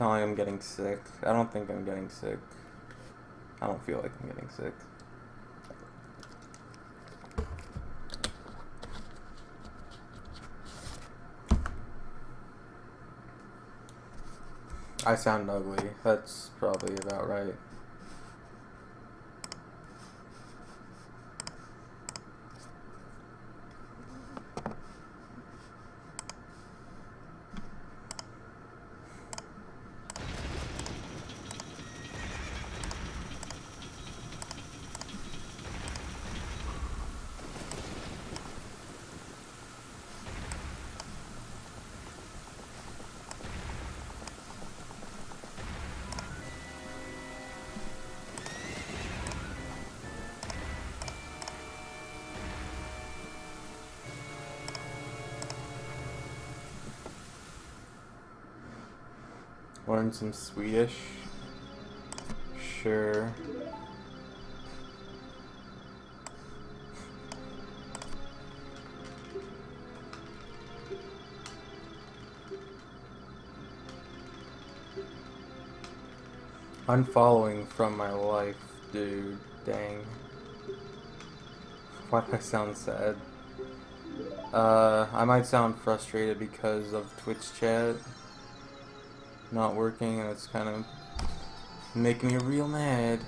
telling I'm getting sick. I don't think I'm getting sick. I don't feel like I'm getting sick. I sound ugly. That's probably about right. Learn some Swedish? Sure. Unfollowing from my life, dude. Dang. Why do I sound sad? I might sound frustrated because of Twitch chat not working, and it's kind of making me real mad.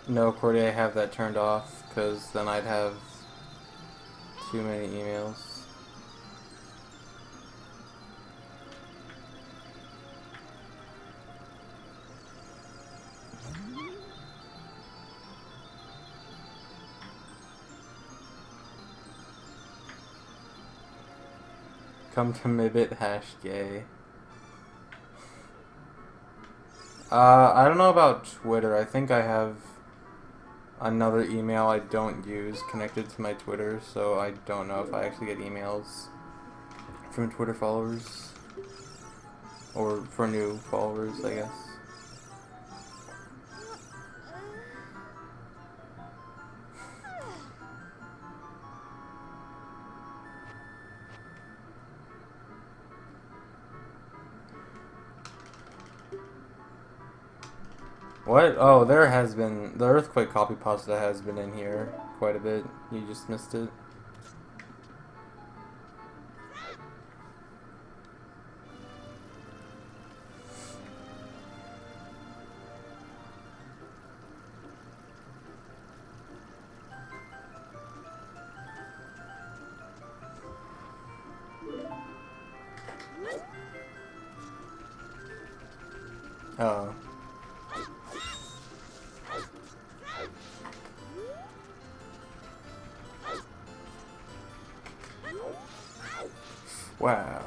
No, Cordy, I have that turned off, because then I'd have too many emails. Come to Mibit #gay. I don't know about Twitter. I think I have another email I don't use connected to my Twitter, so I don't know if I actually get emails from Twitter followers. Or for new followers, I guess. What? Oh, there has been... The Earthquake copy pasta has been in here quite a bit. You just missed it. Oh. Wow.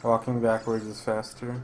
Walking backwards is faster.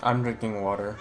I'm drinking water.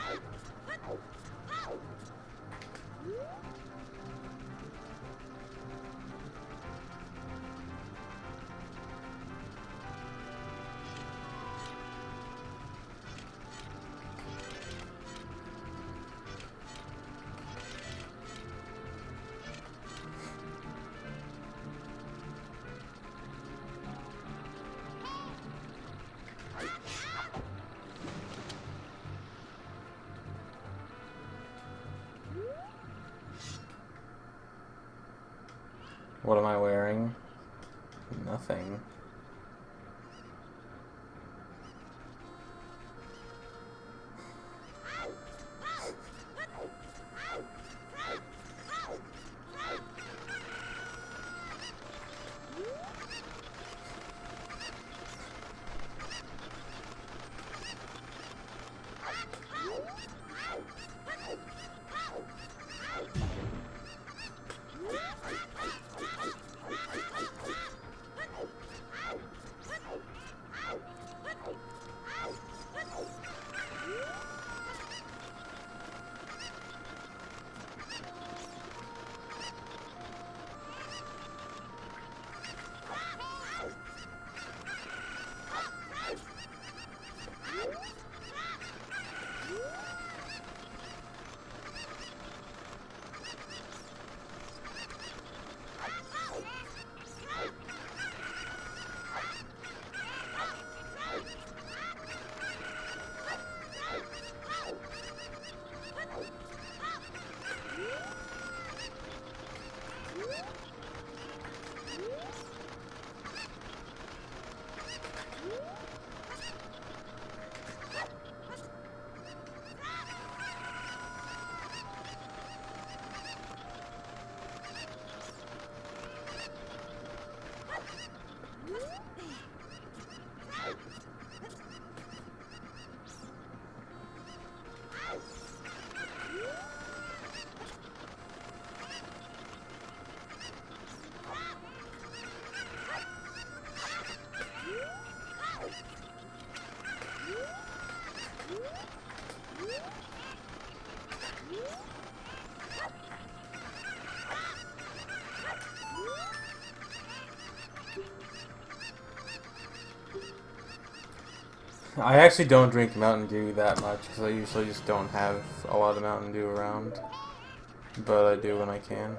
What am I wearing? Nothing. I actually don't drink Mountain Dew that much because I usually just don't have a lot of Mountain Dew around. But I do when I can.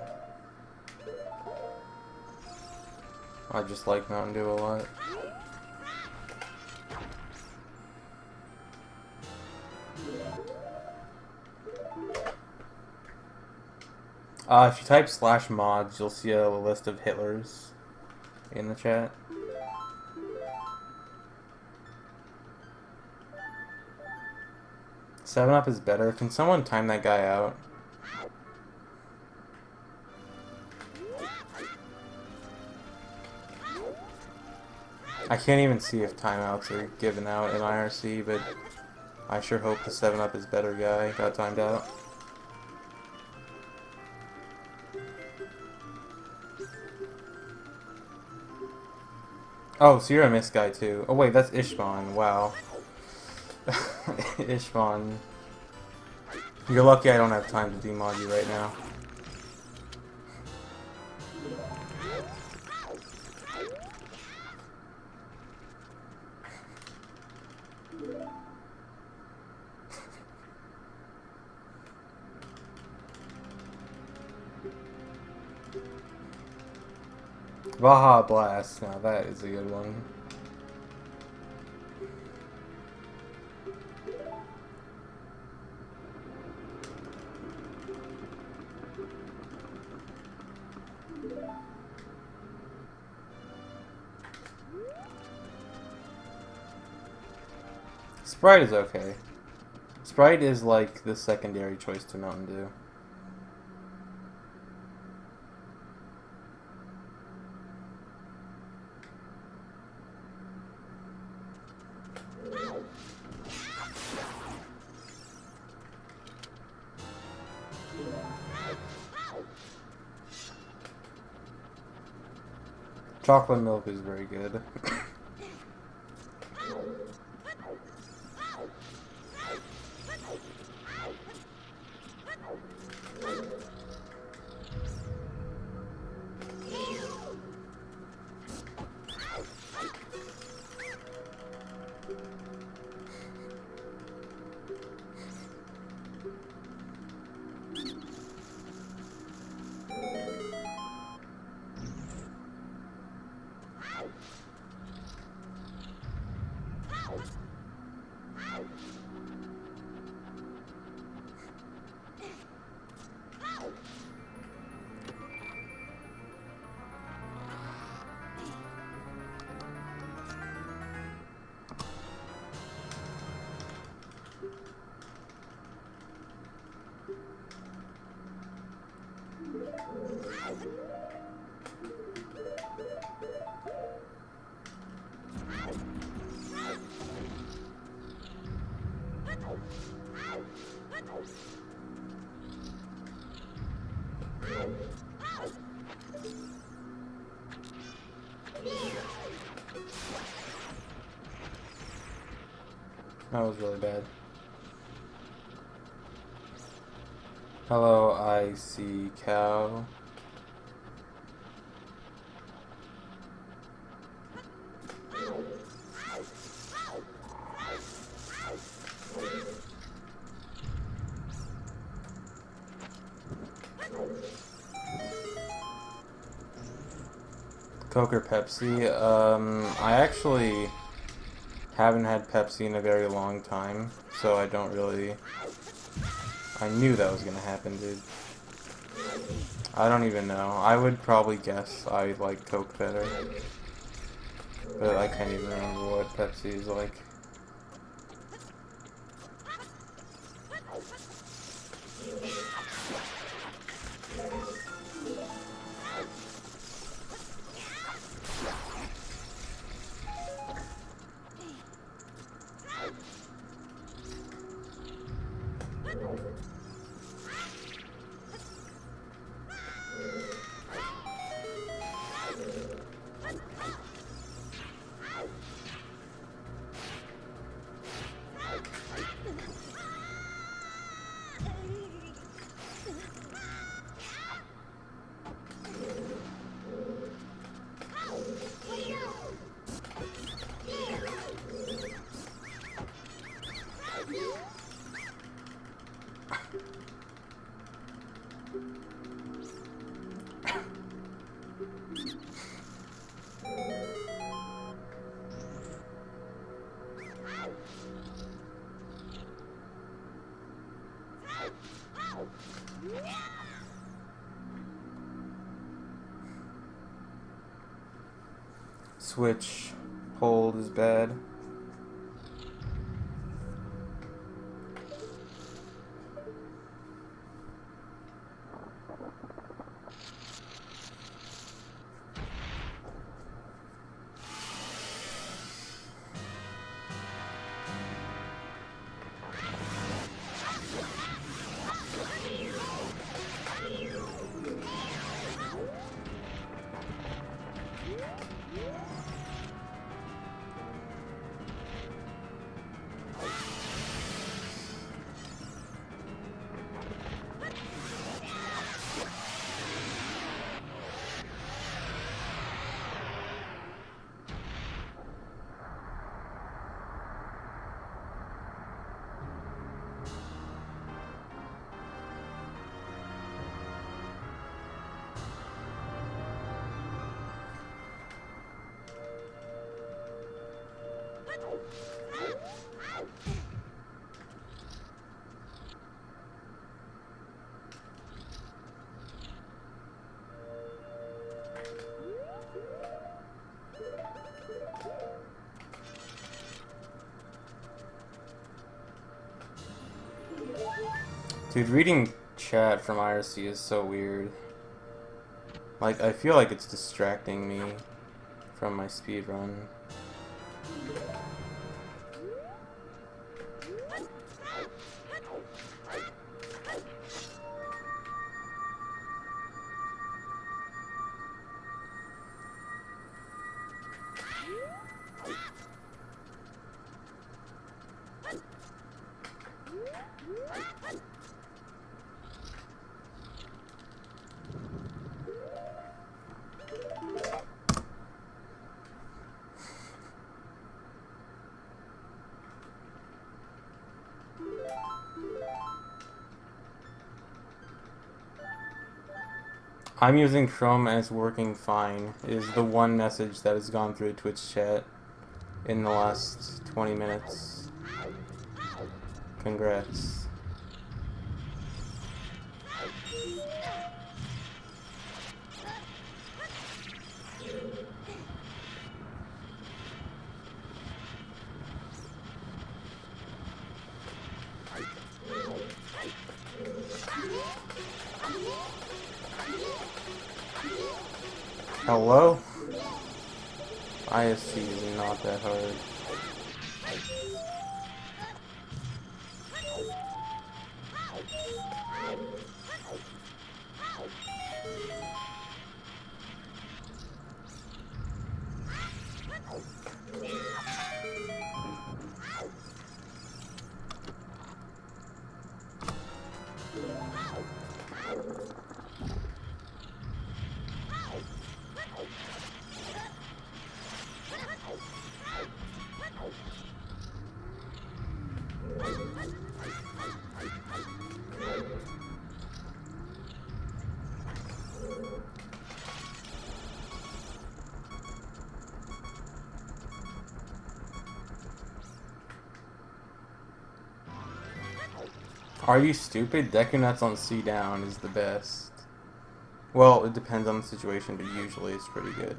I just like Mountain Dew a lot. If you type /mods, you'll see a list of Hitlers in the chat. Seven Up is better. Can someone time that guy out? I can't even see if timeouts are given out in IRC, but I sure hope the 7 Up is better guy got timed out. Oh, so you're a miss guy too. Oh wait, that's Ishvan. Wow. Ishvan. You're lucky I don't have time to demod you right now. Baja Blast. Now that is a good one. Sprite is okay. Sprite is like the secondary choice to Mountain Dew. Chocolate milk is very good. That was really bad. Hello, I see cow. Coke or Pepsi? I actually haven't had Pepsi in a very long time, so I don't really... I knew that was gonna happen, dude. I don't even know. I would probably guess I like Coke better. But I can't even remember what Pepsi is like. Switch hold is bad. Dude, reading chat from IRC is so weird. Like, I feel like it's distracting me from my speedrun. I'm using Chrome and it's working fine, is the one message that has gone through Twitch chat in the last 20 minutes. Congrats. Hello? ISC is not that hard. Are you stupid? Deku Nuts on C down is the best. Well, it depends on the situation, but usually it's pretty good.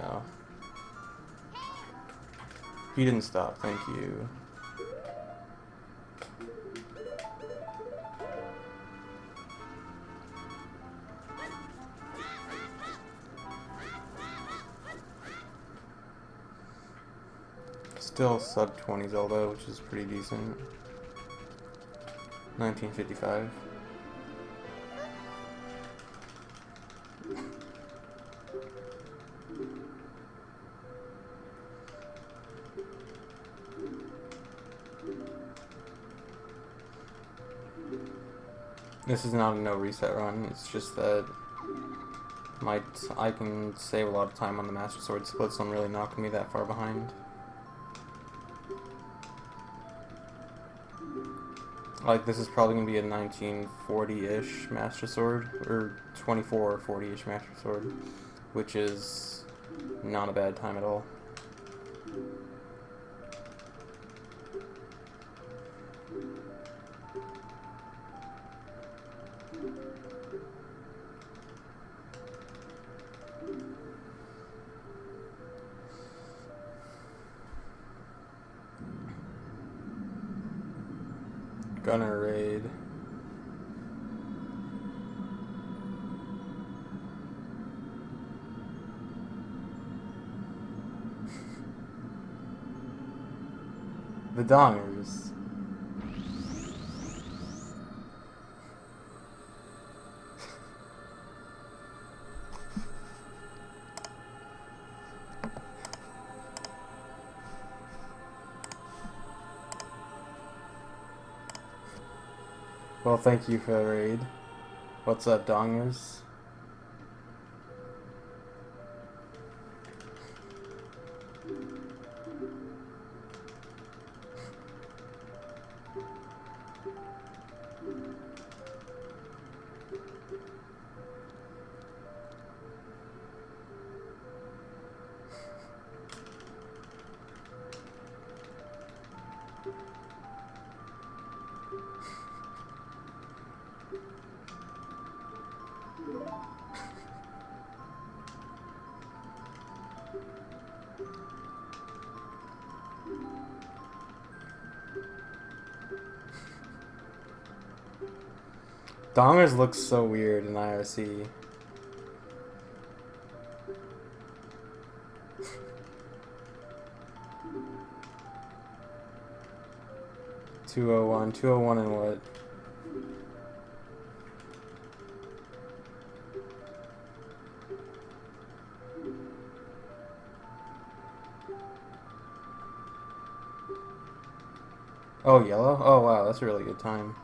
No. He didn't stop, thank you. Still sub 20 Zelda, which is pretty decent. 1955. This is not a no reset run, it's just that I can save a lot of time on the Master Sword split, so I'm really not going to be that far behind. Like, this is probably going to be a 1940-ish Master Sword, or 2440-ish Master Sword, which is not a bad time at all. Gunner raid. The Dongers. Well, thank you for the raid. What's up, Dongers? Dongers looks so weird in IRC. $201. $201 and what? Oh, yellow? Oh, wow, that's a really good time.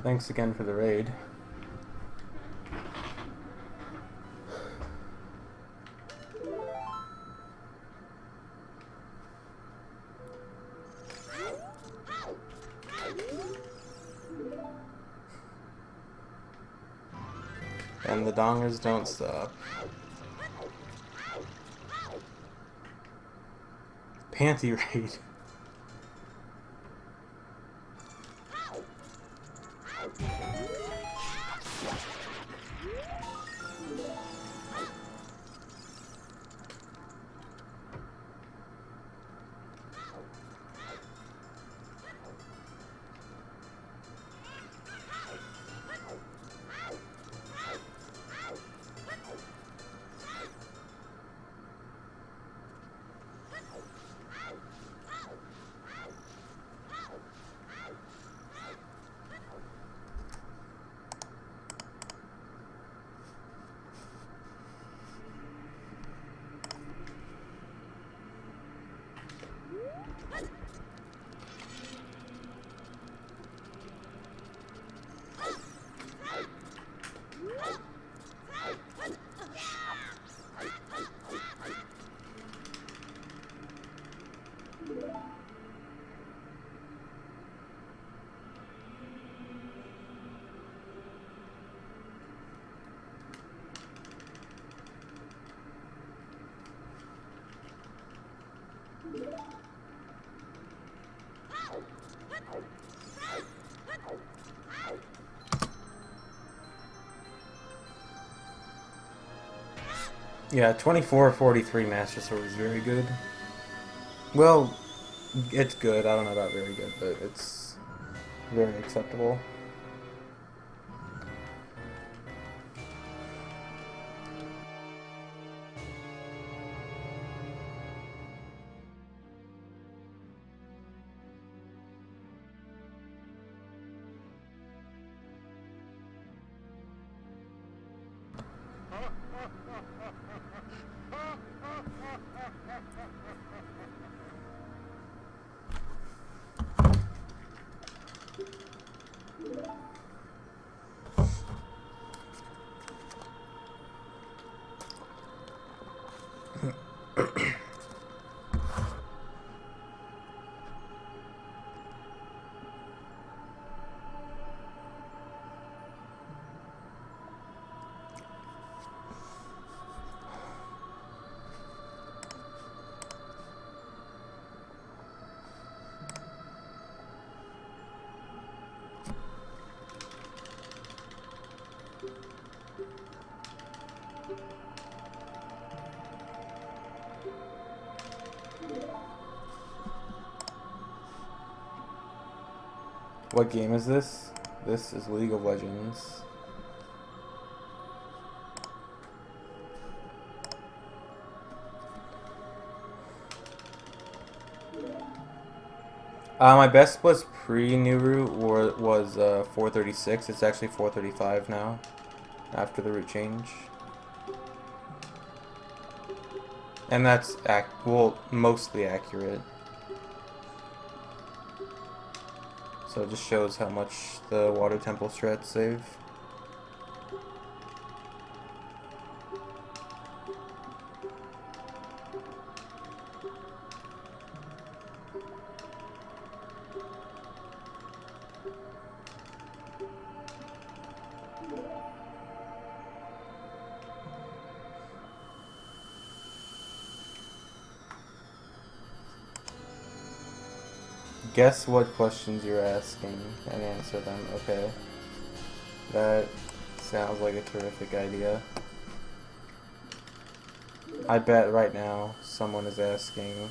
Thanks again for the raid. And the dongers don't stop. Panty raid. Yeah, 2443 Master Sword is very good. Well, it's good. I don't know about very good, but it's very acceptable. What game is this? This is League of Legends. My best was pre-new route was 436. It's actually 435 now, after the route change. And that's mostly accurate. So it just shows how much the water temple strats save. Guess what questions you're asking and answer them. Okay. That sounds like a terrific idea. I bet right now someone is asking,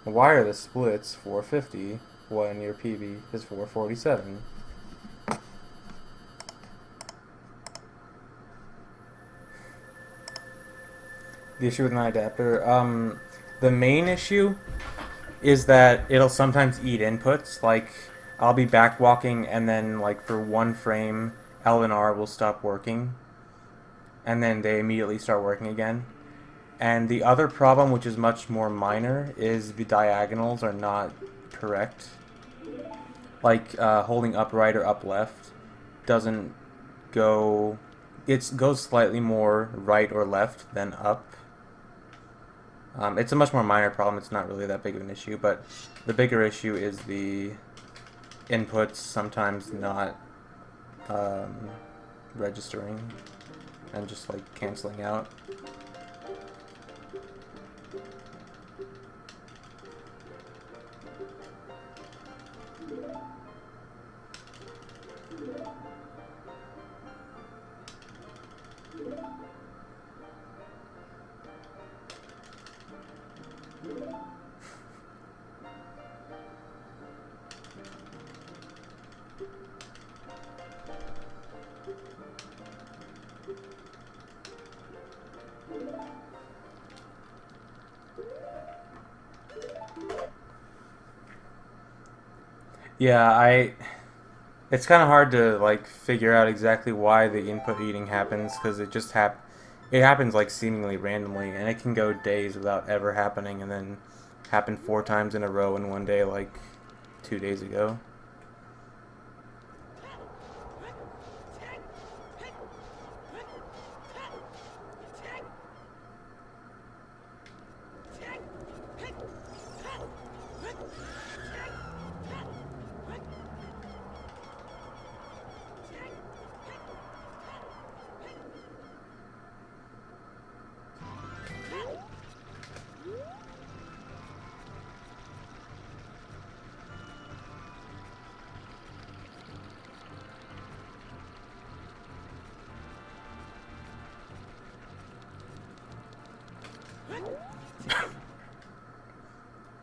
why are the splits 450 when your PB is 447? The issue with an adapter, the main issue is that it'll sometimes eat inputs. Like, I'll be backwalking and then, like, for one frame, L and R will stop working. And then they immediately start working again. And the other problem, which is much more minor, is the diagonals are not correct. Like, holding up right or up left doesn't go... It goes slightly more right or left than up. It's a much more minor problem. It's not really that big of an issue, but the bigger issue is the inputs sometimes not registering. and just like canceling out. Yeah, it's kind of hard to like figure out exactly why the input eating happens because it happens like seemingly randomly, and it can go days without ever happening, and then happen 4 times in a row in one day, like 2 days ago.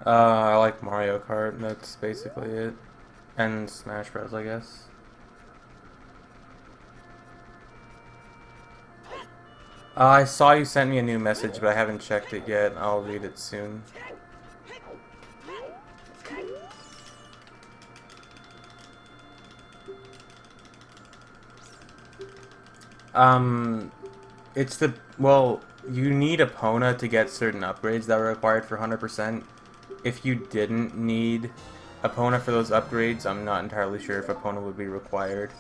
I like Mario Kart, that's basically it. And Smash Bros, I guess. I saw you sent me a new message, but I haven't checked it yet. I'll read it soon. Well, you need Epona to get certain upgrades that were required for 100%. If you didn't need Epona for those upgrades, I'm not entirely sure if Epona would be required.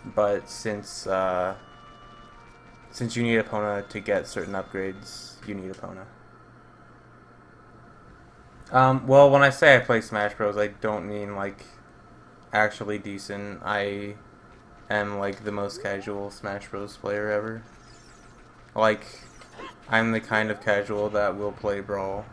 But since you need Epona to get certain upgrades, you need Epona. Well, when I say I play Smash Bros, I don't mean like actually decent. I am like the most casual Smash Bros player ever. Like, I'm the kind of casual that will play Brawl.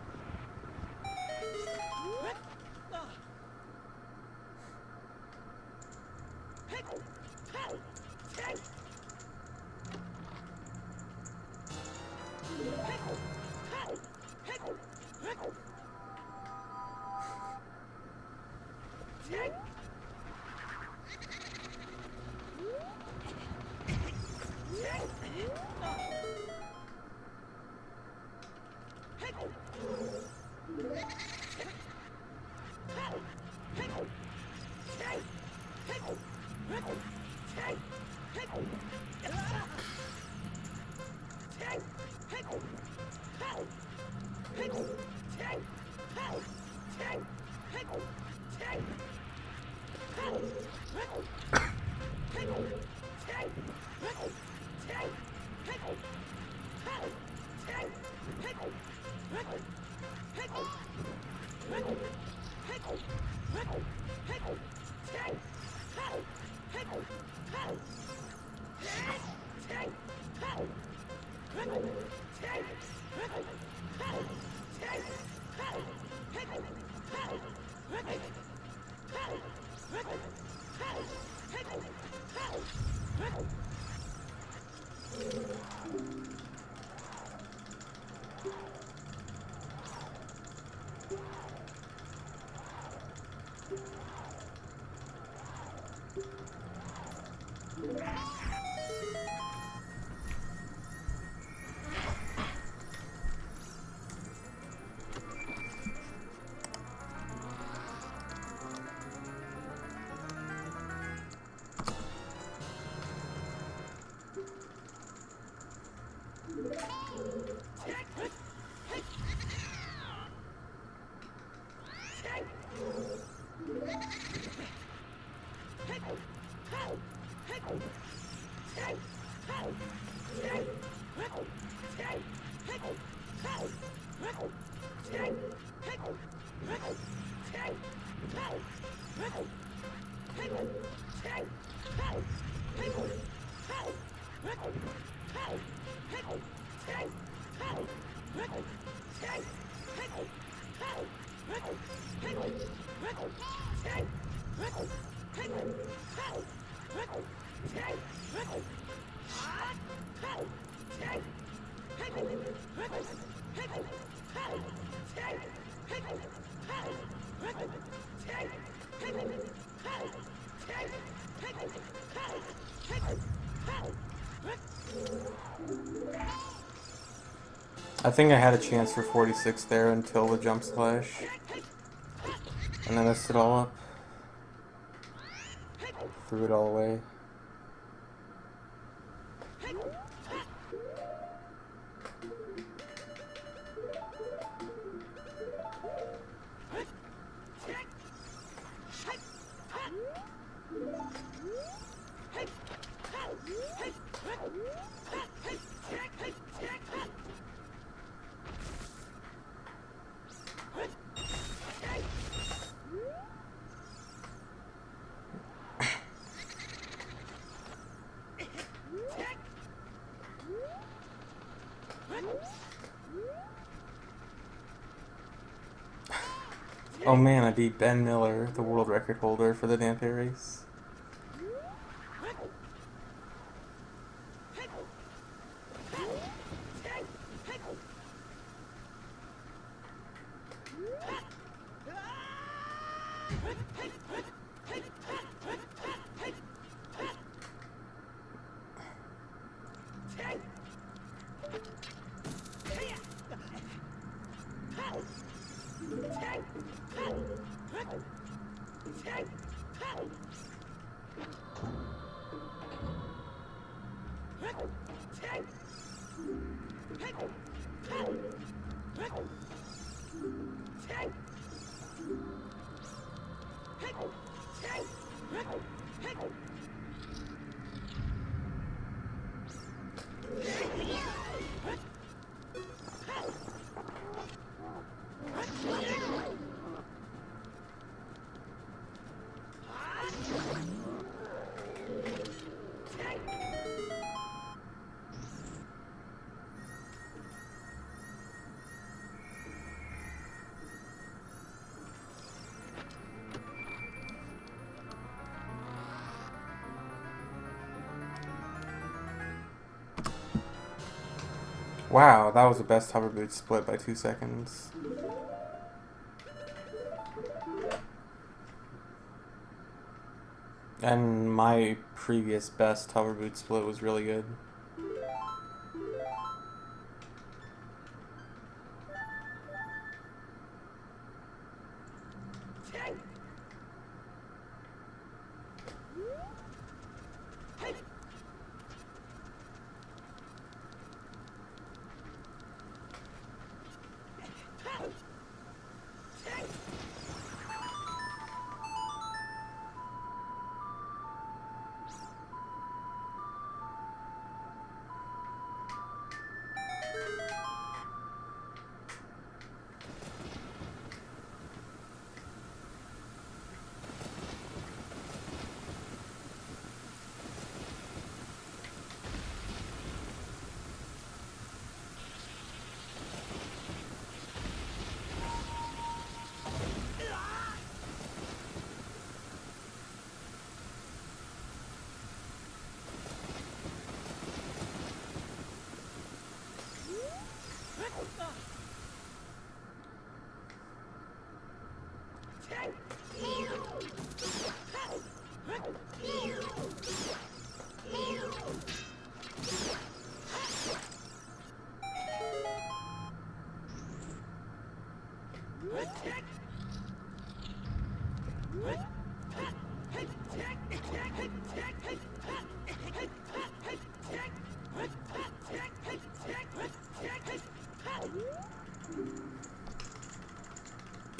I think I had a chance for 46 there until the jump slash. And I messed it all up. Threw it all away. Oh man, I beat Ben Miller, the world record holder for the Dante race. Wow, that was the best hover boot split by 2 seconds. And my previous best hover boot split was really good.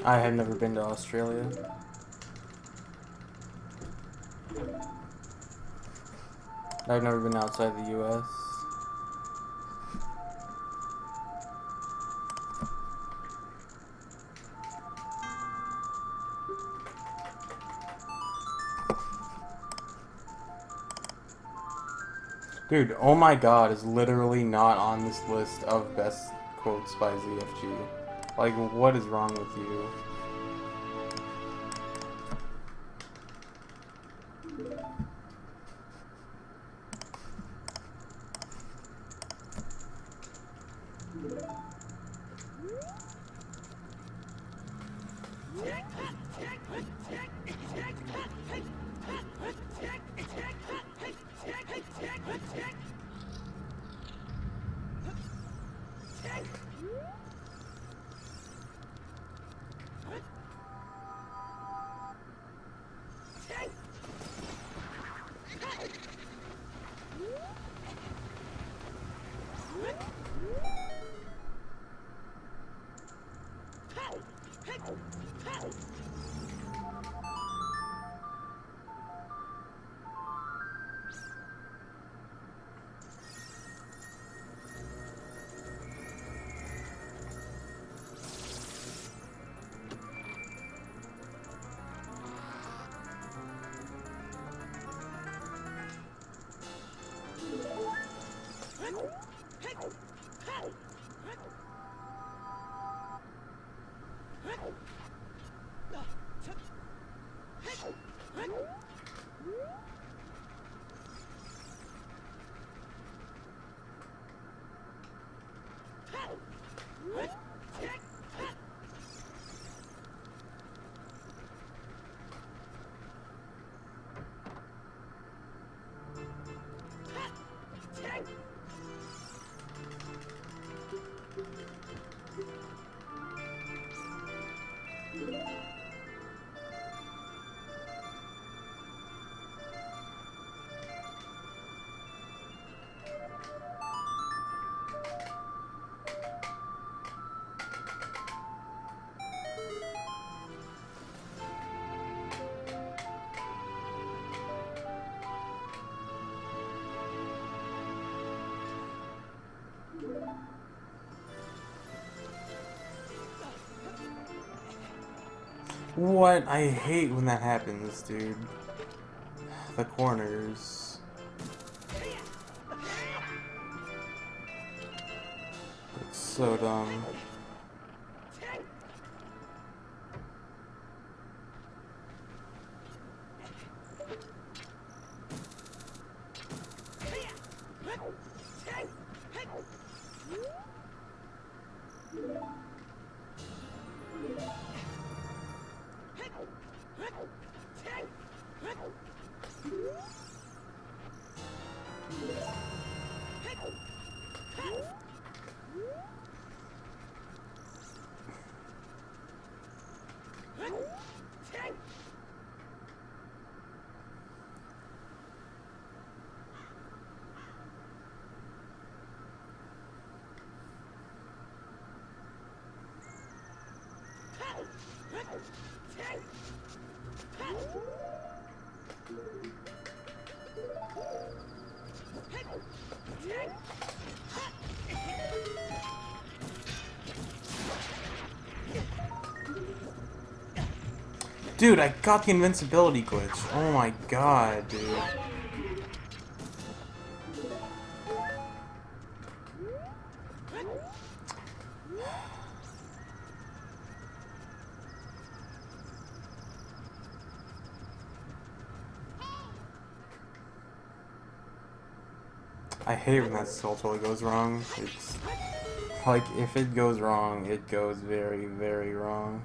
I have never been to Australia. I've never been outside the US. Dude, Oh My God is literally not on this list of best quotes by ZFG. Like, what is wrong with you? What? I hate when that happens, dude. The corners. It's so dumb. Dude, I got the invincibility glitch. Oh my god, dude. I hate when that skull totally goes wrong. It's like, if it goes wrong, it goes very, very wrong.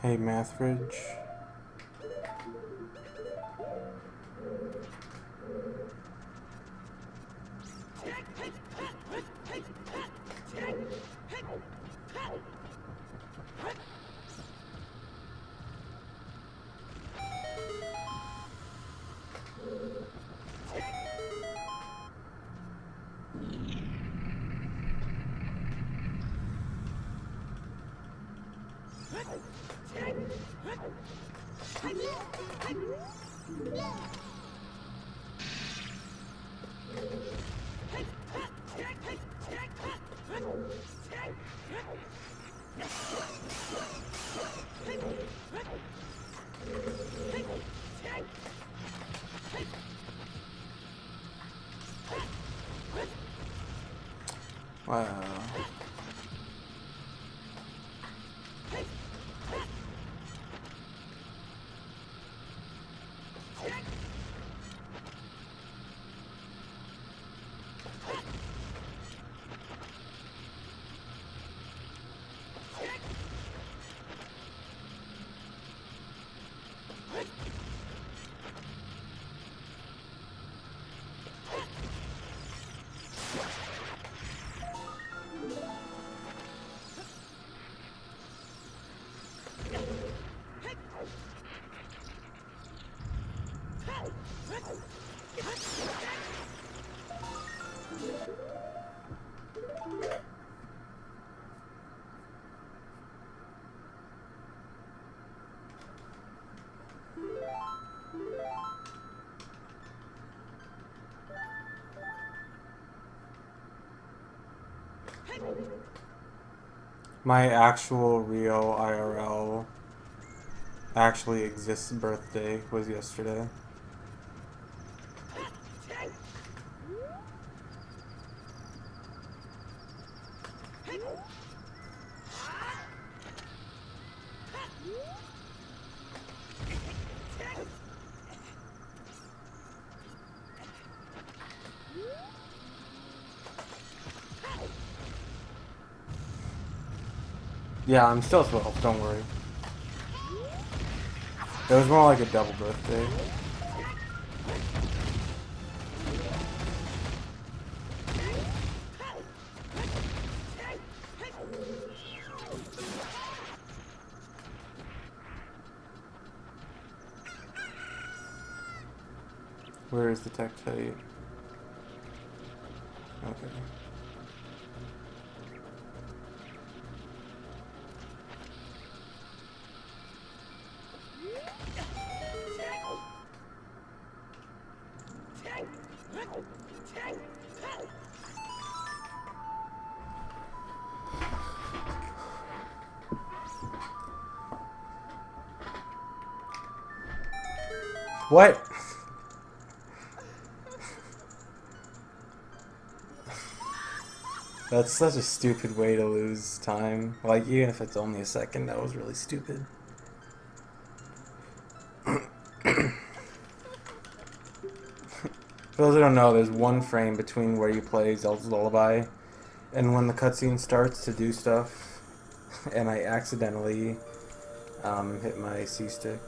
Hey, Mathridge. Wow. My actual real IRL actually exists birthday was yesterday. Yeah, I'm still 12, don't worry. It was more like a double birthday. Where is the tectite? Okay. What? That's such a stupid way to lose time. Like, even if it's only a second, that was really stupid. For those who don't know, there's one frame between where you play Zelda's Lullaby and when the cutscene starts to do stuff, and I accidentally hit my C stick.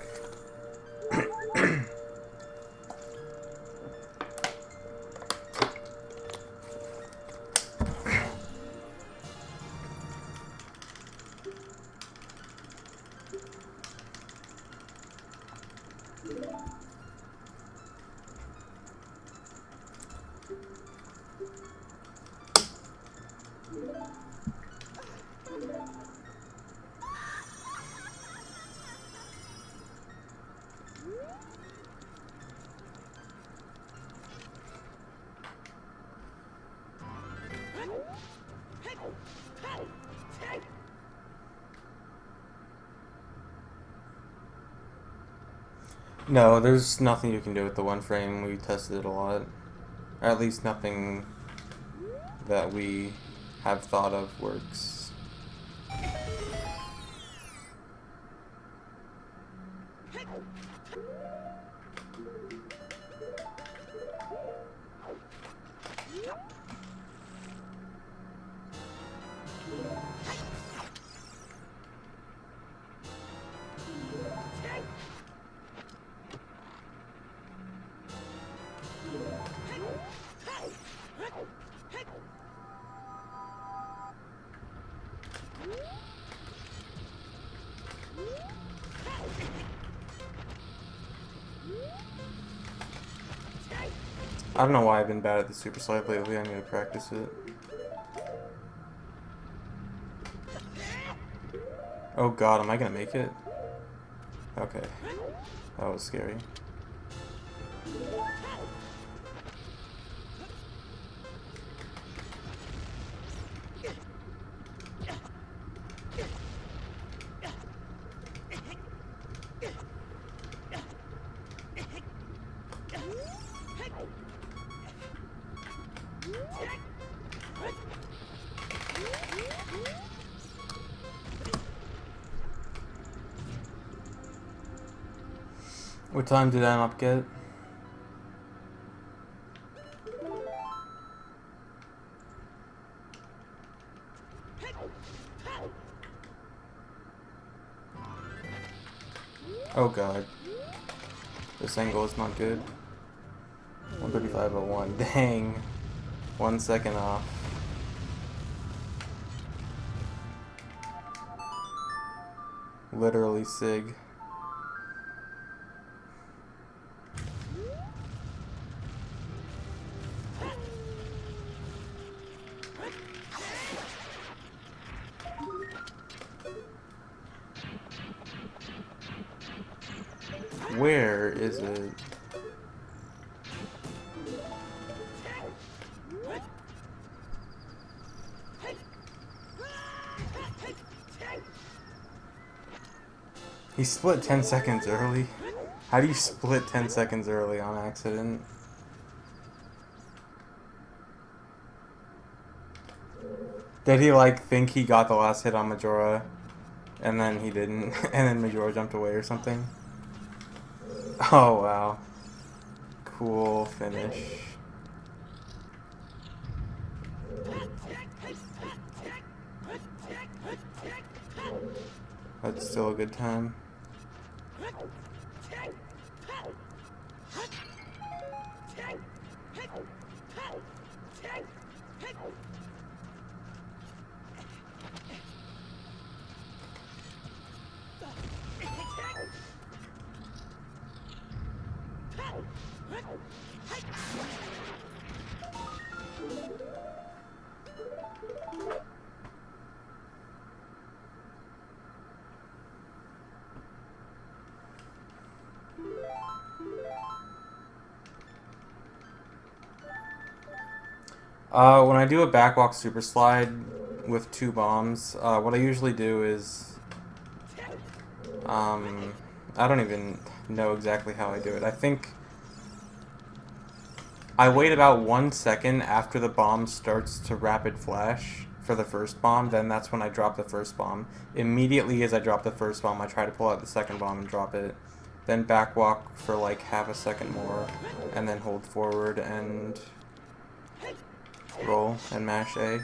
No, there's nothing you can do with the one frame. We tested it a lot. Or at least nothing that we have thought of works. I don't know why I've been bad at the super slide lately. I need to practice it. Oh god, am I gonna make it? Okay. That was scary. What time did I not get? Oh god. This angle is not good. 135.01. Dang. 1 second off. Literally sig. Where is it? He split 10 seconds early? How do you split 10 seconds early on accident? Did he like think he got the last hit on Majora and then he didn't and then Majora jumped away or something? Oh wow. Cool finish. That's still a good time. When I do a backwalk super slide with 2 bombs, what I usually do is, I don't even know exactly how I do it. I think I wait about 1 second after the bomb starts to rapid flash for the first bomb, then that's when I drop the first bomb. Immediately as I drop the first bomb, I try to pull out the second bomb and drop it. Then back walk for like half a second more, and then hold forward and roll and mash A.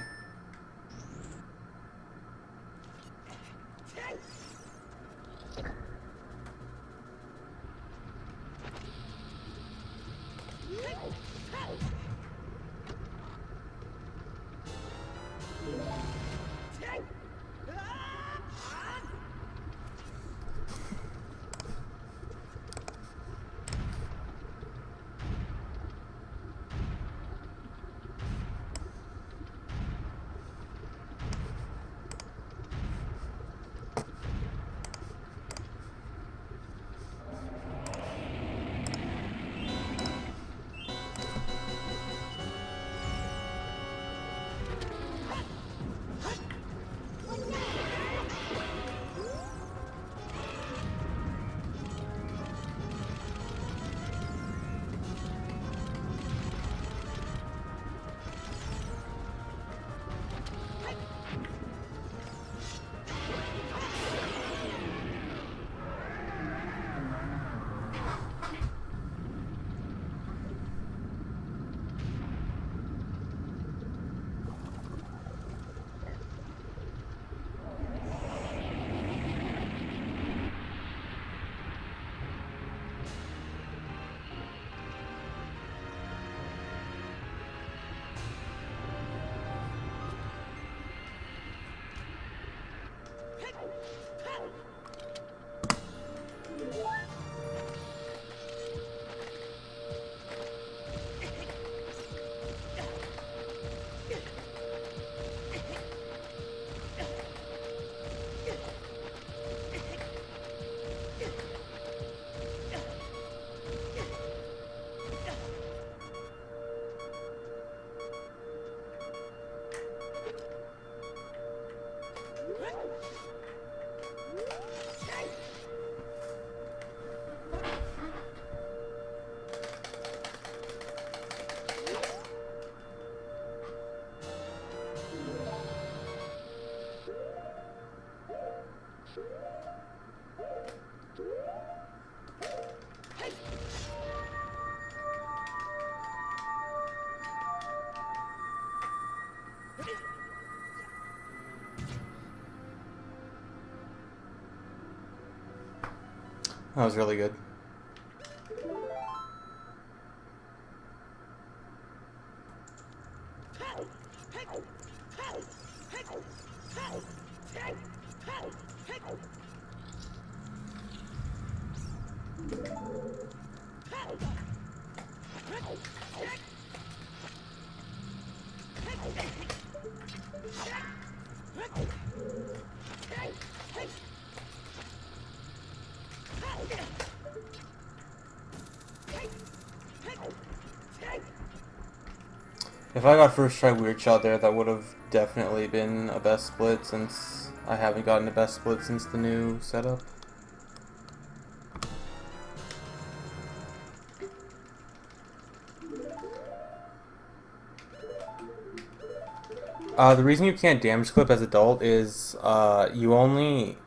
That was really good. If I got first try weird shot there, that would have definitely been a best split, since I haven't gotten a best split since the new setup. The reason you can't damage clip as adult is you only,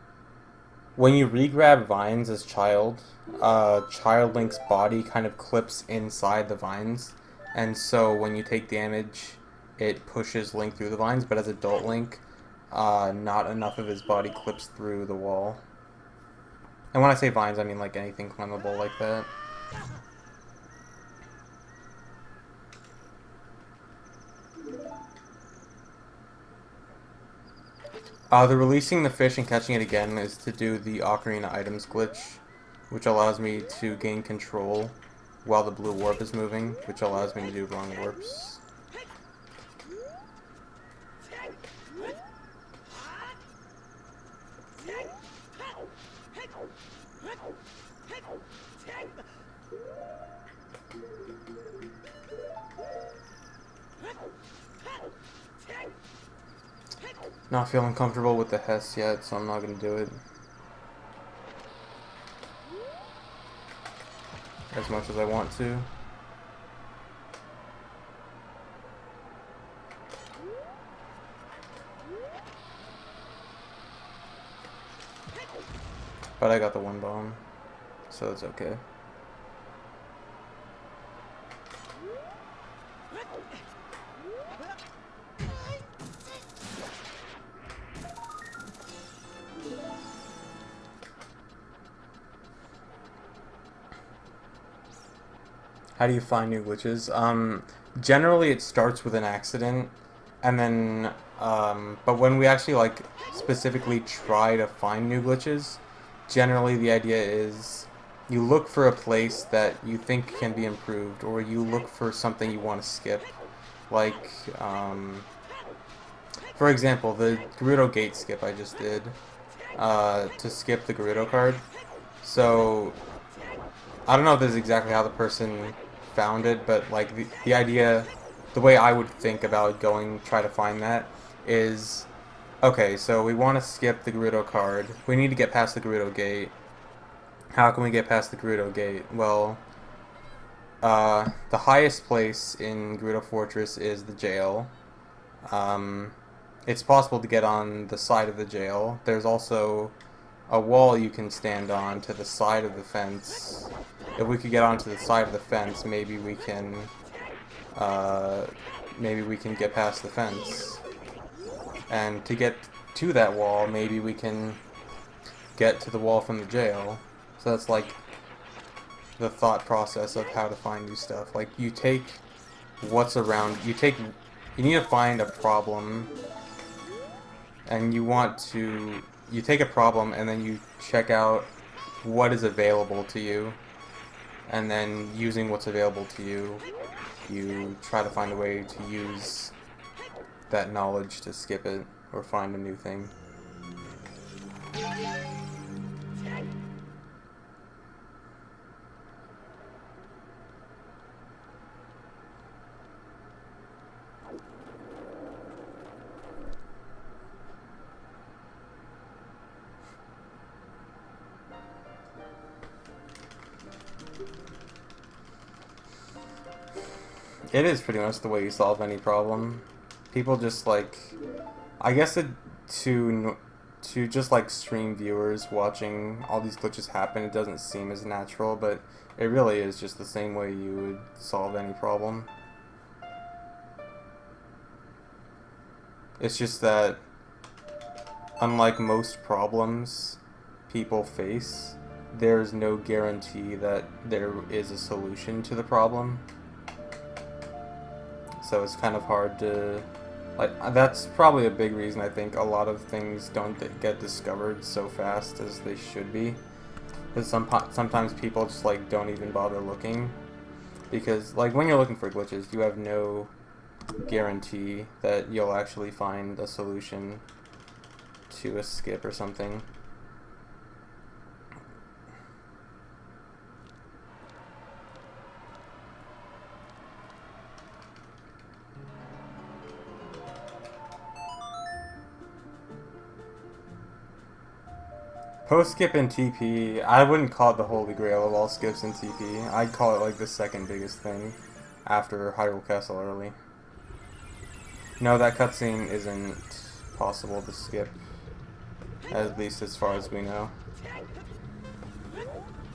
when you re-grab vines as child, Child Link's body kind of clips inside the vines, and so when you take damage, it pushes Link through the vines, but as adult Link, not enough of his body clips through the wall. And when I say vines, I mean like anything climbable like that. The releasing the fish and catching it again is to do the Ocarina items glitch, which allows me to gain control while the blue warp is moving, which allows me to do wrong warps. Not feeling comfortable with the Hess yet, so I'm not going to do it as much as I want to. But I got the one bomb, so it's okay. How do you find new glitches? Generally it starts with an accident, and then, but when we actually, like, specifically try to find new glitches, generally the idea is you look for a place that you think can be improved, or you look for something you want to skip. Like, for example, the Gerudo Gate skip I just did, to skip the Gerudo card. So, I don't know if this is exactly how the person found it, but like the idea, the way I would think about going, try to find that, is, okay, so we want to skip the Gerudo card. We need to get past the Gerudo Gate. How can we get past the Gerudo Gate? Well, the highest place in Gerudo Fortress is the jail. It's possible to get on the side of the jail. There's also a wall you can stand on to the side of the fence. If we could get onto the side of the fence, maybe we can get past the fence. And to get to that wall, maybe we can get to the wall from the jail. So that's like the thought process of how to find new stuff. Like, you take what's around, you need to find a problem, and you take a problem and then you check out what is available to you, and then using what's available to you, you try to find a way to use that knowledge to skip it or find a new thing. It is pretty much the way you solve any problem. People just, like, I guess to just like stream viewers watching all these glitches happen, it doesn't seem as natural, but it really is just the same way you would solve any problem. It's just that, unlike most problems people face, there's no guarantee that there is a solution to the problem. So it's kind of hard to, like, that's probably a big reason I think a lot of things don't get discovered so fast as they should be. Because sometimes people just, like, don't even bother looking. Because, like, when you're looking for glitches, you have no guarantee that you'll actually find a solution to a skip or something. Post-skip in TP, I wouldn't call it the holy grail of all skips in TP. I'd call it like the second biggest thing after Hyrule Castle early. No, that cutscene isn't possible to skip, at least as far as we know.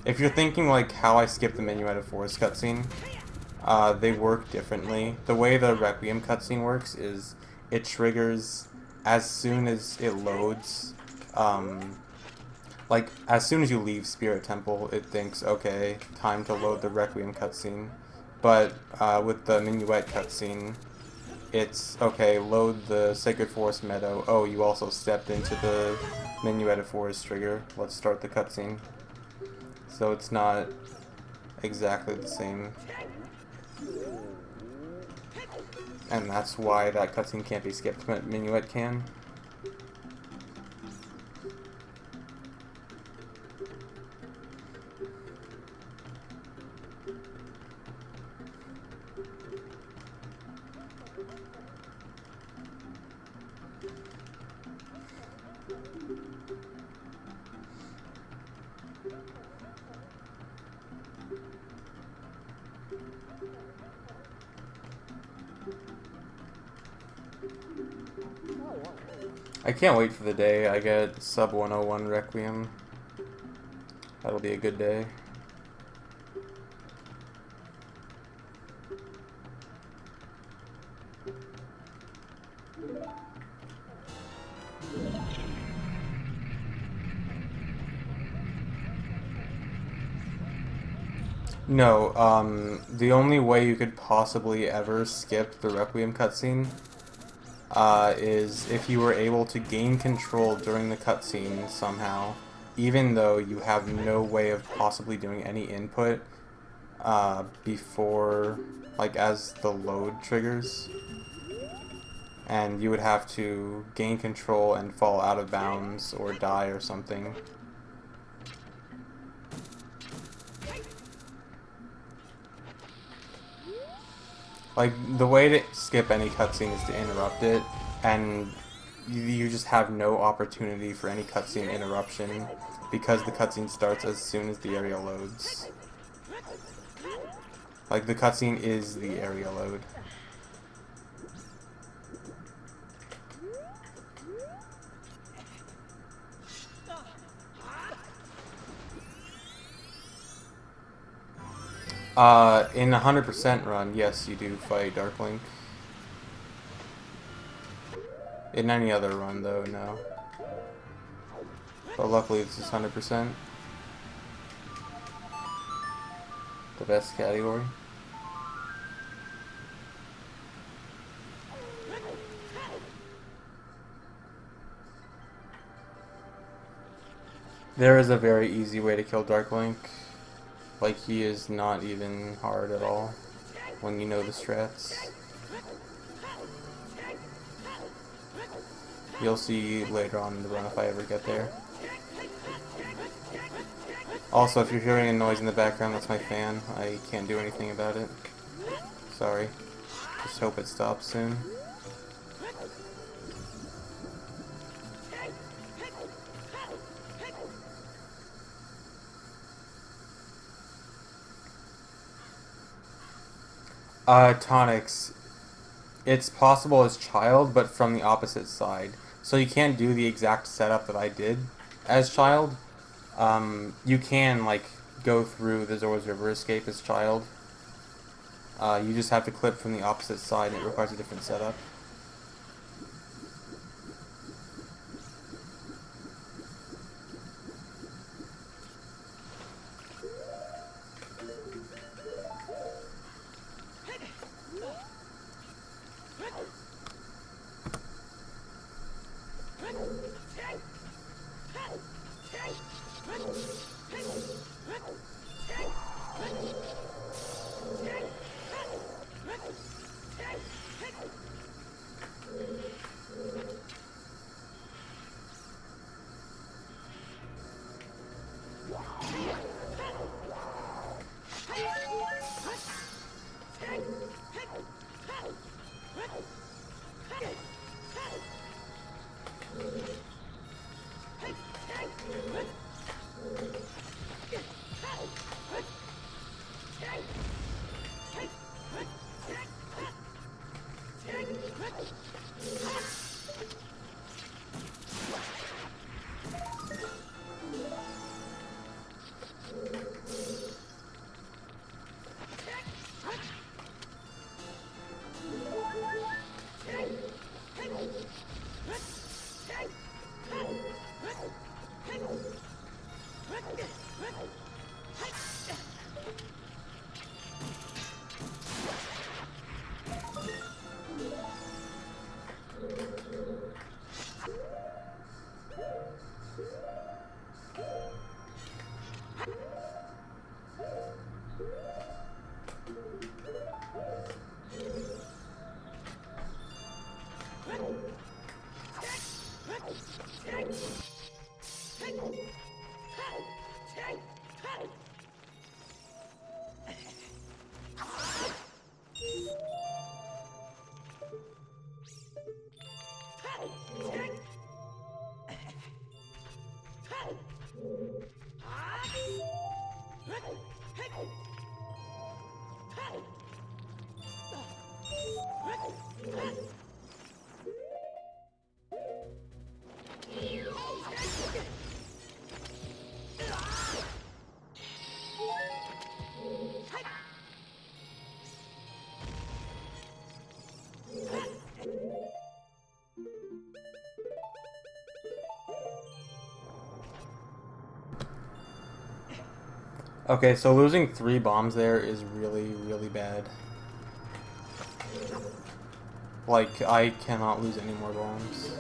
If you're thinking like how I skipped the Minuet of Forest cutscene, they work differently. The way the Requiem cutscene works is it triggers as soon as it loads. Like, as soon as you leave Spirit Temple, it thinks, okay, time to load the Requiem cutscene. But with the Minuet cutscene, it's, okay, load the Sacred Forest Meadow. Oh, you also stepped into the Minuet of Forest trigger. Let's start the cutscene. So it's not exactly the same. And that's why that cutscene can't be skipped, but Minuet can. I can't wait for the day I get sub 101 Requiem. That'll be a good day. No, the only way you could possibly ever skip the Requiem cutscene is if you were able to gain control during the cutscene somehow, even though you have no way of possibly doing any input before, like, as the load triggers. And you would have to gain control and fall out of bounds or die or something. Like, the way to skip any cutscene is to interrupt it, and you just have no opportunity for any cutscene interruption because the cutscene starts as soon as the area loads. Like, the cutscene is the area load. In 100% run, yes, you do fight Darkling. In any other run, though, no. But luckily, this is 100%. The best category. There is a very easy way to kill Darklink. Like, he is not even hard at all when you know the strats. You'll see later on in the run if I ever get there. Also, if you're hearing a noise in the background, that's my fan. I can't do anything about it. Sorry. Just hope it stops soon. Tonics. It's possible as child, but from the opposite side. So you can't do the exact setup that I did as child. You can, like, go through the Zora's River escape as child. You just have to clip from the opposite side, and it requires a different setup. Okay, so losing 3 bombs there is really, really bad. Like, I cannot lose any more bombs.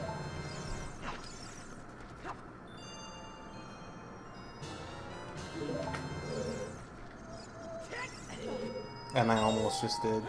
And I almost just did.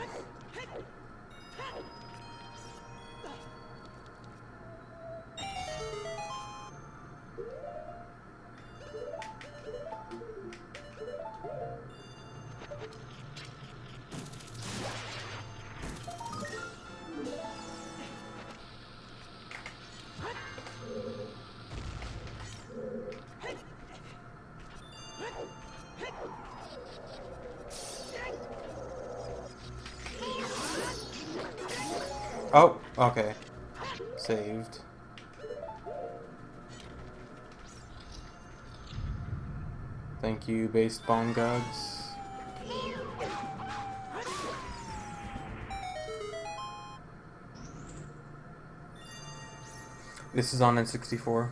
Oh, okay. Saved. Thank you, base bomb gods. This is on N64.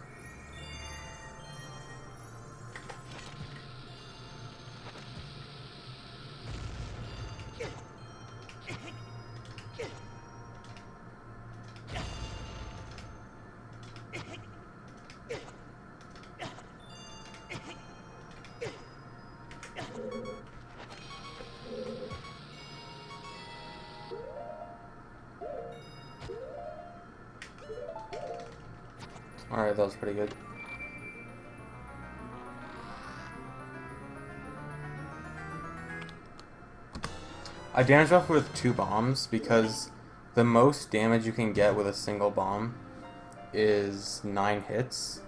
Alright, that was pretty good. I damage buff with 2 bombs because the most damage you can get with a single bomb is 9 hits,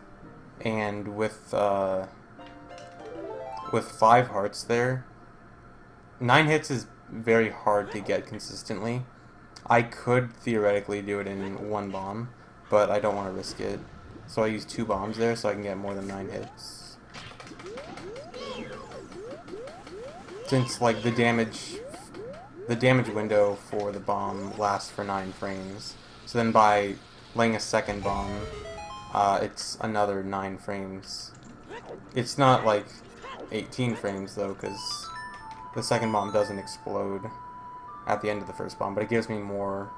and with 5 hearts there, 9 hits is very hard to get consistently. I could theoretically do it in 1 bomb, but I don't want to risk it. So I use 2 bombs there so I can get more than 9 hits. Since, like, the damage window for the bomb lasts for 9 frames. So then by laying a second bomb, it's another 9 frames. It's not like 18 frames though, because the second bomb doesn't explode at the end of the first bomb, but it gives me more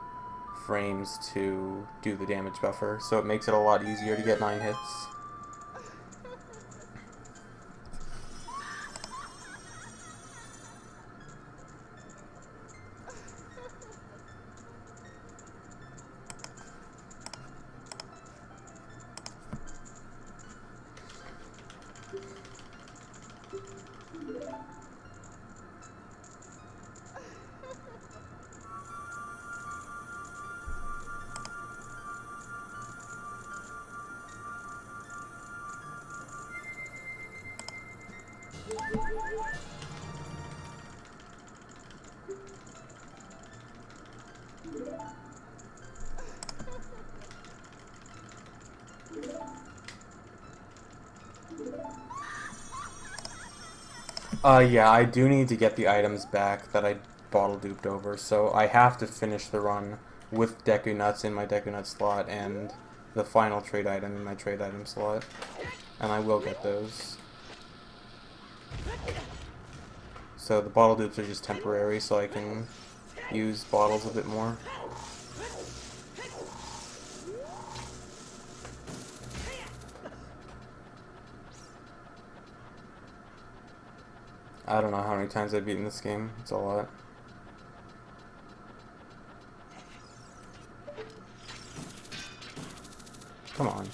frames to do the damage buffer, so it makes it a lot easier to get 9 hits. Yeah, I do need to get the items back that I bottle duped over, so I have to finish the run with Deku Nuts in my Deku Nut slot and the final trade item in my trade item slot. And I will get those. So the bottle dupes are just temporary, so I can use bottles a bit more. I don't know how many times I've beaten this game. It's a lot. Come on.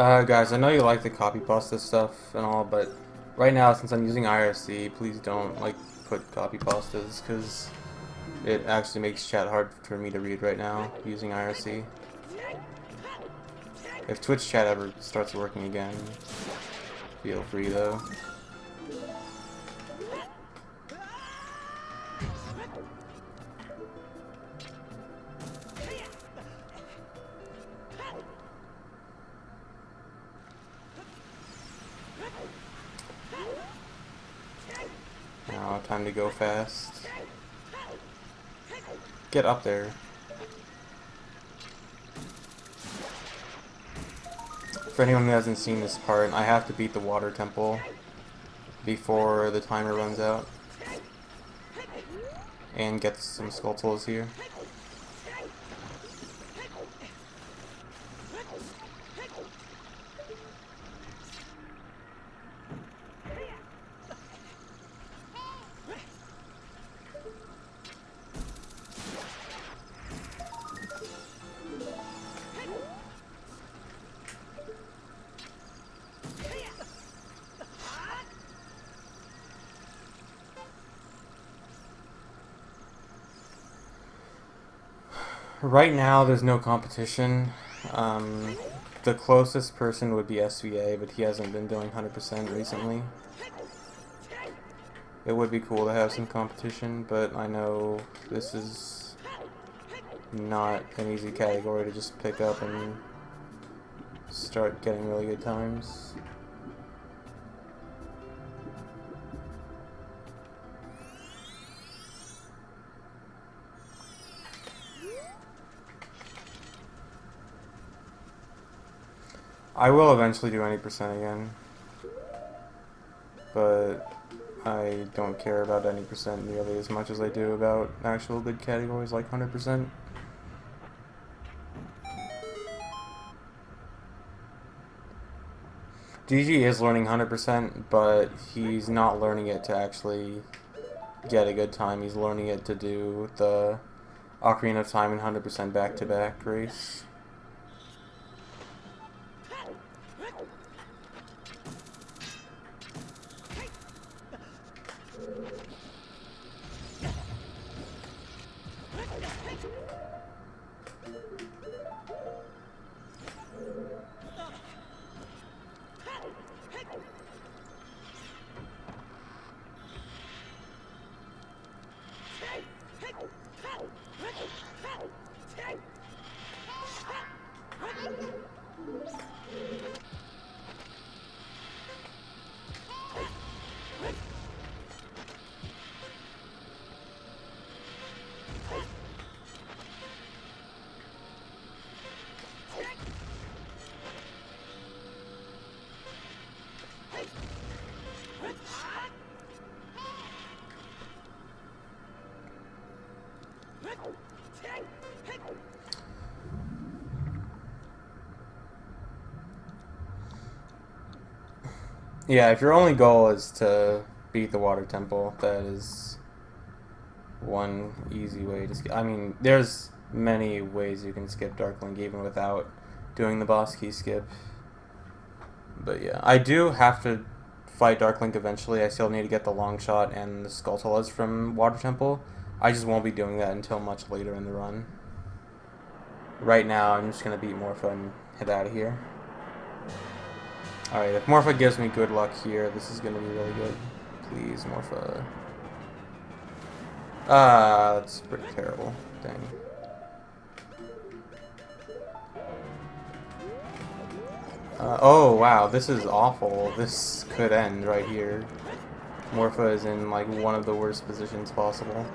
Guys, I know you like to copy pasta stuff and all, but right now, since I'm using IRC, please don't, like, put copy pastas, because it actually makes chat hard for me to read right now, using IRC. If Twitch chat ever starts working again, feel free, though. Now, time to go fast. Get up there. For anyone who hasn't seen this part, I have to beat the water temple before the timer runs out. And get some sculptures here. Right now, there's no competition. The closest person would be SVA, but he hasn't been doing 100% recently. It would be cool to have some competition, but I know this is not an easy category to just pick up and start getting really good times. I will eventually do any percent again, but I don't care about any percent nearly as much as I do about actual good categories like 100%. GG is learning 100%, but he's not learning it to actually get a good time. He's learning it to do the Ocarina of Time and 100% back-to-back race. Yeah, if your only goal is to beat the water temple, that is one easy way to skip. I mean, there's many ways you can skip Dark Link even without doing the boss key skip. But yeah, I do have to fight Dark Link eventually. I still need to get the long shot and the Skulltulas from Water Temple. I just won't be doing that until much later in the run. Right now, I'm just going to beat Morpha and head out of here. Alright, if Morpha gives me good luck here, this is going to be really good. Please, Morpha. Ah, that's pretty terrible. Dang. Oh, wow, this is awful. This could end right here. Morpha is in, like, one of the worst positions possible.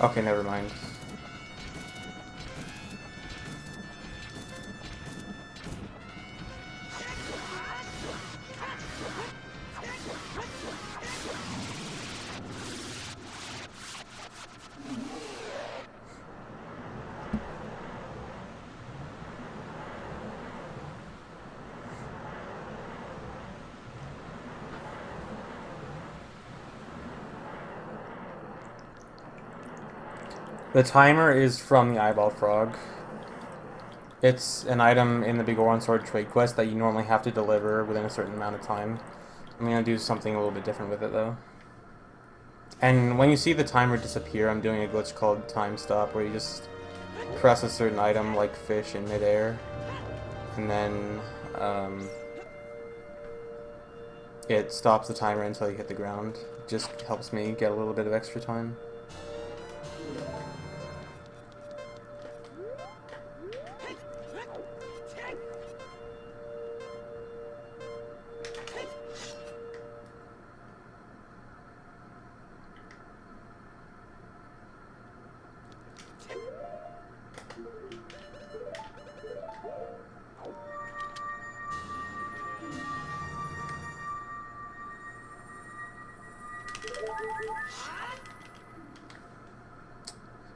Okay, never mind. The timer is from the eyeball frog. It's an item in the Big Oran Sword trade quest that you normally have to deliver within a certain amount of time. I'm gonna do something a little bit different with it though. And when you see the timer disappear, I'm doing a glitch called time stop, where you just press a certain item like fish in midair, and then it stops the timer until you hit the ground. It just helps me get a little bit of extra time.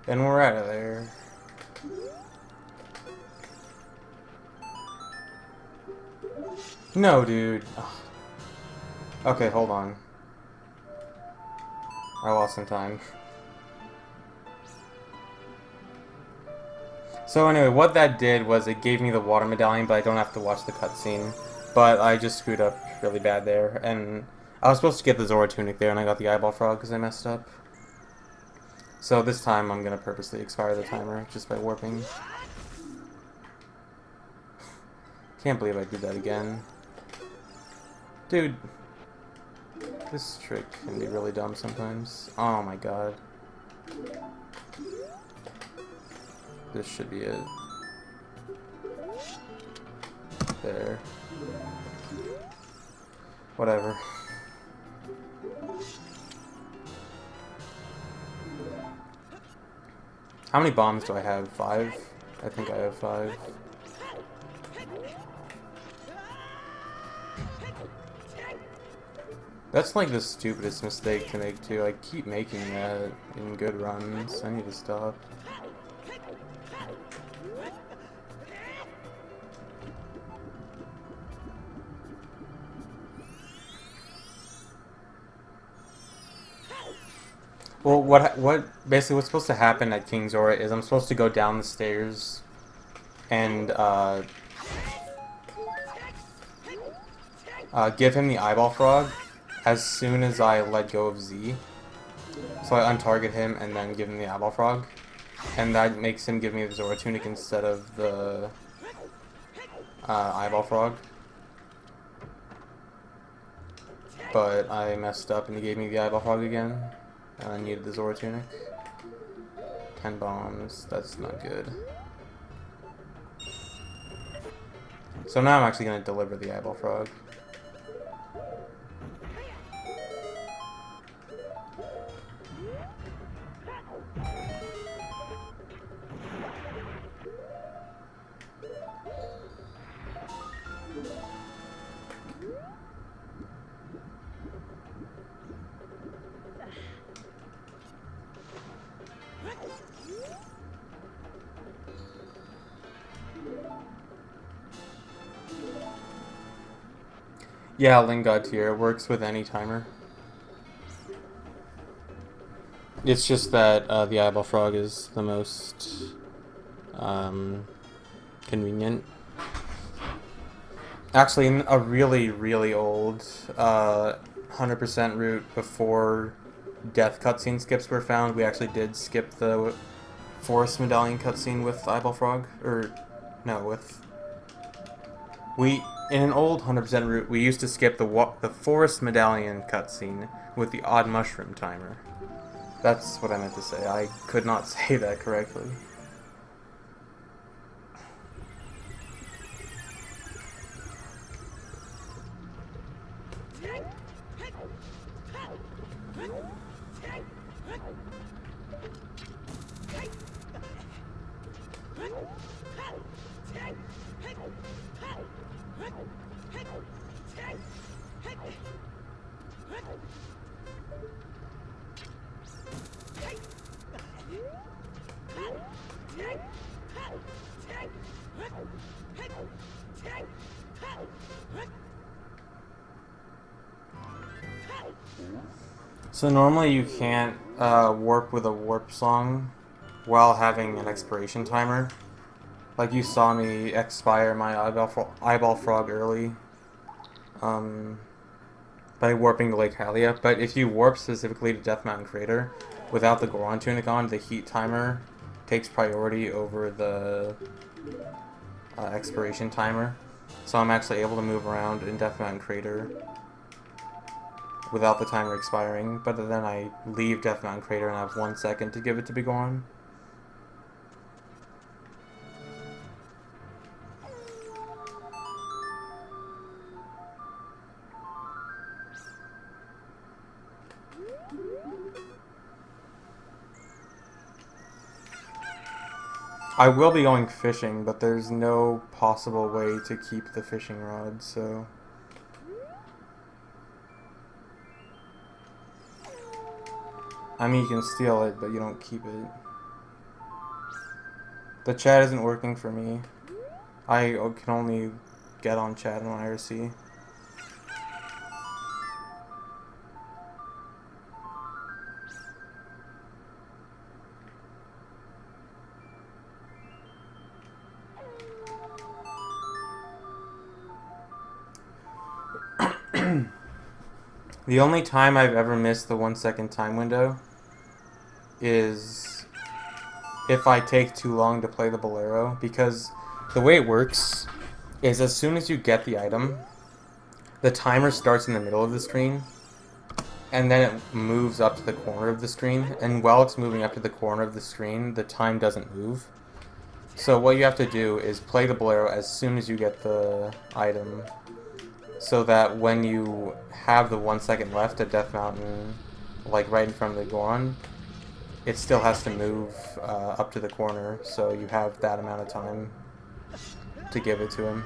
And we're out of there. No, dude. Ugh. Okay, hold on. I lost some time. So anyway, what that did was it gave me the water medallion, but I don't have to watch the cutscene. But I just screwed up really bad there, and I was supposed to get the Zora tunic there, and I got the eyeball frog because I messed up. So this time I'm gonna purposely expire the timer just by warping. Can't believe I did that again. Dude, this trick can be really dumb sometimes. Oh my god. This should be it. There. Whatever. How many bombs do I have? 5? I think I have 5. That's like the stupidest mistake to make too. I keep making that in good runs. I need to stop. Well, basically what's supposed to happen at King Zora is I'm supposed to go down the stairs and give him the eyeball frog as soon as I let go of Z. So I untarget him and then give him the eyeball frog, and that makes him give me the Zora tunic instead of the eyeball frog. But I messed up and he gave me the eyeball frog again. And I needed the Zora tunic. 10 bombs, that's not good. So now I'm actually going to deliver the eyeball frog. Yeah, Lingard tier works with any timer. It's just that the eyeball frog is the most convenient. Actually, in a really, really old 100% route before death cutscene skips were found, we actually did skip the forest medallion cutscene with eyeball frog. Or, no, with... In an old 100% route, we used to skip the forest medallion cutscene with the odd mushroom timer. That's what I meant to say. I could not say that correctly. So normally you can't warp with a warp song while having an expiration timer. Like, you saw me expire my eyeball frog early, by warping to Lake Hylia. But if you warp specifically to Death Mountain Crater without the Goron tunic on, the heat timer takes priority over the expiration timer. So I'm actually able to move around in Death Mountain Crater without the timer expiring, but then I leave Death Mountain Crater and I have 1 second to give it to Bigoron. I will be going fishing, but there's no possible way to keep the fishing rod, so... I mean, you can steal it, but you don't keep it. The chat isn't working for me. I can only get on chat on IRC. The only time I've ever missed the 1 second time window is if I take too long to play the Bolero, because the way it works is as soon as you get the item, the timer starts in the middle of the screen, and then it moves up to the corner of the screen, and while it's moving up to the corner of the screen, the time doesn't move. So what you have to do is play the Bolero as soon as you get the item, so that when you have the 1 second left at Death Mountain, like right in front of the Goron, it still has to move up to the corner, so you have that amount of time to give it to him.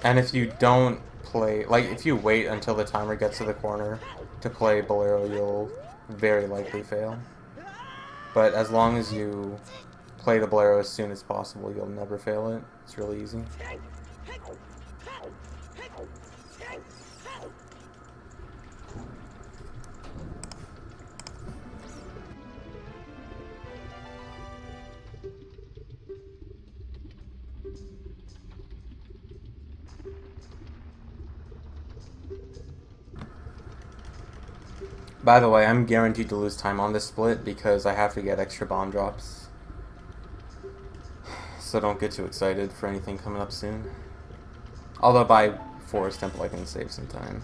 And if you don't play, like if you wait until the timer gets to the corner to play Bolero, you'll very likely fail. But as long as you play the Bolero as soon as possible, you'll never fail it. It's really easy. By the way, I'm guaranteed to lose time on this split because I have to get extra bomb drops. So don't get too excited for anything coming up soon. Although by Forest Temple I can save some time.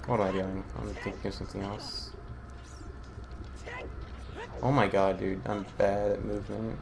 What am I doing? I'm thinking of something else. Oh my god, dude. I'm bad at movement.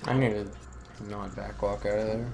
I need to not backwalk out of there.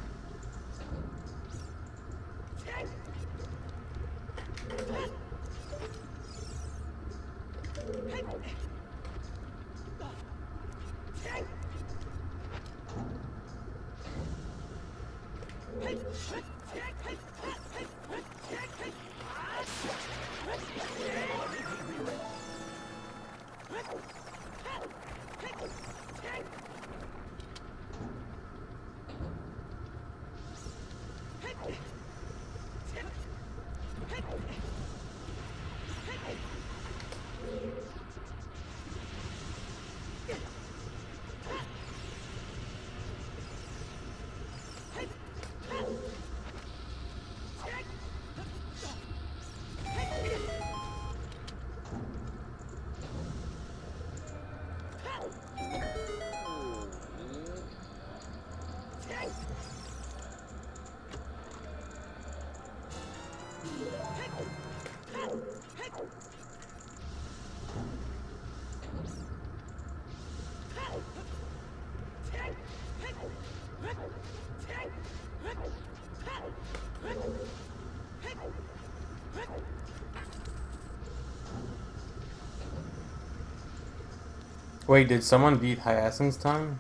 Wait, did someone beat Hyacinth's time?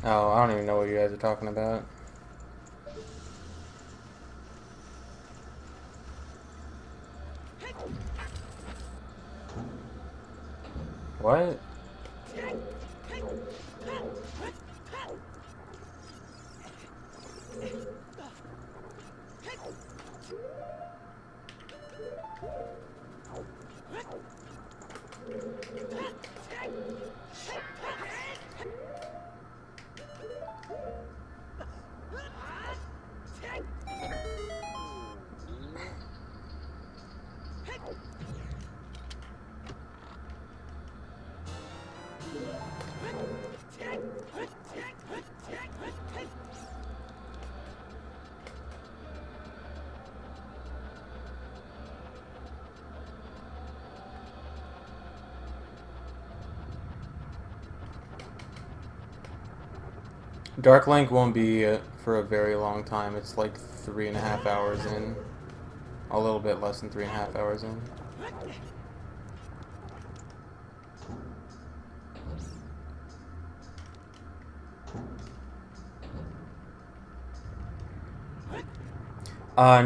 Oh, I don't even know what you guys are talking about. What? Dark Link won't be for a very long time. It's like 3.5 hours in. A little bit less than 3.5 hours in.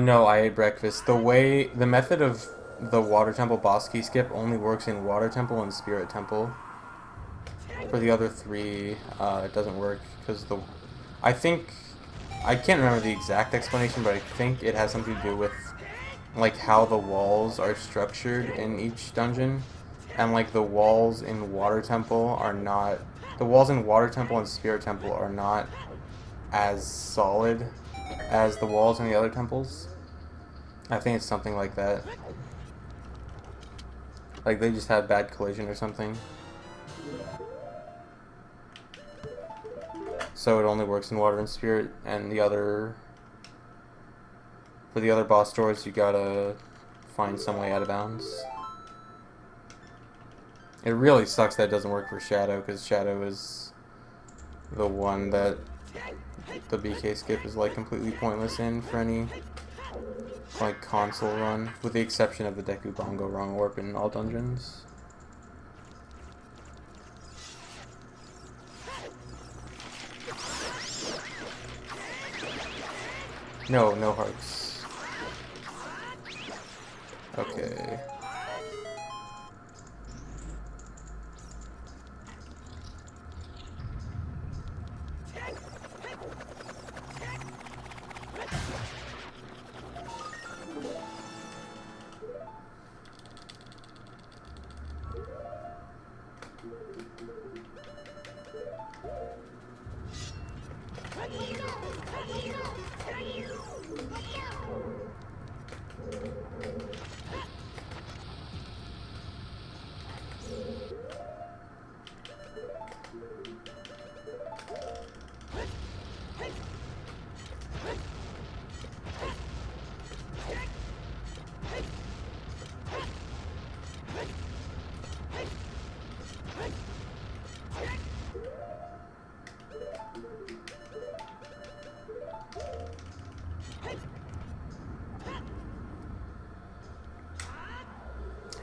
No, I ate breakfast. The method of the Water Temple boss key skip only works in Water Temple and Spirit Temple. For the other three, it doesn't work because I can't remember the exact explanation, but I think it has something to do with like how the walls are structured in each dungeon, and like the walls in Water Temple and Spirit Temple are not as solid as the walls in the other temples. I think it's something like that. Like they just have bad collision or something. So it only works in Water and Spirit, and for the other boss doors you gotta find some way out of bounds. It really sucks that it doesn't work for Shadow, because Shadow is the one that the BK skip is like completely pointless in for any like console run, with the exception of the Deku Bongo Wrong Warp in all dungeons. No hearts. Okay.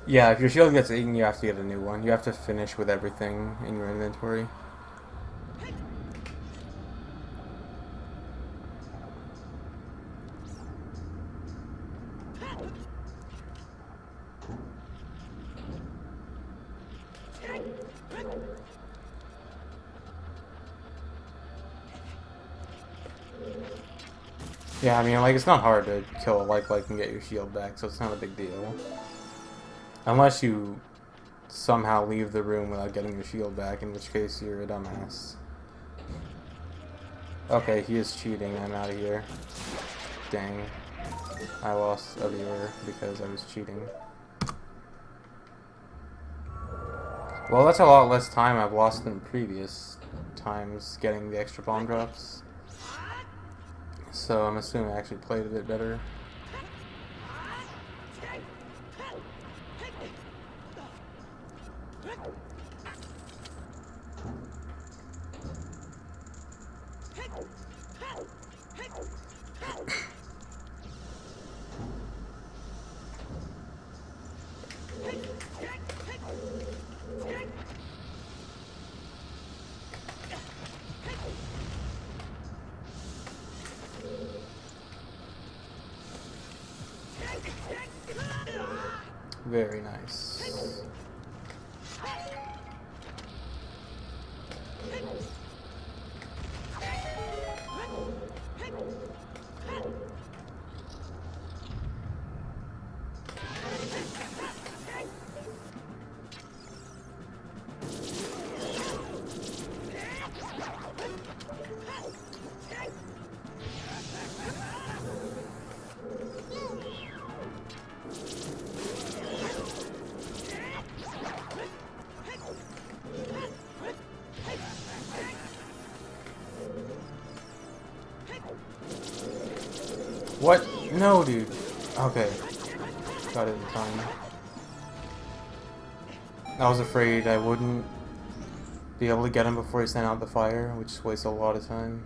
Yeah, if your shield gets eaten, you have to get a new one. You have to finish with everything in your inventory. Yeah, I mean, like, it's not hard to kill a like and get your shield back, so it's not a big deal. Unless you somehow leave the room without getting your shield back, in which case you're a dumbass. Okay, he is cheating. I'm out of here. Dang. I lost a viewer because I was cheating. Well, that's a lot less time I've lost than previous times getting the extra bomb drops. So I'm assuming I actually played a bit better. Very nice. What? No, dude. Okay. Got it in time. I was afraid I wouldn't be able to get him before he sent out the fire, which wastes a lot of time.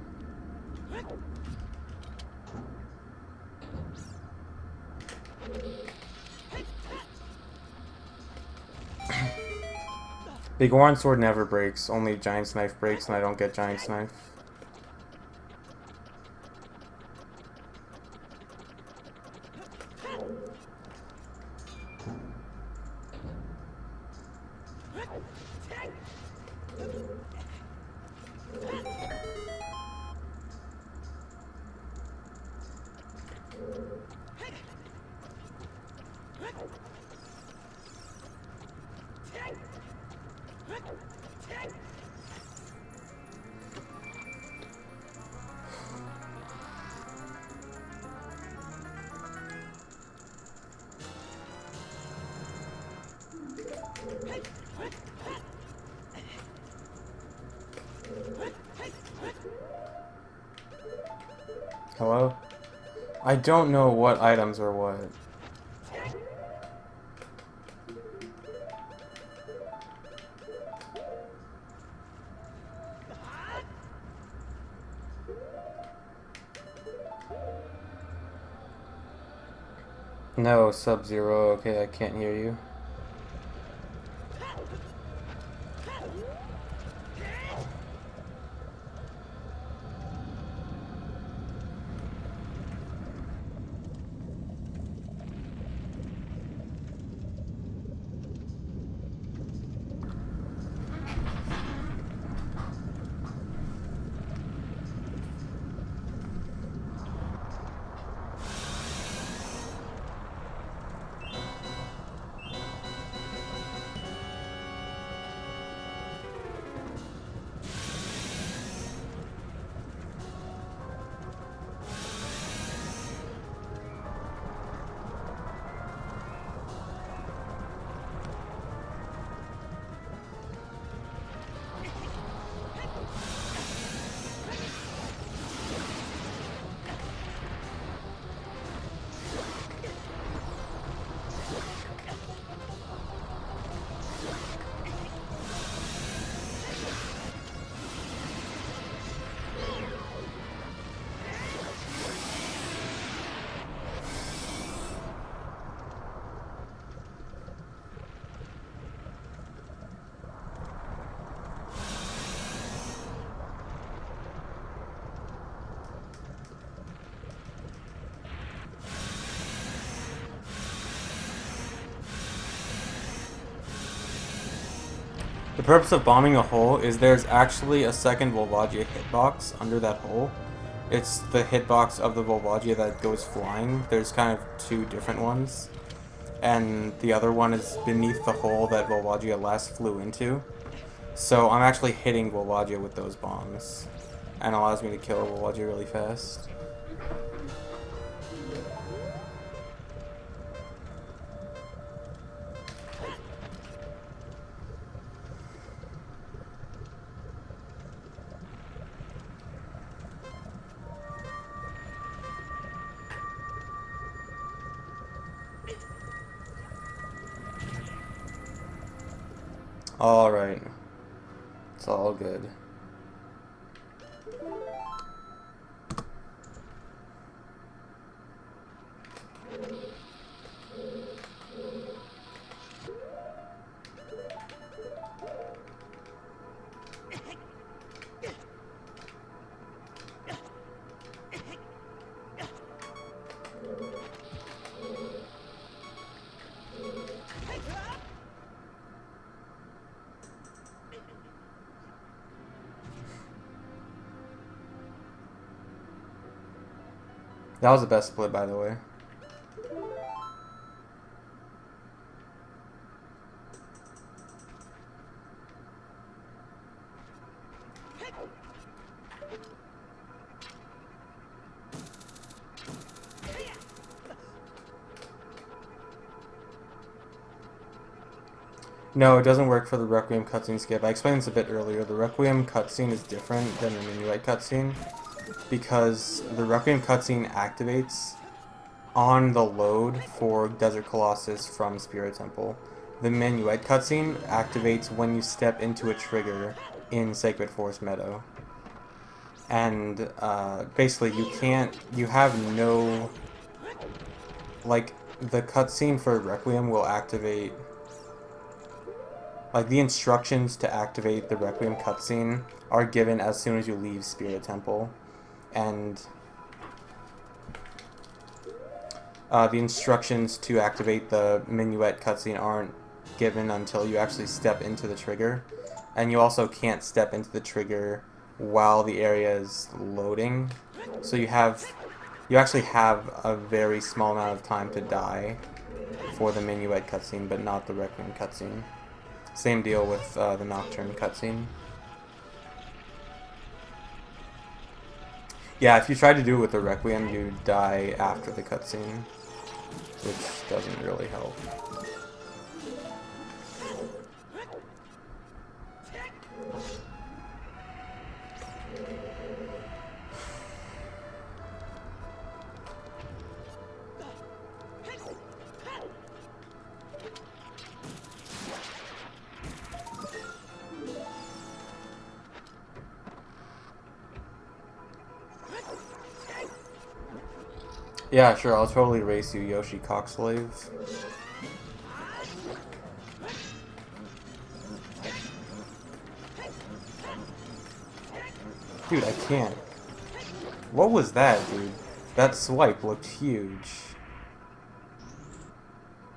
Big Orange Sword never breaks, only Giant's Knife breaks, and I don't get Giant's Knife. Hello? I don't know what items are what. No, Sub-Zero. Okay, I can't hear you. The purpose of bombing a hole is there's actually a second Volvagia hitbox under that hole. It's the hitbox of the Volvagia that goes flying. There's kind of two different ones. And the other one is beneath the hole that Volvagia last flew into. So I'm actually hitting Volvagia with those bombs. and allows me to kill a Waluigi really fast. Alright. It's all good. That was the best split, by the way. No, it doesn't work for the Requiem cutscene skip. I explained this a bit earlier. The Requiem cutscene is different than the Minuet cutscene because the Requiem cutscene activates on the load for Desert Colossus from Spirit Temple. The Minuet cutscene activates when you step into a trigger in Sacred Forest Meadow. And basically you have no, like, the cutscene for Requiem will activate, like, the instructions to activate the Requiem cutscene are given as soon as you leave Spirit Temple. And the instructions to activate the Minuet cutscene aren't given until you actually step into the trigger. And you also can't step into the trigger while the area is loading. So you actually have a very small amount of time to die for the Minuet cutscene, but not the Requiem cutscene. Same deal with the Nocturne cutscene. Yeah, if you try to do it with the Requiem, you die after the cutscene, which doesn't really help. Yeah, sure, I'll totally race you, Yoshi Cockslave. Dude, I can't. What was that, dude? That swipe looked huge.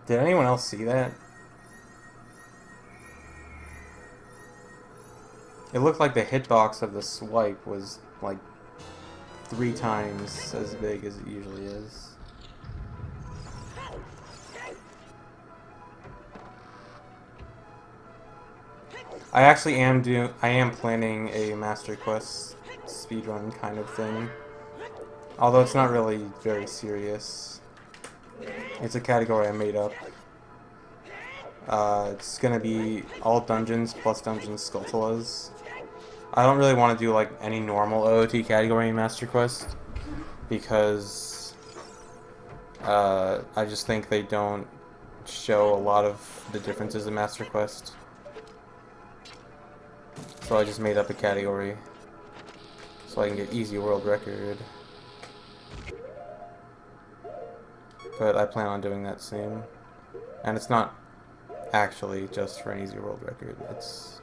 Did anyone else see that? It looked like the hitbox of the swipe was, like, 3 times as big as it usually is. I actually am planning a Master Quest speedrun kind of thing. Although it's not really very serious. It's a category I made up. It's gonna be all dungeons plus dungeon Skulltulas. I don't really want to do like any normal OOT category in Master Quest because I just think they don't show a lot of the differences in Master Quest. So I just made up a category so I can get easy world record. But I plan on doing that soon. And it's not actually just for an easy world record, it's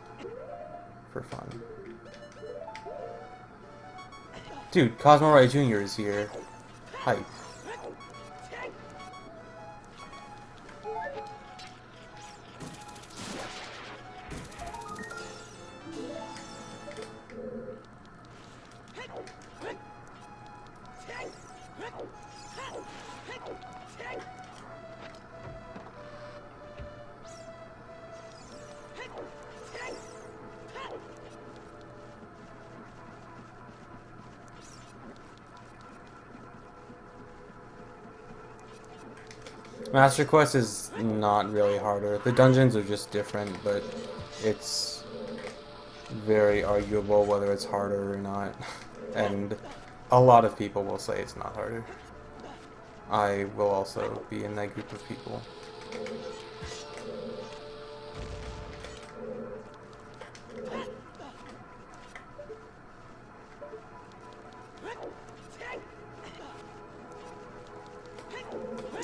for fun. Dude, Cosmo Ray Jr. is here. Hype. Master Quest is not really harder. The dungeons are just different, but it's very arguable whether it's harder or not. And a lot of people will say it's not harder. I will also be in that group of people.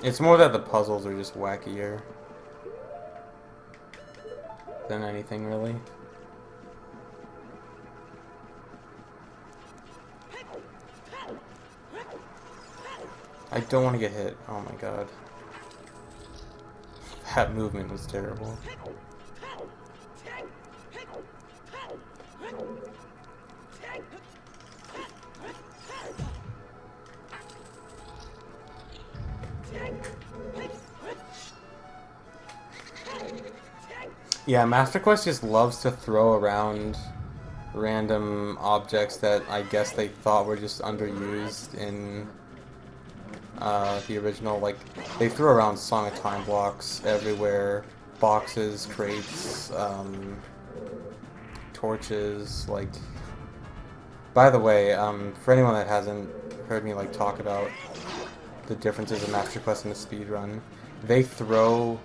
It's more that the puzzles are just wackier than anything, really. I don't want to get hit. Oh my god. That movement was terrible. Yeah, Master Quest just loves to throw around random objects that I guess they thought were just underused in the original. Like, they threw around Song of Time blocks everywhere, boxes, crates, torches, like... By the way, for anyone that hasn't heard me, like, talk about the differences in Master Quest and the speedrun, they throw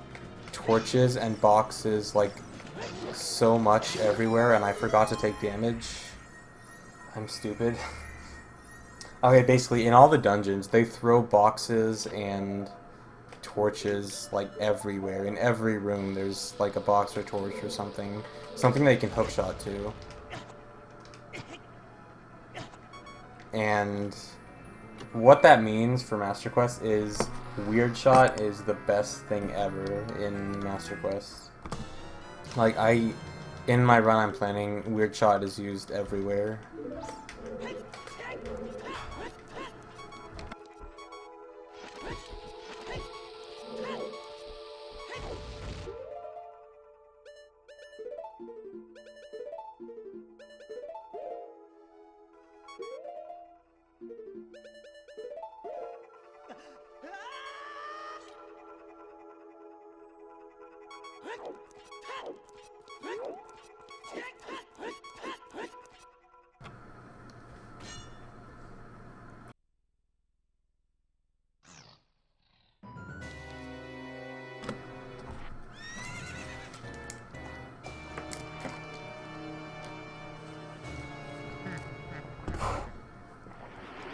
torches and boxes, like, so much everywhere, and I forgot to take damage. I'm stupid. Okay, basically, in all the dungeons, they throw boxes and torches, like, everywhere. In every room, there's, like, a box or torch or something. Something they can hookshot to. And what that means for Master Quest is Weird Shot is the best thing ever in Master Quest. Like, in my run I'm planning, Weird Shot is used everywhere.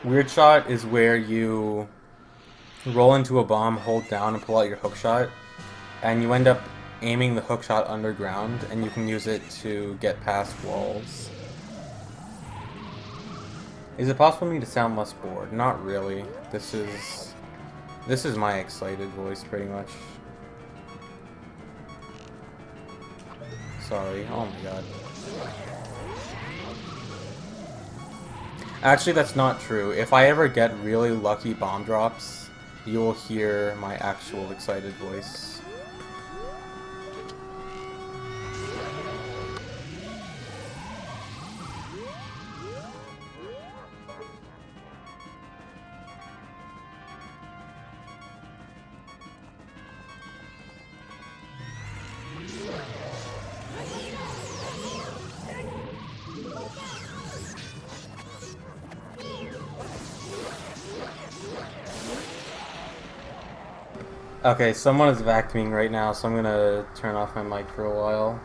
Weird Shot is where you roll into a bomb, hold down, and pull out your hookshot, and you end up aiming the hookshot underground, and you can use it to get past walls. Is it possible for me to sound less bored? Not really. This is my excited voice, pretty much. Sorry. Oh my god. Actually, that's not true. If I ever get really lucky bomb drops, you will hear my actual excited voice. Okay, someone is vacuuming right now, so I'm gonna turn off my mic for a while.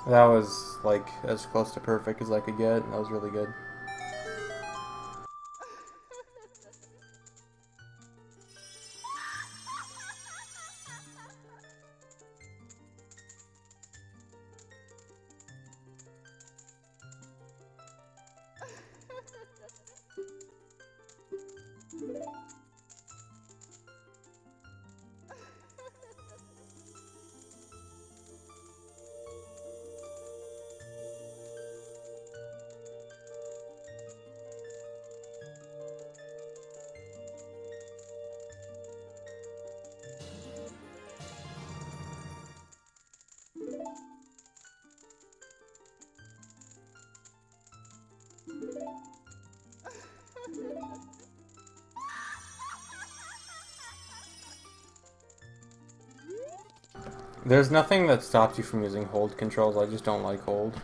That was, like, as close to perfect as I could get. That was really good. There's nothing that stops you from using hold controls, I just don't like hold.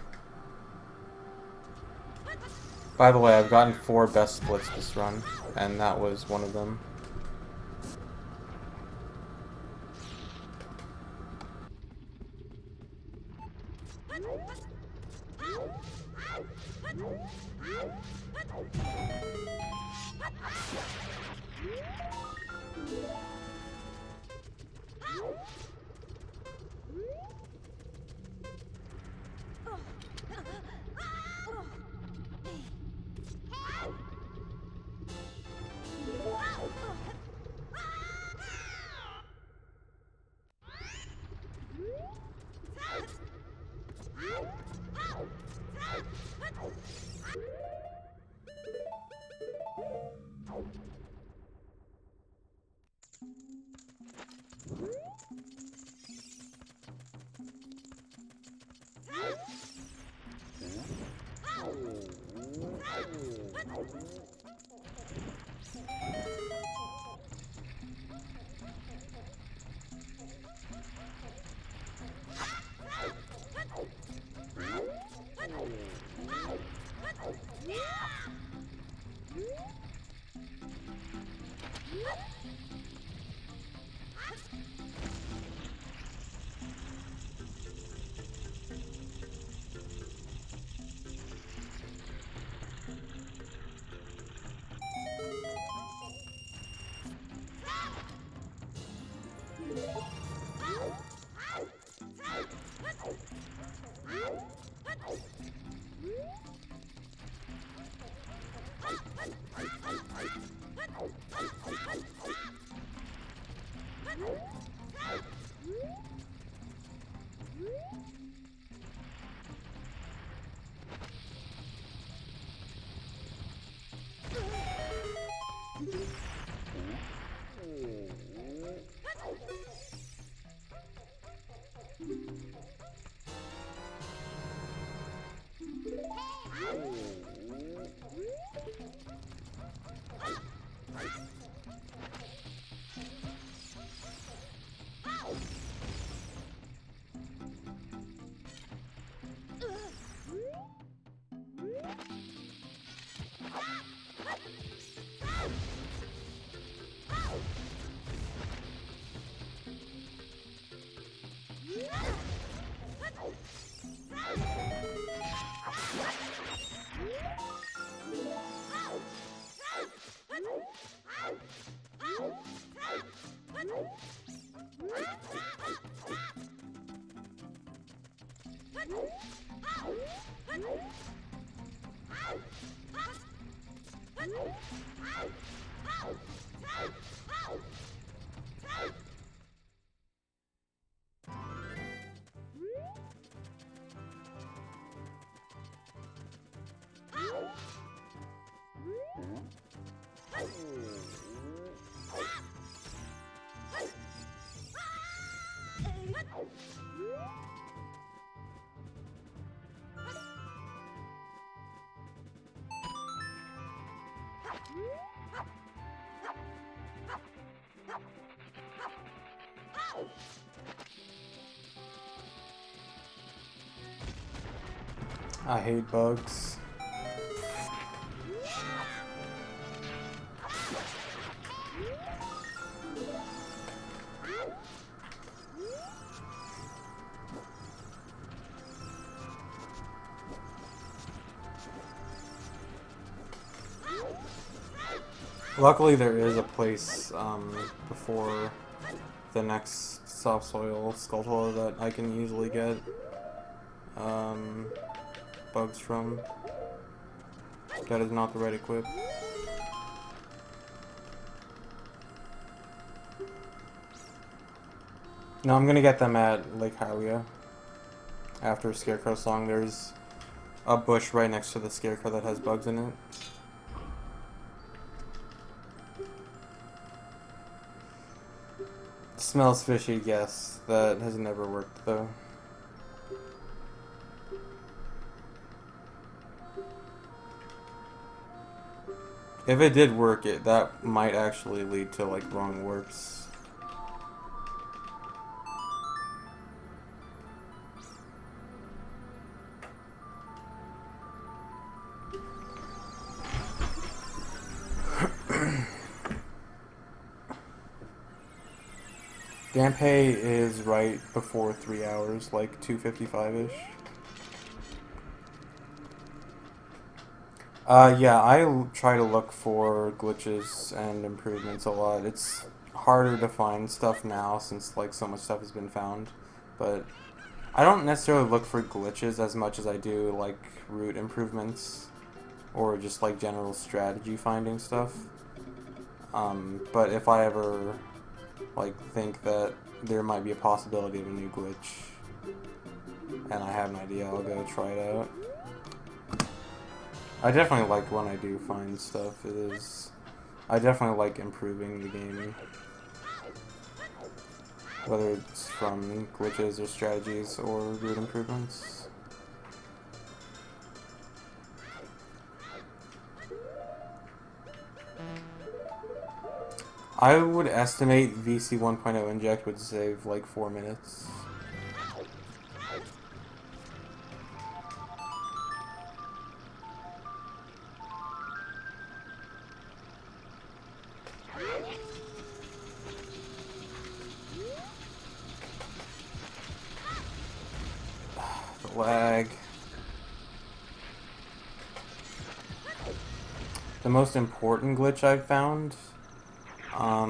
By the way, I've gotten 4 best splits this run, and that was one of them. I hate bugs. Luckily there is a place before the next soft soil Skulltula that I can easily get bugs from. That is not the right equip. No, I'm gonna get them at Lake Hylia. After Scarecrow Song, there's a bush right next to the Scarecrow that has bugs in it. Smells fishy, yes. That has never worked, though. If it did work, that might actually lead to, like, wrong warps. Dampay is right before 3 hours, like 2:55-ish. Yeah, try to look for glitches and improvements a lot. It's harder to find stuff now since like so much stuff has been found, but I don't necessarily look for glitches as much as I do like route improvements or just like general strategy finding stuff. But if I ever like think that there might be a possibility of a new glitch and I have an idea, I'll go try it out. I definitely like when I do find stuff. I definitely like improving the game, whether it's from glitches or strategies or route improvements. I would estimate VC 1.0 inject would save like 4 minutes. The lag. The most important glitch I've found, I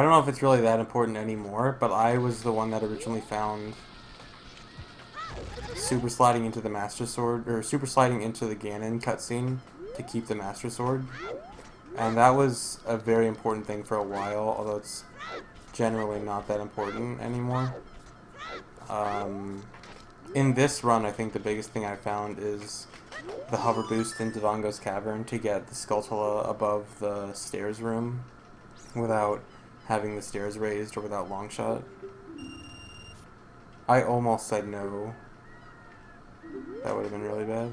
don't know if it's really that important anymore, but I was the one that originally found super sliding into the Master Sword, or super sliding into the Ganon cutscene to keep the Master Sword. And that was a very important thing for a while, although it's generally not that important anymore. In this run, I think the biggest thing I found is the hover boost in Dodongo's Cavern to get the Skulltula above the stairs room without having the stairs raised or without Longshot. I almost said no. That would have been really bad.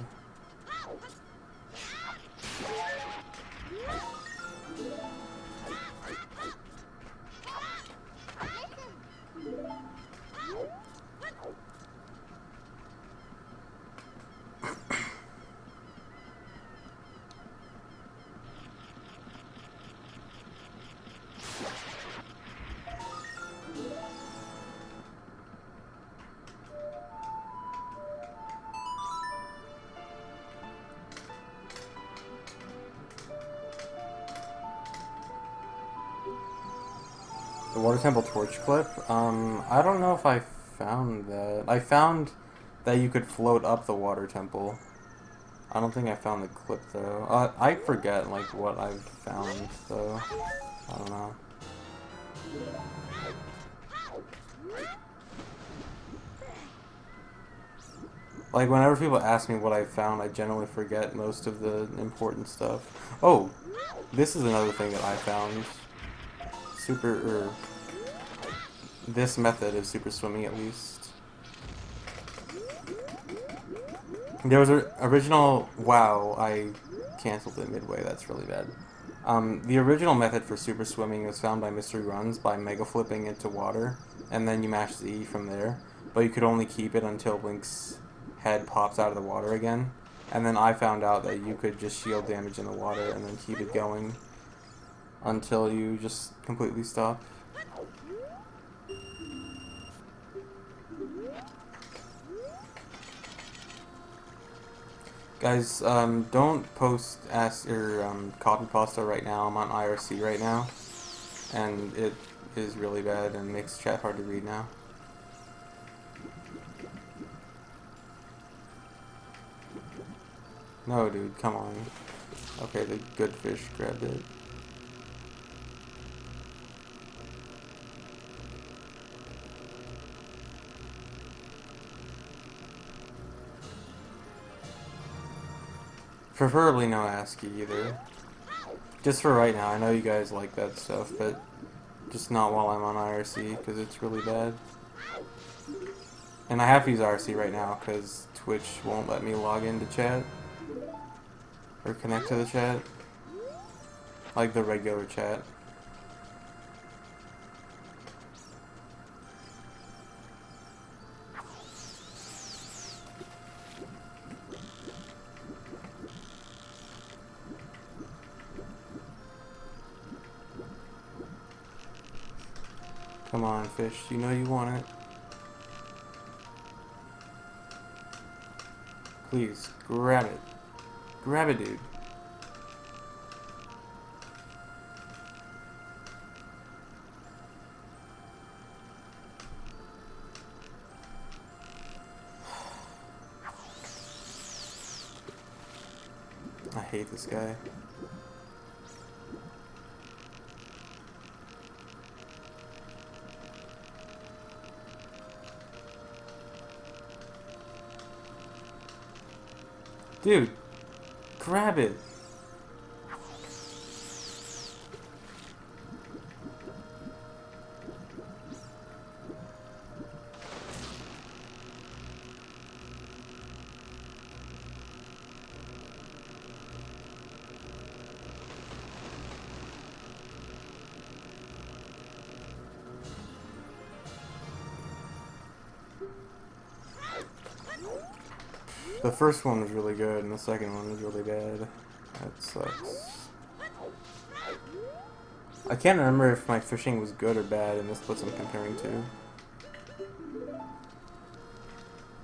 The Water Temple torch clip? I don't know if I found that. I found that you could float up the Water Temple. I don't think I found the clip, though. I forget, like, what I've found, though. I don't know. Like, whenever people ask me what I found, I generally forget most of the important stuff. Oh! This is another thing that I found. This method of super swimming, at least. There was an original... Wow, I canceled it midway. That's really bad. The original method for super swimming was found by Mystery Runs by mega flipping into water, and then you mash Z from there. But you could only keep it until Link's head pops out of the water again. And then I found out that you could just shield damage in the water and then keep it going until you just completely stop. Guys, don't post copy pasta right now. I'm on IRC right now, and it is really bad and makes chat hard to read now. No, dude, come on. Okay, the good fish grabbed it. Preferably no ASCII either. Just for right now. I know you guys like that stuff, but just not while I'm on IRC, because it's really bad. And I have to use IRC right now, because Twitch won't let me log into chat. Or connect to the chat. Like the regular chat. Come on, fish. You know you want it. Please, grab it. Grab it, dude. I hate this guy. Dude, grab it. The first one was really good, and the second one was really bad. That sucks. I can't remember if my fishing was good or bad in this what I'm comparing to.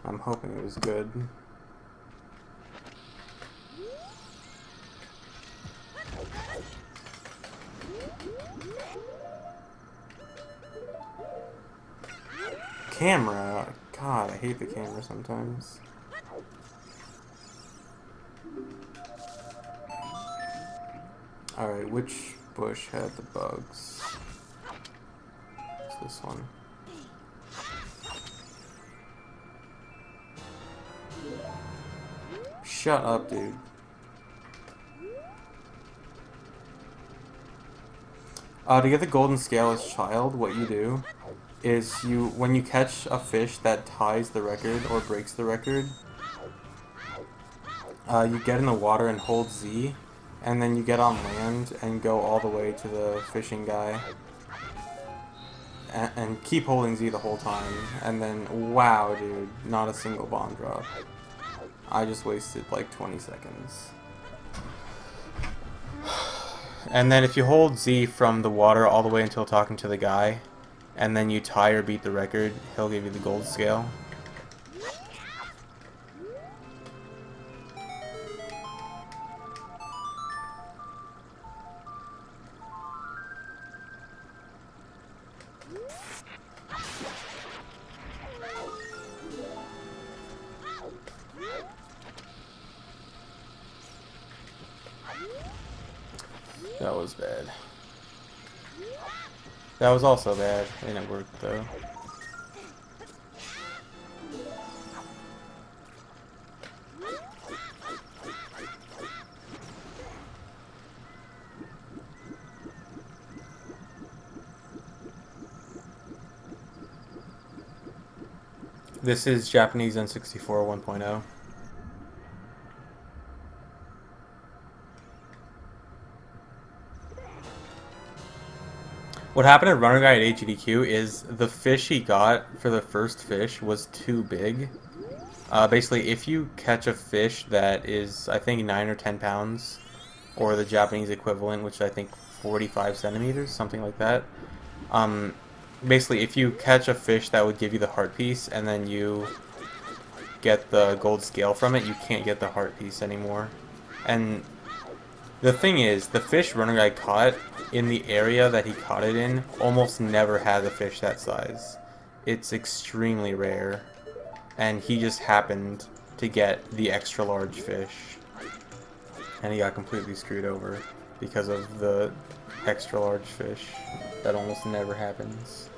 I'm hoping it was good. Camera. God, I hate the camera sometimes. Alright, which bush had the bugs? It's this one. Shut up, dude. To get the golden scale as child, what you do is when you catch a fish that ties the record or breaks the record, you get in the water and hold Z, and then you get on land and go all the way to the fishing guy. And keep holding Z the whole time. And then, wow, dude, not a single bomb drop. I just wasted like 20 seconds. And then if you hold Z from the water all the way until talking to the guy, and then you tie or beat the record, he'll give you the gold scale. That was bad. That was also bad, and it worked though. This is Japanese N64 1.0. What happened at Runner Guy at HDQ is the fish he got for the first fish was too big. Basically, if you catch a fish that is, I think, 9 or 10 pounds, or the Japanese equivalent, which I think 45 centimeters, something like that. Basically, if you catch a fish that would give you the heart piece, and then you get the gold scale from it, you can't get the heart piece anymore. And the thing is, the fish Runner Guy caught in the area that he caught it in almost never had a fish that size. It's extremely rare, and he just happened to get the extra large fish, and he got completely screwed over because of the extra large fish. That almost never happens.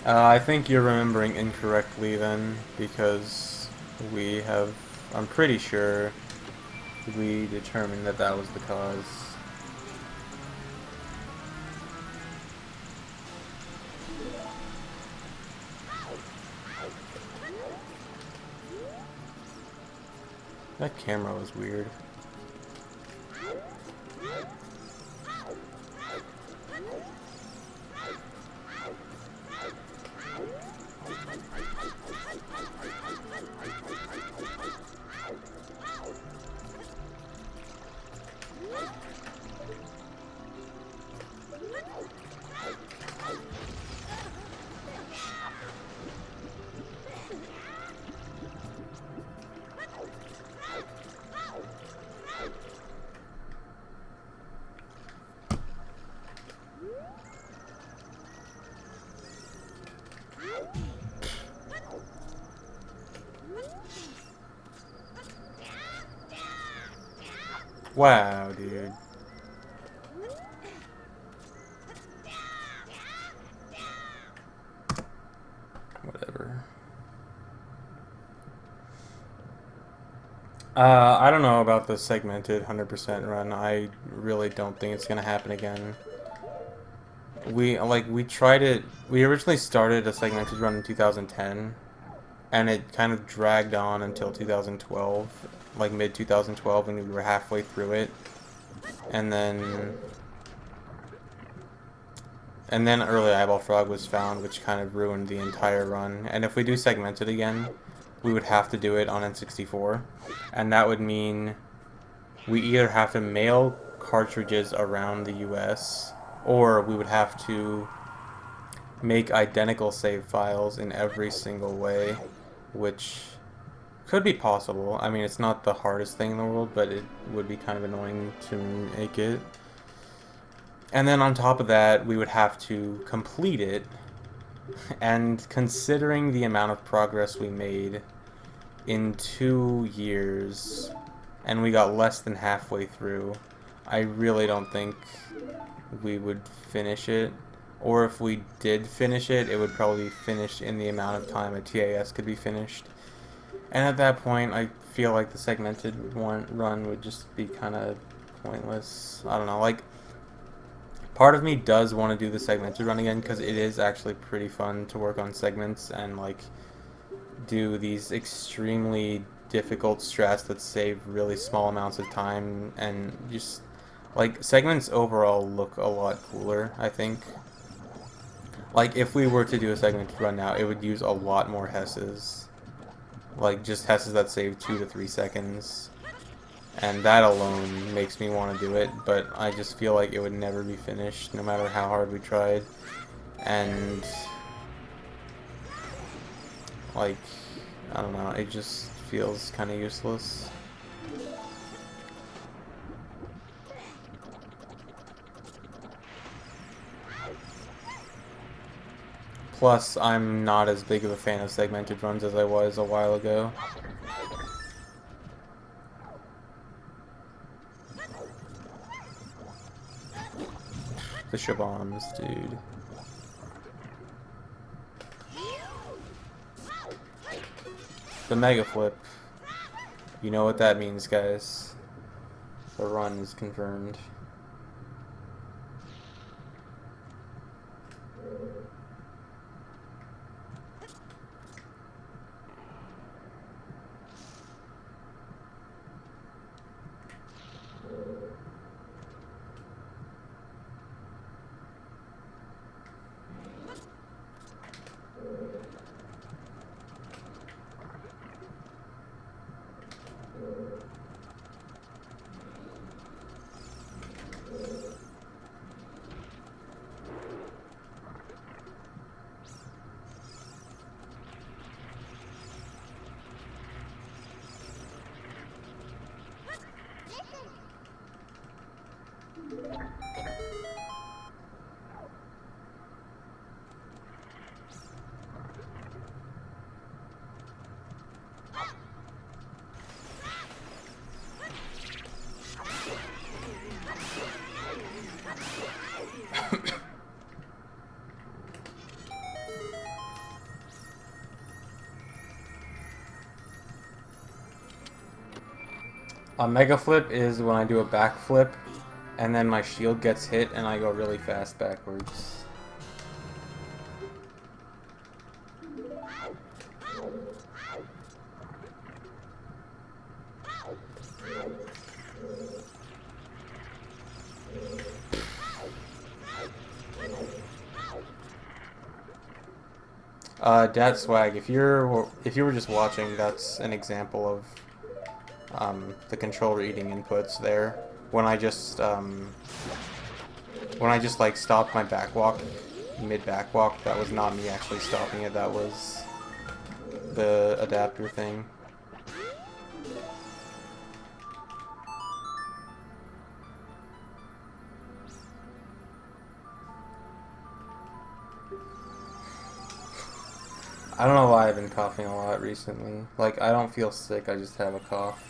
I think you're remembering incorrectly then, because we have, I'm pretty sure we determined that that was the cause. That camera was weird. Wow, dude. Whatever. I don't know about the segmented 100% run. I really don't think it's gonna happen again. We tried it. We originally started a segmented run in 2010, and it kind of dragged on until 2012, like mid 2012, and we were halfway through it, and then early eyeball frog was found, which kind of ruined the entire run. And if we do segmented again, we would have to do it on N64, and that would mean we either have to mail cartridges around the US, or we would have to make identical save files in every single way, which could be possible. I mean, it's not the hardest thing in the world, but it would be kind of annoying to make it. And then on top of that, we would have to complete it, and considering the amount of progress we made in 2 years, and we got less than halfway through, I really don't think we would finish it. Or if we did finish it, it would probably be finished in the amount of time a TAS could be finished. And at that point, I feel like the segmented run would just be kind of pointless. I don't know, like, part of me does want to do the segmented run again, because it is actually pretty fun to work on segments and, like, do these extremely difficult strats that save really small amounts of time, and just, like, segments overall look a lot cooler, I think. Like, if we were to do a segmented run now, it would use a lot more Hesses. Like, just Hesses that save 2 to 3 seconds. And that alone makes me want to do it, but I just feel like it would never be finished, no matter how hard we tried. And, like, I don't know, it just feels kind of useless. Plus, I'm not as big of a fan of segmented runs as I was a while ago. The shabombs, dude. The mega flip. You know what that means, guys. The run is confirmed. A mega flip is when I do a back flip, and then my shield gets hit, and I go really fast backwards. Dat Swag, if you were just watching, that's an example of the controller eating inputs there. When I just like stopped my backwalk, mid backwalk, that was not me actually stopping it, that was the adapter thing. I don't know why I've been coughing a lot recently. Like, I don't feel sick, I just have a cough.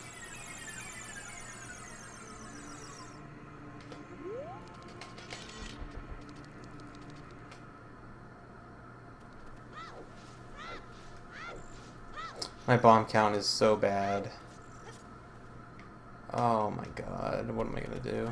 My bomb count is so bad. Oh my god, what am I gonna do?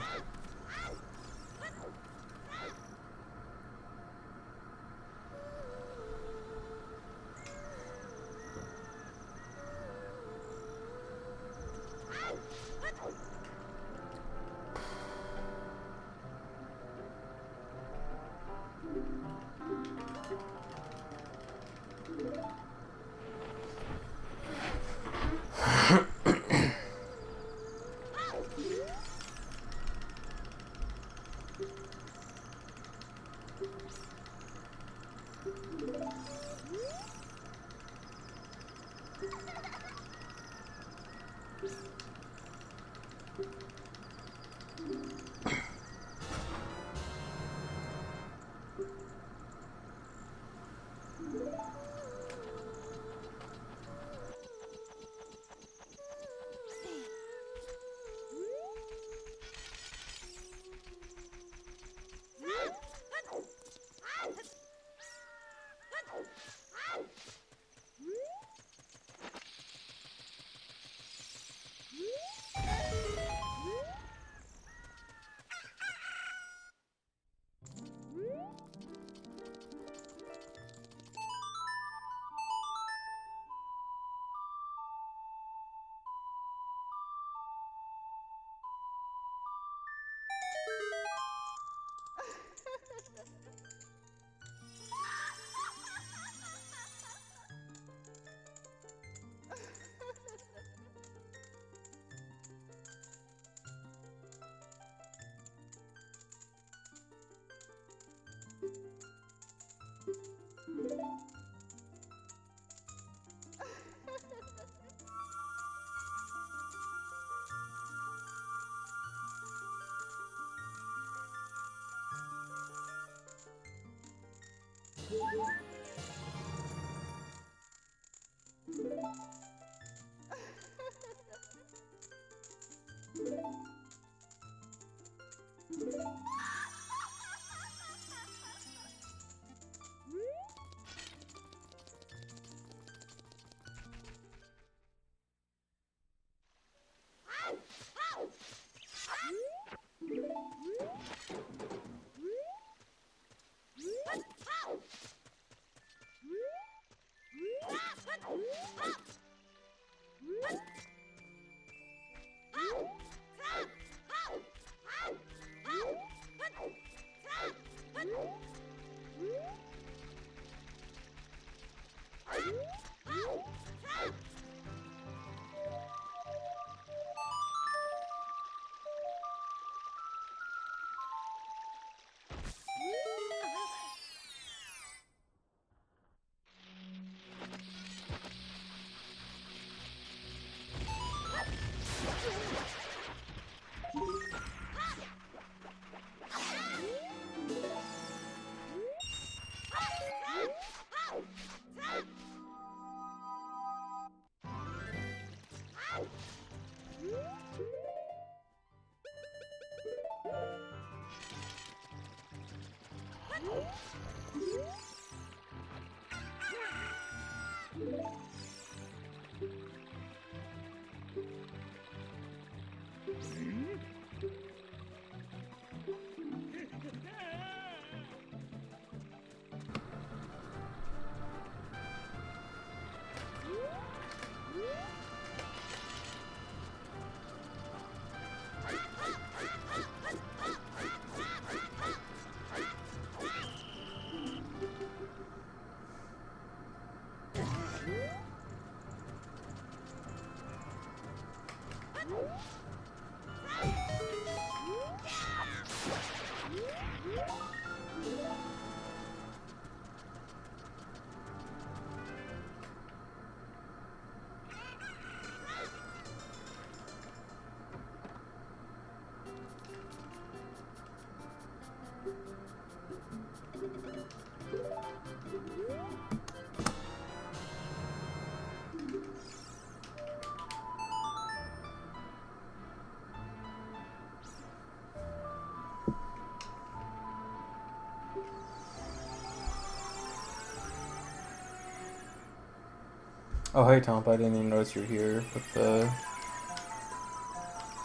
Oh, hey Tom, I didn't even notice you're here with the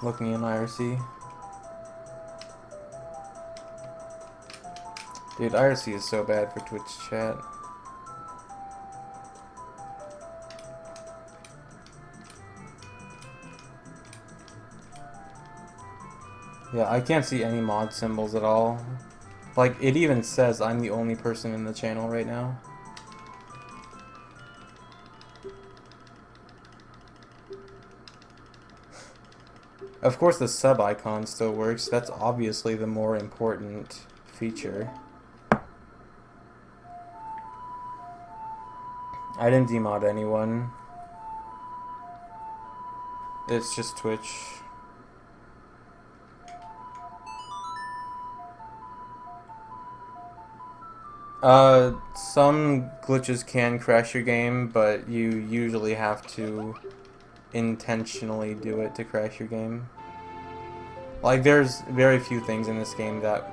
looking in IRC. Dude, IRC is so bad for Twitch chat. Yeah, I can't see any mod symbols at all. Like, it even says I'm the only person in the channel right now. Of course the sub icon still works. That's obviously the more important feature. I didn't demod anyone. It's just Twitch. Some glitches can crash your game, but you usually have to intentionally do it to crash your game. Like, there's very few things in this game that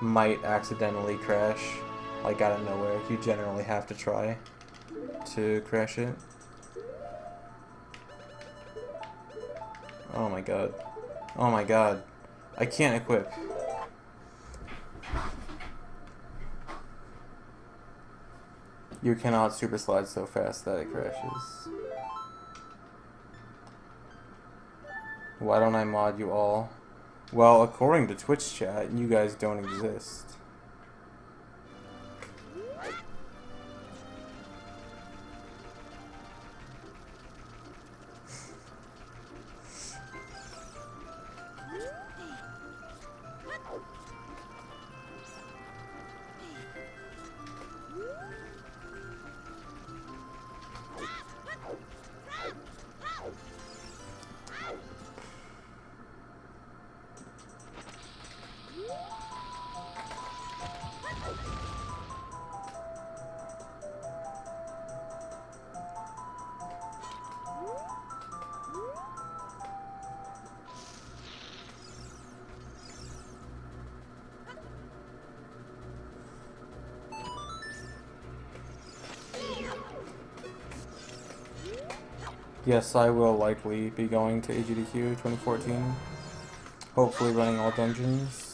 might accidentally crash, like, out of nowhere. You generally have to try to crash it. Oh my god. Oh my god. I can't equip. You cannot super slide so fast that it crashes. Why don't I mod you all? Well, according to Twitch chat, you guys don't exist. Yes, I will likely be going to AGDQ 2014. Hopefully running all dungeons.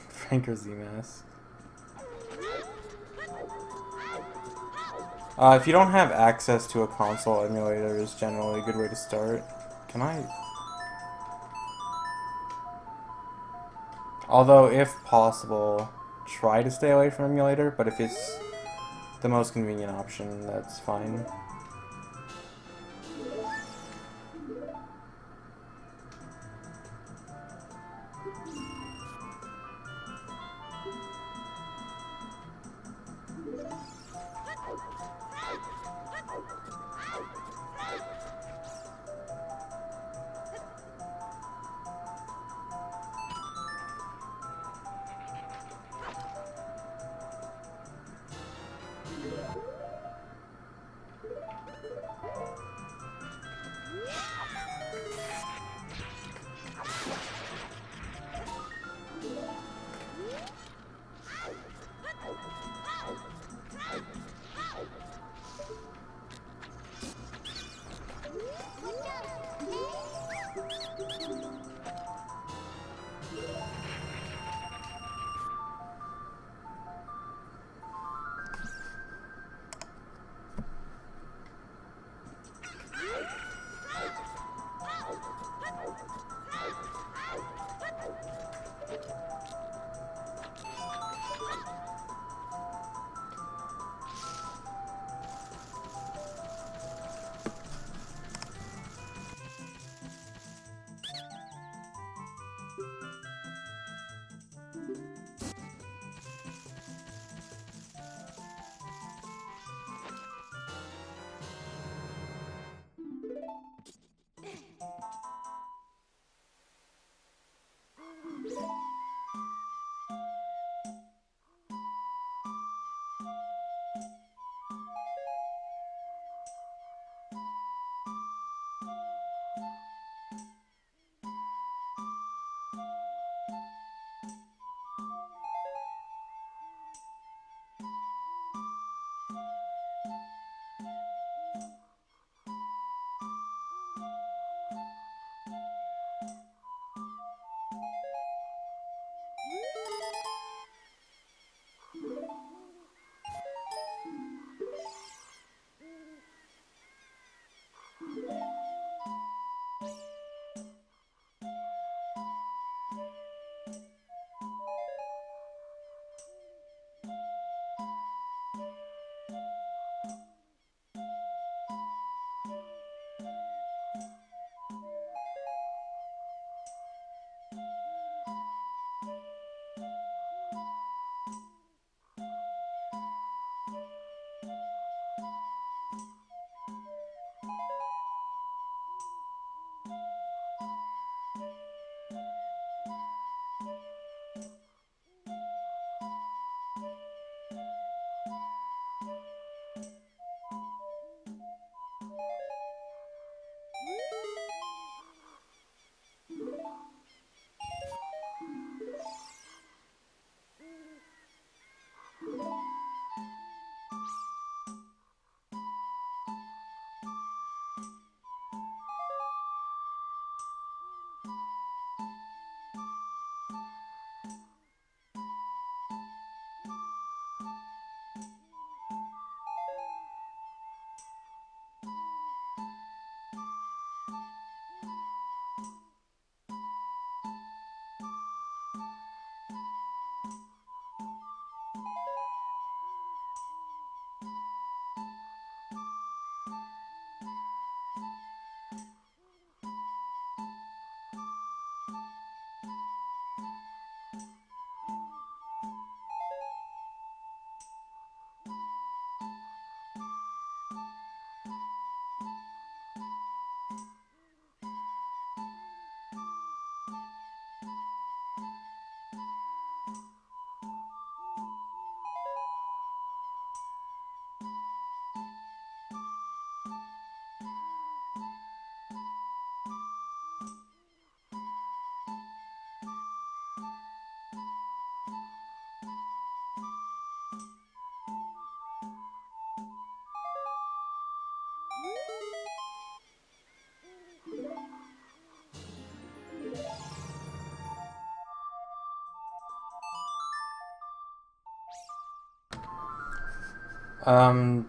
Franker Z-Mask. If you don't have access to a console emulator, is generally a good way to start. Can I? Although, if possible, try to stay away from emulator, but if it's the most convenient option, that's fine.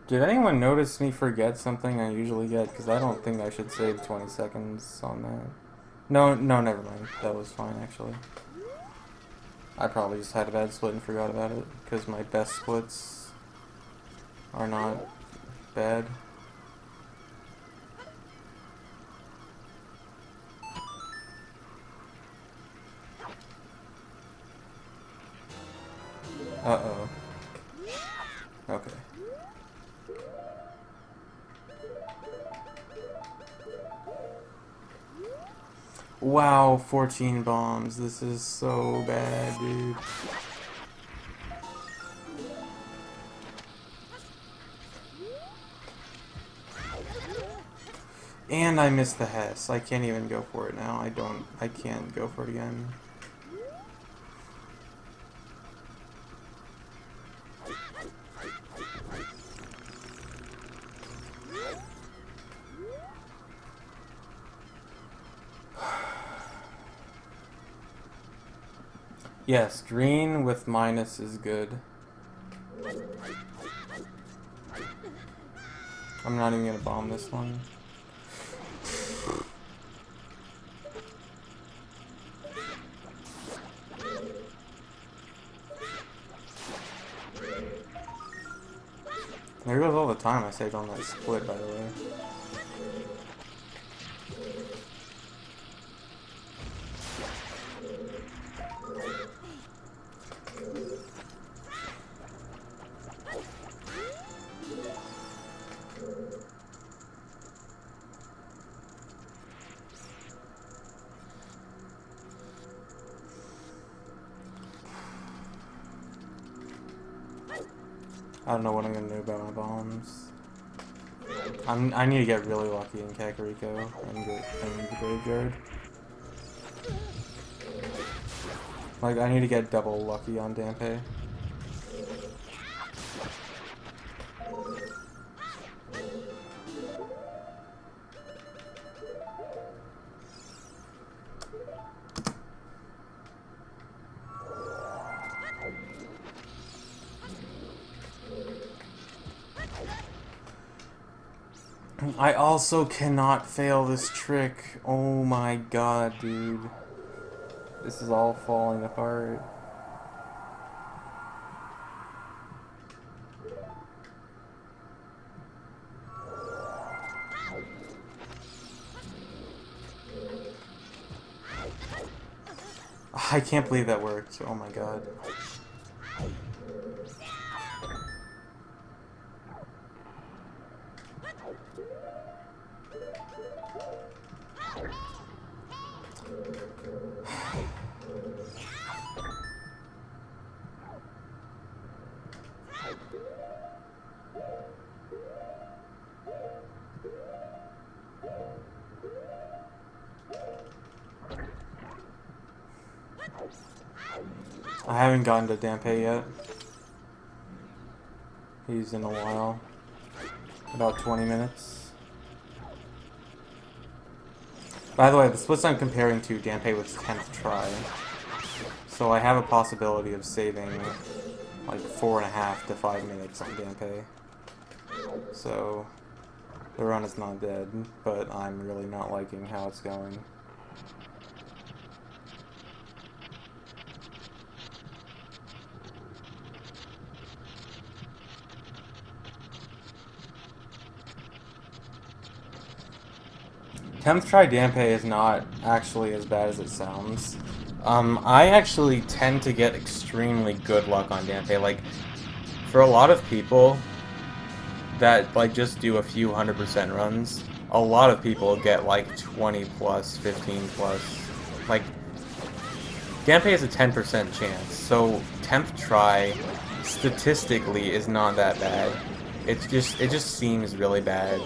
Did anyone notice me forget something I usually get? Because I don't think I should save 20 seconds on that. No, never mind. That was fine, actually. I probably just had a bad split and forgot about it, because my best splits are not bad. Uh-oh. Okay. Wow, 14 bombs. This is so bad, dude. And I missed the Hess. I can't even go for it now. I can't go for it again. Yes, green with minus is good. I'm not even gonna bomb this one. There goes all the time I saved on that split, by the way. I don't know what I'm gonna do about my bombs. I need to get really lucky in Kakariko and the graveyard. Like, I need to get double lucky on Dampe. I also cannot fail this trick. Oh my god, dude. This is all falling apart. I can't believe that worked. Oh my god. I haven't gotten to Dampe yet. He's in a while. About 20 minutes. By the way, the splits I'm comparing to Dampe was 10th try. So I have a possibility of saving like 4.5 to 5 minutes on Dampe. So the run is not dead, but I'm really not liking how it's going. Tenth try Dampe is not actually as bad as it sounds. I actually tend to get extremely good luck on Dampe. Like, for a lot of people that like just do a few 100% runs, a lot of people get like 20 plus, 15 plus. Like, Dampe has a 10% chance, so 10th try statistically is not that bad. It just seems really bad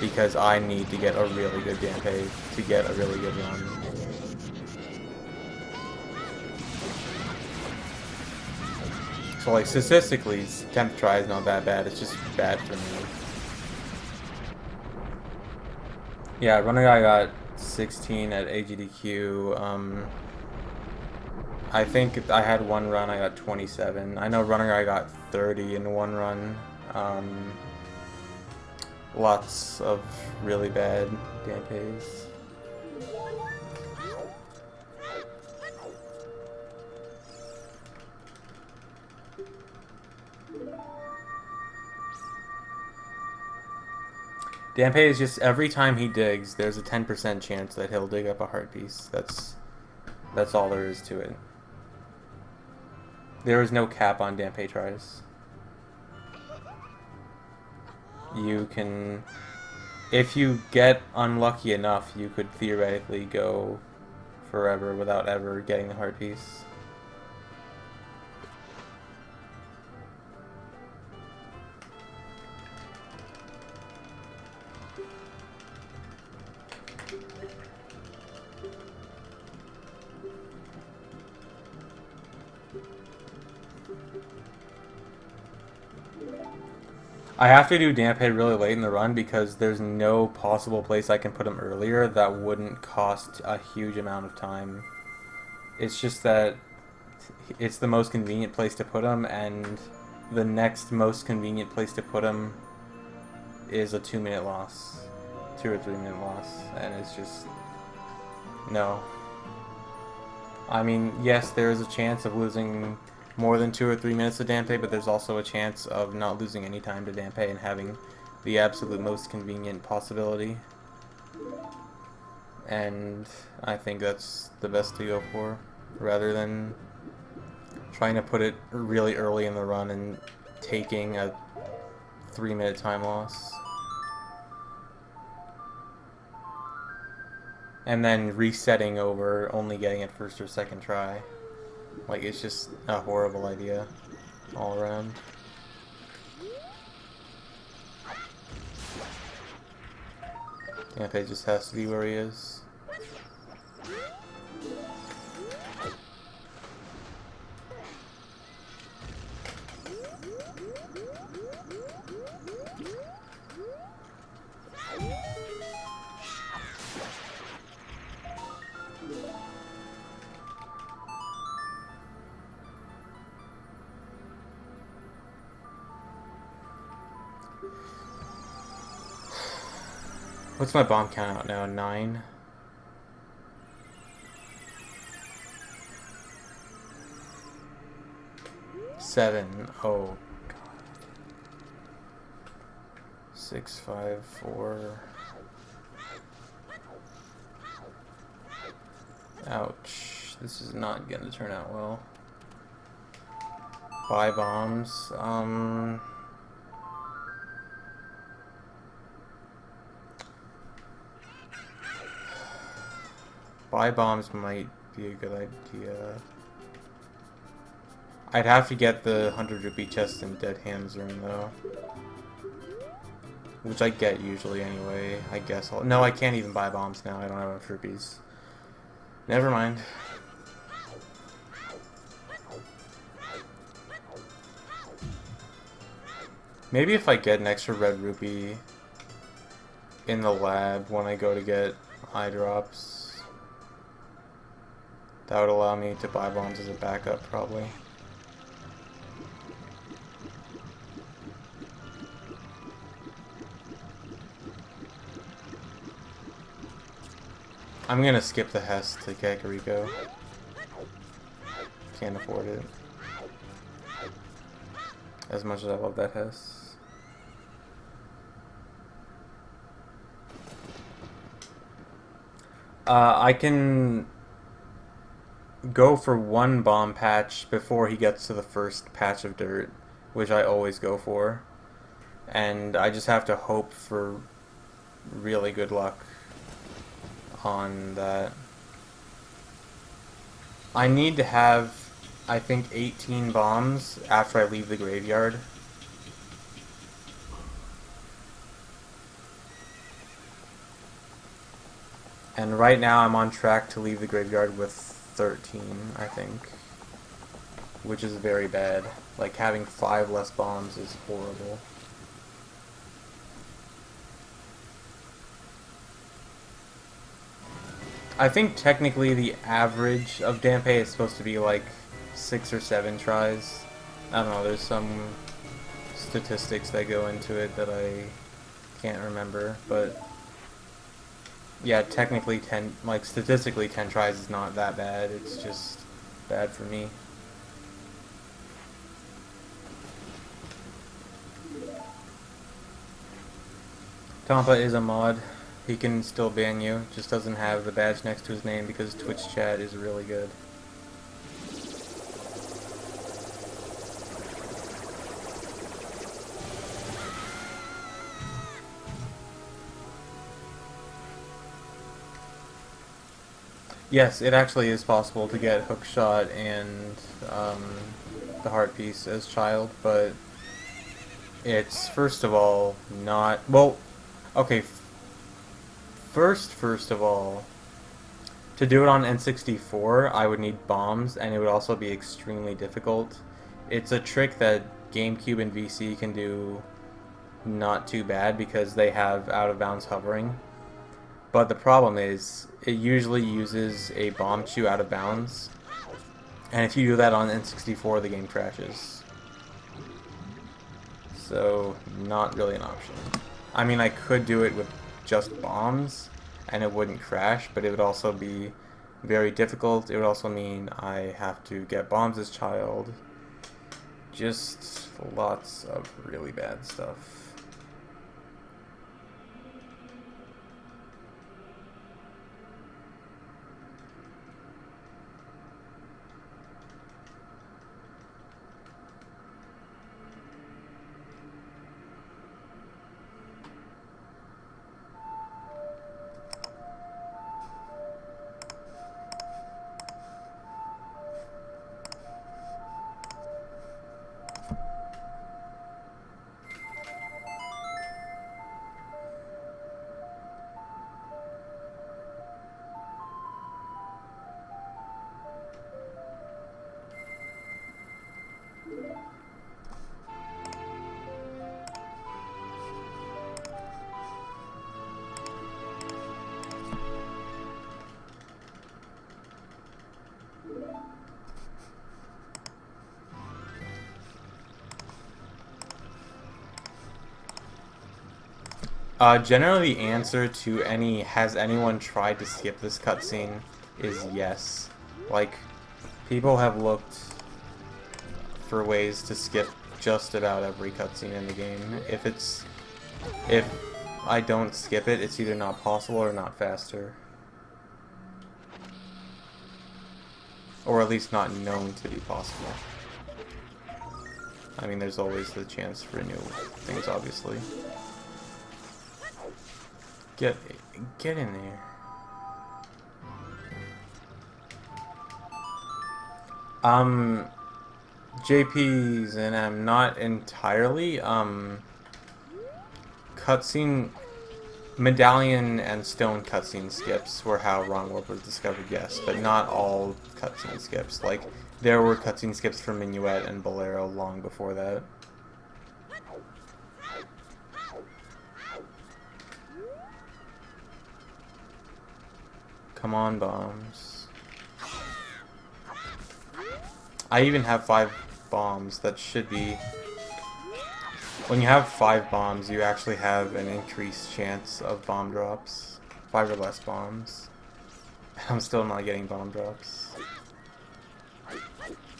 because I need to get a really good Dampe to get a really good run. So like statistically, 10th try is not that bad, it's just bad for me. Yeah, runner guy got 16 at AGDQ. I think I had one run, I got 27. I know runner guy got 30 in one run. Lots of really bad Dampes. Dampe is just, every time he digs, there's a 10% chance that he'll dig up a heart piece. That's all there is to it. There is no cap on Dampe tries. You can, if you get unlucky enough, you could theoretically go forever without ever getting the heart piece. I have to do Dampe really late in the run because there's no possible place I can put him earlier that wouldn't cost a huge amount of time. It's just that it's the most convenient place to put him, and the next most convenient place to put him is a 2-minute loss. 2 or 3 minute loss, and it's just... no. I mean, yes, there is a chance of losing more than 2 or 3 minutes to Dampe, but there's also a chance of not losing any time to Dampe and having the absolute most convenient possibility. And I think that's the best to go for, rather than trying to put it really early in the run and taking a 3-minute time loss. And then resetting over only getting it first or second try. Like, it's just a horrible idea all around. Dampe just has to be where he is. What's my bomb count out now? 9? Seven. Oh, God. 6, 5, 4. Ouch. gosh, this is not going to turn out well. Buy bombs. Buy bombs might be a good idea. I'd have to get the 100 rupee chest in Dead Hands room though. Which I get usually anyway, I guess. No, I can't even buy bombs now, I don't have enough rupees. Never mind. Maybe if I get an extra red rupee in the lab when I go to get eye drops, that would allow me to buy bombs as a backup, probably. I'm gonna skip the Hess to Kakariko. Can't afford it. As much as I love that Hess. I can go for one bomb patch before he gets to the first patch of dirt, which I always go for. And I just have to hope for really good luck on that. I need to have, I think, 18 bombs after I leave the graveyard. And right now I'm on track to leave the graveyard with 13, I think. Which is very bad. Like, having 5 less bombs is horrible. I think technically the average of Dampé is supposed to be like 6 or 7 tries. I don't know, there's some statistics that go into it that I can't remember, but yeah, technically 10, like statistically 10 tries is not that bad, it's just bad for me. Tompa is a mod. He can still ban you, just doesn't have the badge next to his name because Twitch chat is really good. Yes, it actually is possible to get Hookshot and the Heart Piece as child, but it's, first of all, not... Well, okay, first of all, to do it on N64, I would need bombs, and it would also be extremely difficult. It's a trick that GameCube and VC can do not too bad because they have out-of-bounds hovering. But the problem is, it usually uses a bomb chew out of bounds, and if you do that on N64, the game crashes. So, not really an option. I mean, I could do it with just bombs, and it wouldn't crash, but it would also be very difficult. It would also mean I have to get bombs as child. Just lots of really bad stuff. Generally the answer to any has anyone tried to skip this cutscene is yes. Like, people have looked for ways to skip just about every cutscene in the game. If I don't skip it, it's either not possible or not faster. Or at least not known to be possible. I mean, there's always the chance for new things, obviously. Get in there. JPs, and I'm not entirely, cutscene, medallion and stone cutscene skips were how Wrong Warp was discovered, yes, but not all cutscene skips. Like, there were cutscene skips for Minuet and Bolero long before that. Come on, bombs. I even have 5 bombs. That should be... When you have 5 bombs, you actually have an increased chance of bomb drops. 5 or less bombs. I'm still not getting bomb drops.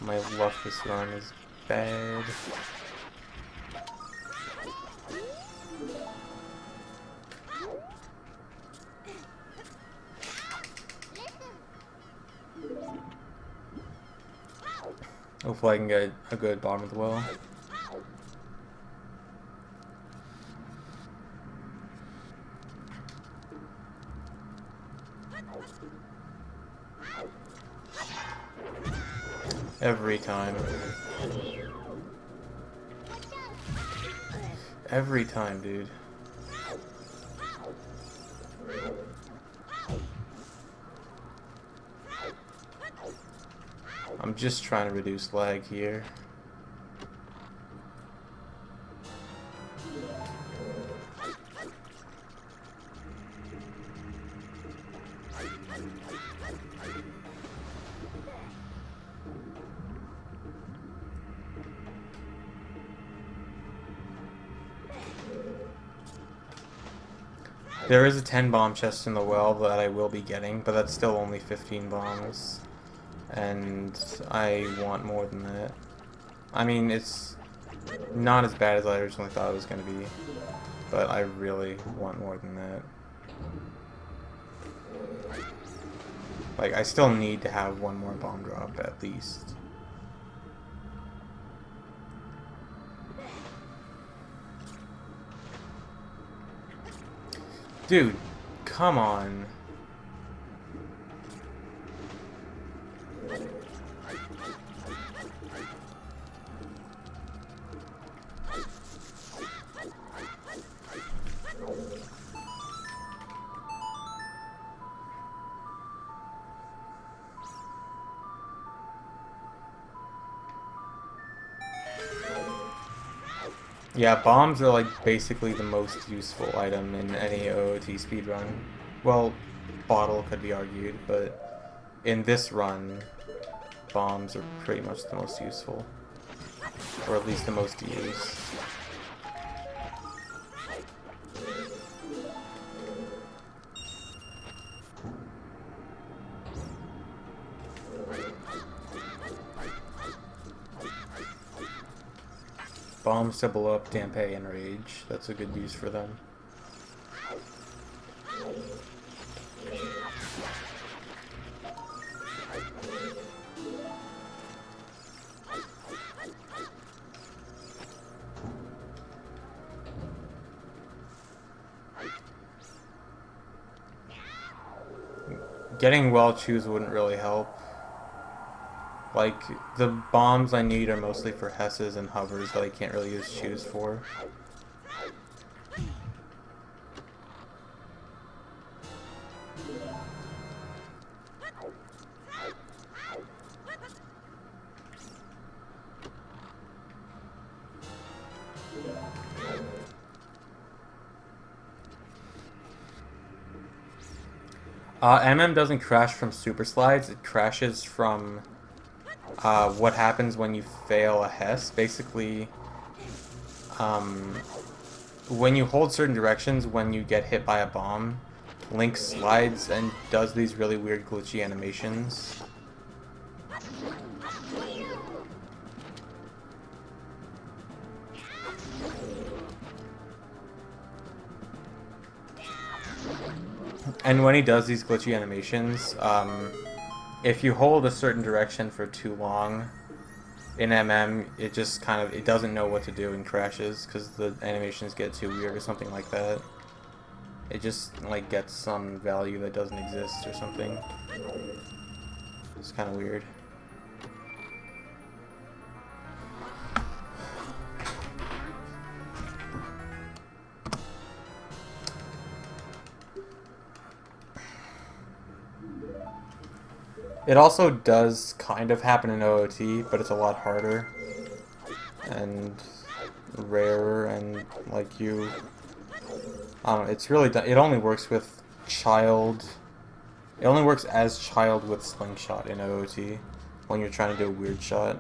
My luck this run is bad. Hopefully I can get a good bottom of the well. Every time. Every time, dude. I'm just trying to reduce lag here. There is a 10 bomb chest in the well that I will be getting, but that's still only 15 bombs. And I want more than that. I mean, it's not as bad as I originally thought it was going to be, but I really want more than that. Like, I still need to have one more bomb drop at least. Dude, come on. Yeah, bombs are like basically the most useful item in any OOT speedrun. Well, bottle could be argued, but in this run, bombs are pretty much the most useful. Or at least the most used. Bombs to blow up Dampé and Rage. That's a good use for them. Getting well choose wouldn't really help. Like, the bombs I need are mostly for Hesses and hovers that I can't really use choose for. MM doesn't crash from super slides, it crashes from what happens when you fail a Hess. Basically, when you hold certain directions, when you get hit by a bomb, Link slides and does these really weird glitchy animations. And when he does these glitchy animations, if you hold a certain direction for too long in MM, it just kind of, it doesn't know what to do and crashes because the animations get too weird or something like that. It just like gets some value that doesn't exist or something. It's kind of weird. It also does kind of happen in OOT, but it's a lot harder and rarer, and like you, I don't know, it's really, it only works with child, it only works as child with slingshot in OOT when you're trying to do a weird shot.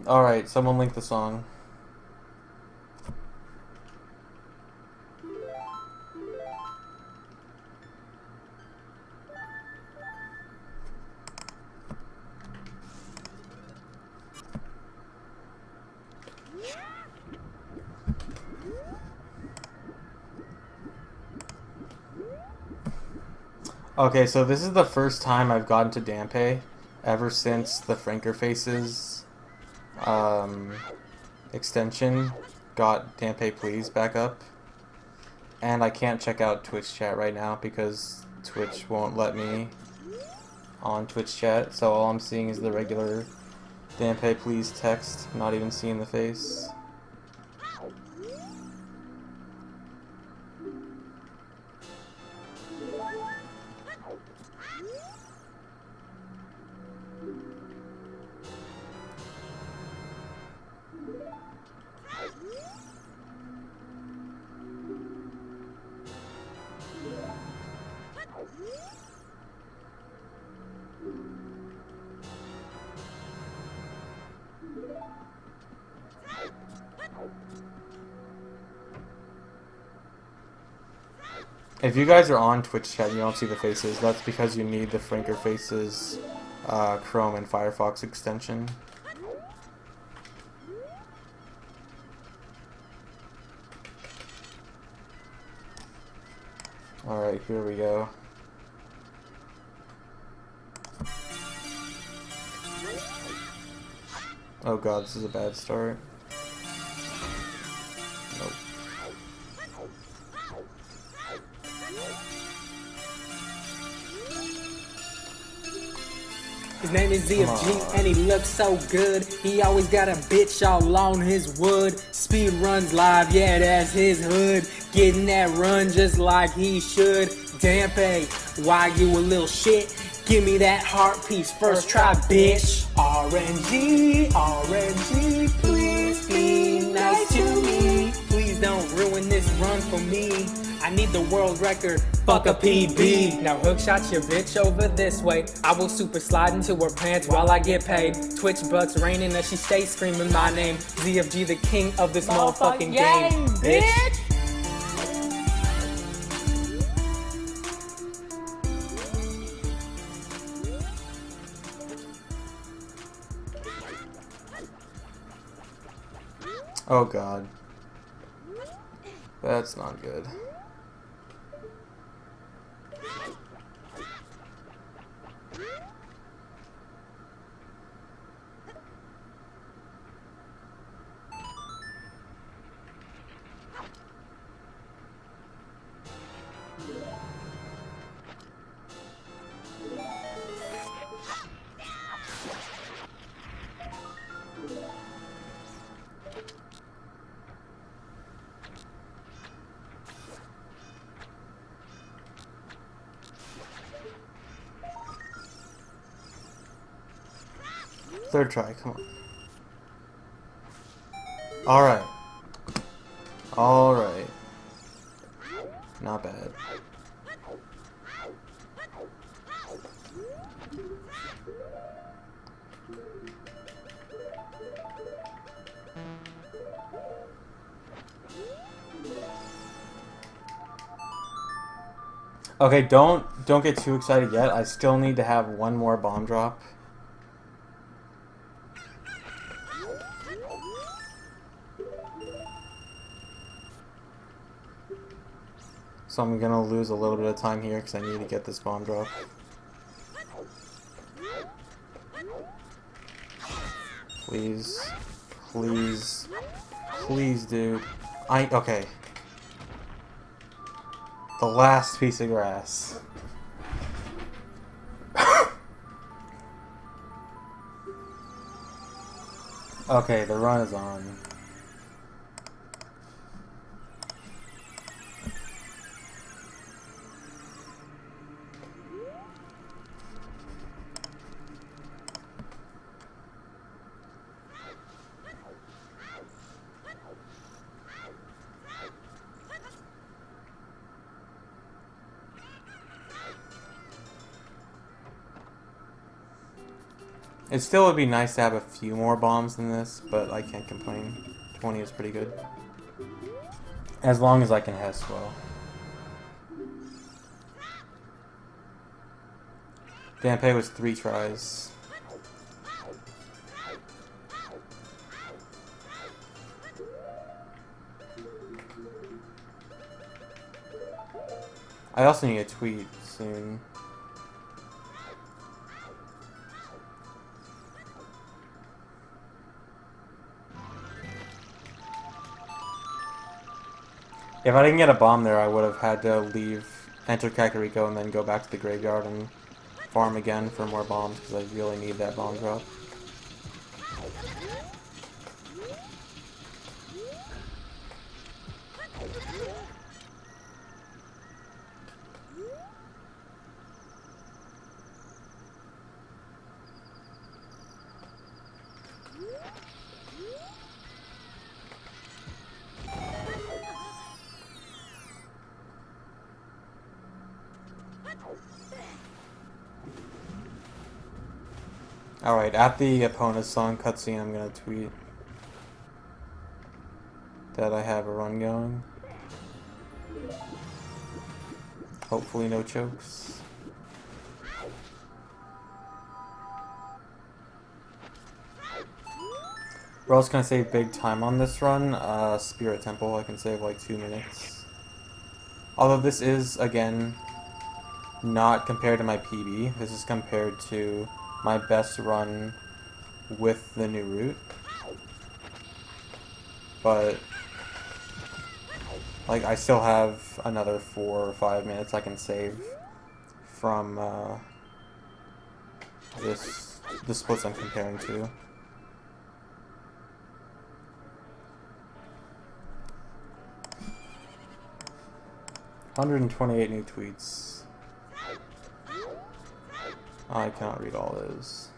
Alright, someone link the song. Okay, so this is the first time I've gotten to Dampe ever since the Franker Faces extension got Dampe Please back up. And I can't check out Twitch chat right now because Twitch won't let me on Twitch chat, so all I'm seeing is the regular Dampe Please text, not even seeing the face. If you guys are on Twitch chat and you don't see the faces, that's because you need the Franker Faces Chrome and Firefox extension. Alright, here we go. Oh god, this is a bad start. Nope. His name is ZFG and he looks so good. He always got a bitch all on his wood. Speedruns live, yeah, that's his hood. Getting that run just like he should. Dampe, why you a little shit? Give me that heart piece first try, bitch. RNG, RNG, please be nice to me. Please don't ruin this run for me. I need the world record, fuck a PB. Now hookshot your bitch over this way. I will super slide into her pants while I get paid. Twitch bucks raining as she stays screaming my name. ZFG the king of this motherfucking game, bitch. Oh god. That's not good. Third try, come on. Alright. Alright. Not bad. Okay, don't get too excited yet. I still need to have one more bomb drop. So I'm gonna lose a little bit of time here because I need to get this bomb drop. Please. Please. Please, dude. Okay. The last piece of grass. Okay, the run is on. It still would be nice to have a few more bombs than this, but I can't complain. 20 is pretty good. As long as I can Hess well. Dampe was 3 tries. I also need a tweet soon. If I didn't get a bomb there, I would have had to leave, enter Kakariko, and then go back to the graveyard and farm again for more bombs, because I really need that bomb drop. Alright, at the opponent's song cutscene, I'm gonna tweet that I have a run going. Hopefully no chokes. We're also gonna save big time on this run. Spirit Temple, I can save like 2 minutes. Although this is, again, not compared to my PB. This is compared to my best run with the new route. But, like, I still have another 4 or 5 minutes I can save from the splits I'm comparing to. $128 new tweets. I cannot read all those.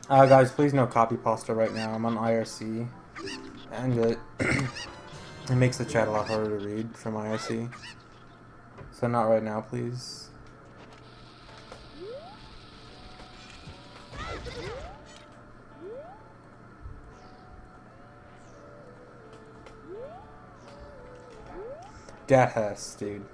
Guys, please no copy pasta right now. I'm on IRC, and it makes the chat a lot harder to read from IRC. So not right now, please. Dat Hess, dude.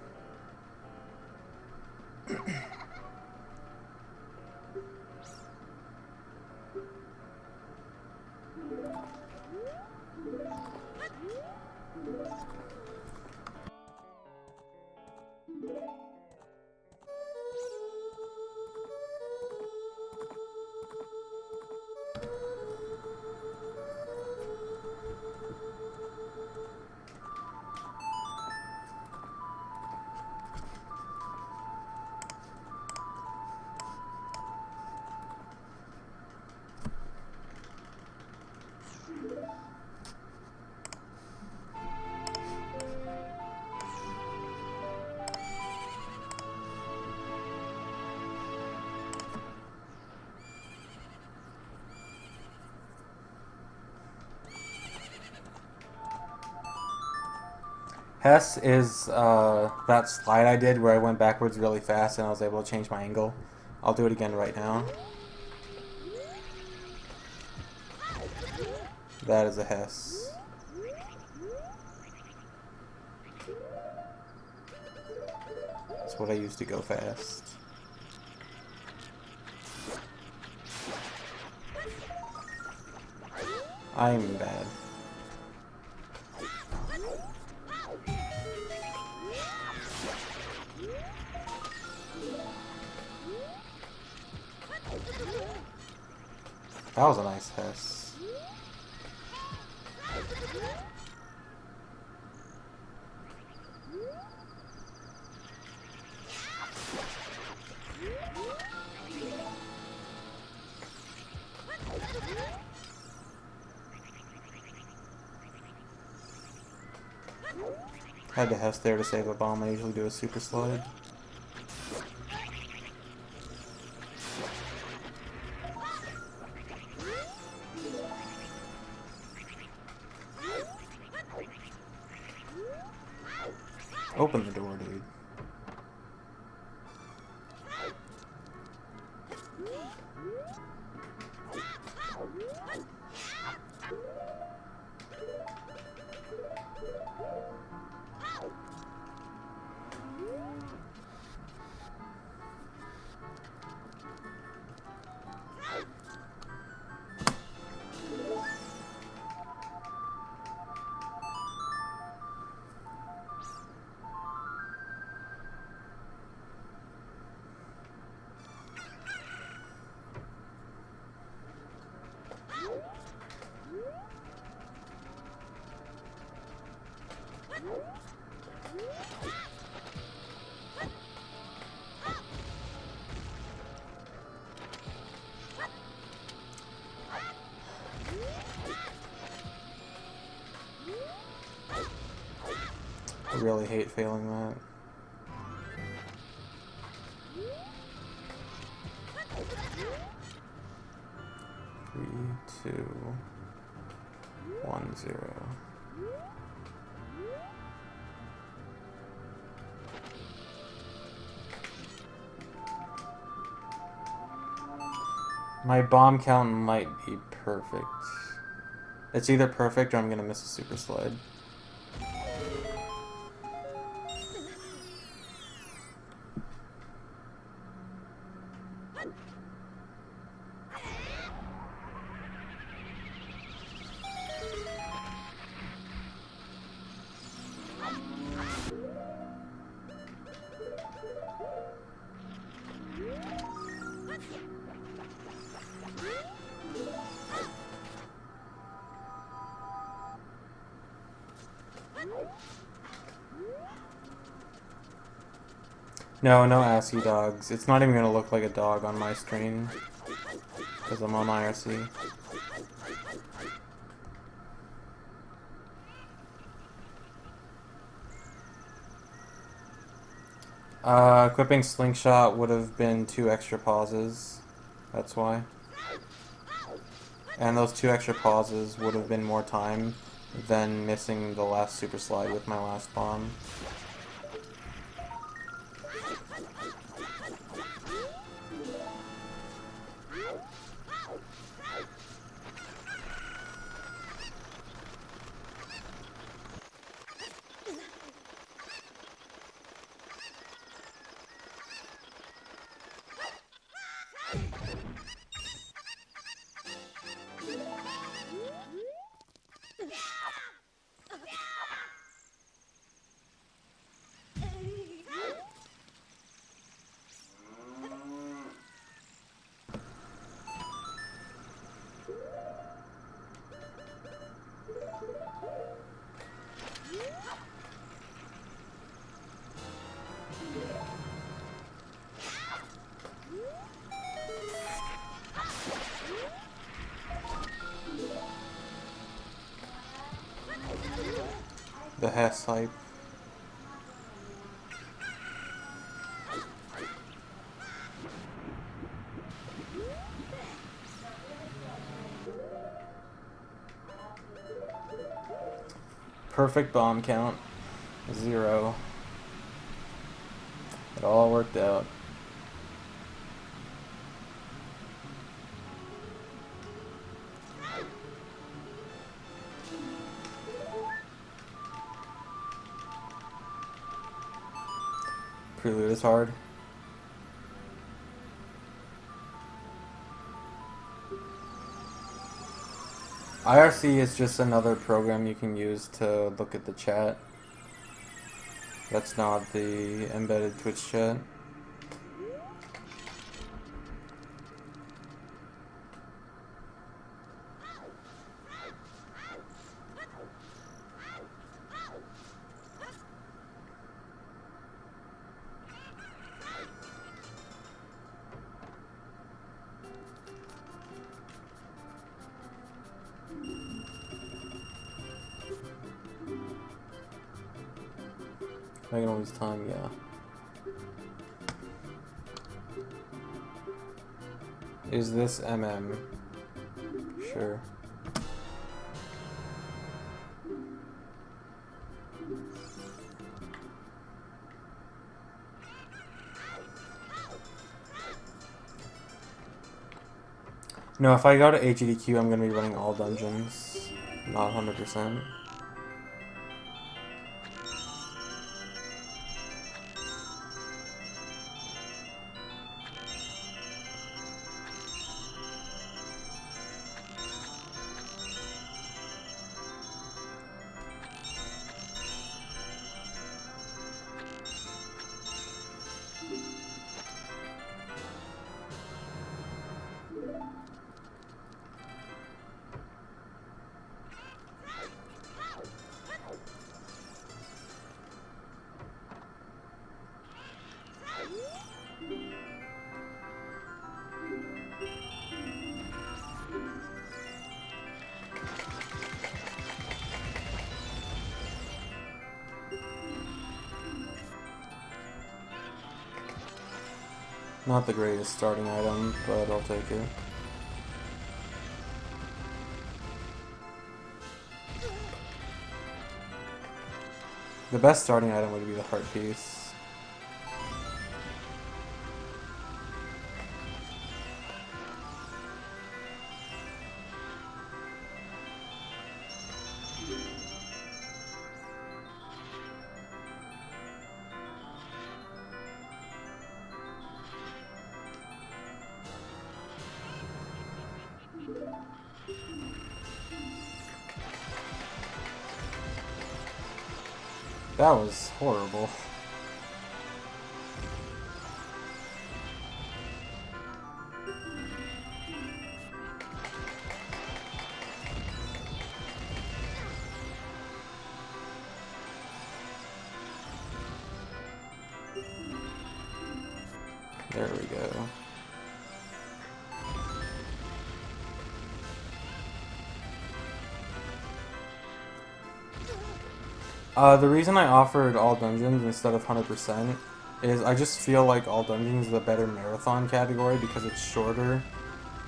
Hess is that slide I did where I went backwards really fast and I was able to change my angle. I'll do it again right now. That is a Hess. That's what I use to go fast. I'm bad. That was a nice Hess. Had to Hess there to save a bomb. I usually do a super slide. Open the door, dude. I really hate failing that. Three, two, 1, 0. My bomb count might be perfect. It's either perfect or I'm gonna miss a super slide. No, no ASCII dogs. It's not even gonna look like a dog on my screen because I'm on IRC. Equipping Slingshot would have been 2 extra pauses. That's why. And those 2 extra pauses would have been more time than missing the last super slide with my last bomb. The Hess hype. Perfect bomb count. 0. It all worked out. Prelude is hard. IRC is just another program you can use to look at the chat. That's not the embedded Twitch chat. I can always time, yeah. Is this MM? Sure. No, if I go to HEDQ, I'm gonna be running all dungeons, not 100%. Not the greatest starting item, but I'll take it. The best starting item would be the heart piece. That was horrible. There we go. The reason I offered all dungeons instead of 100% is I just feel like all dungeons is a better marathon category because it's shorter.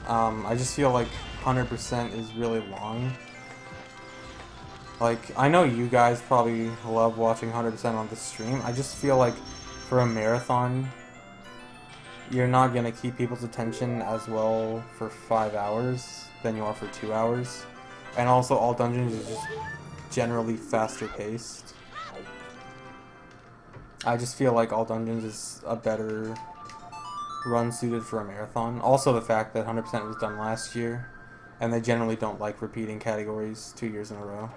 I just feel like 100% is really long. Like, I know you guys probably love watching 100% on the stream. I just feel like for a marathon, you're not going to keep people's attention as well for 5 hours than you are for 2 hours. And also, all dungeons is just generally faster paced. I just feel like all dungeons is a better run suited for a marathon. Also the fact that 100% was done last year, and they generally don't like repeating categories 2 years in a row.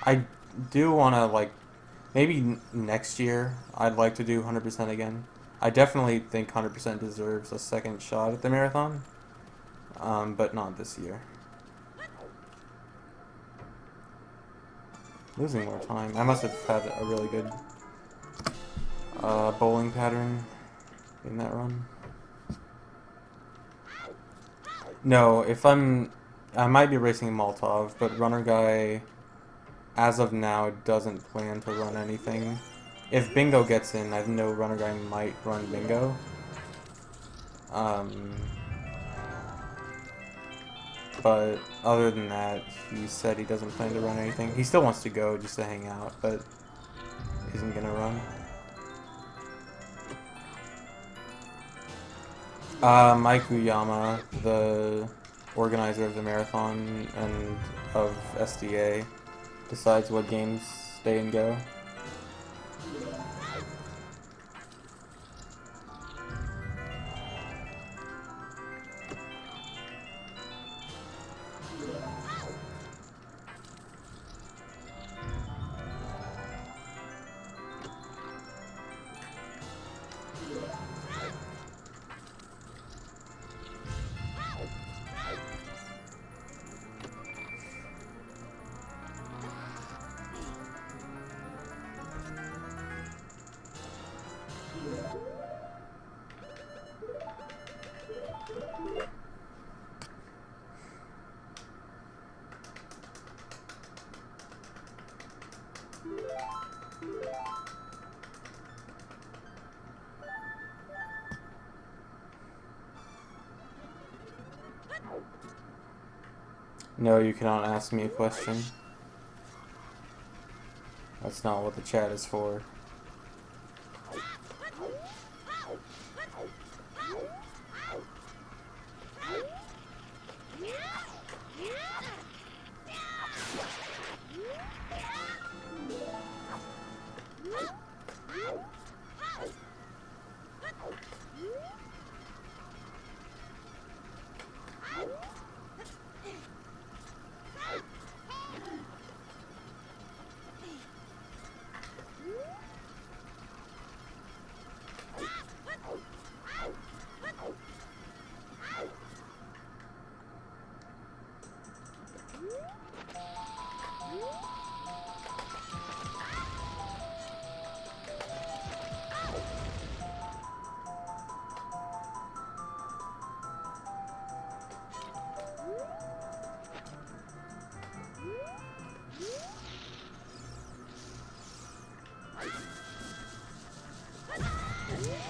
I do want to, like, maybe next year I'd like to do 100% again. I definitely think 100% deserves a second shot at the marathon, but not this year. Losing more time. I must have had a really good bowling pattern in that run. No, if I might be racing Molotov, but Runner Guy, as of now, doesn't plan to run anything. If Bingo gets in, I know Runner Guy might run Bingo. But other than that, he said he doesn't plan to run anything. He still wants to go just to hang out, but isn't gonna run. Mike Uyama, the organizer of the marathon and of SDA, decides what games stay and go. No, you cannot ask me a question. That's not what the chat is for.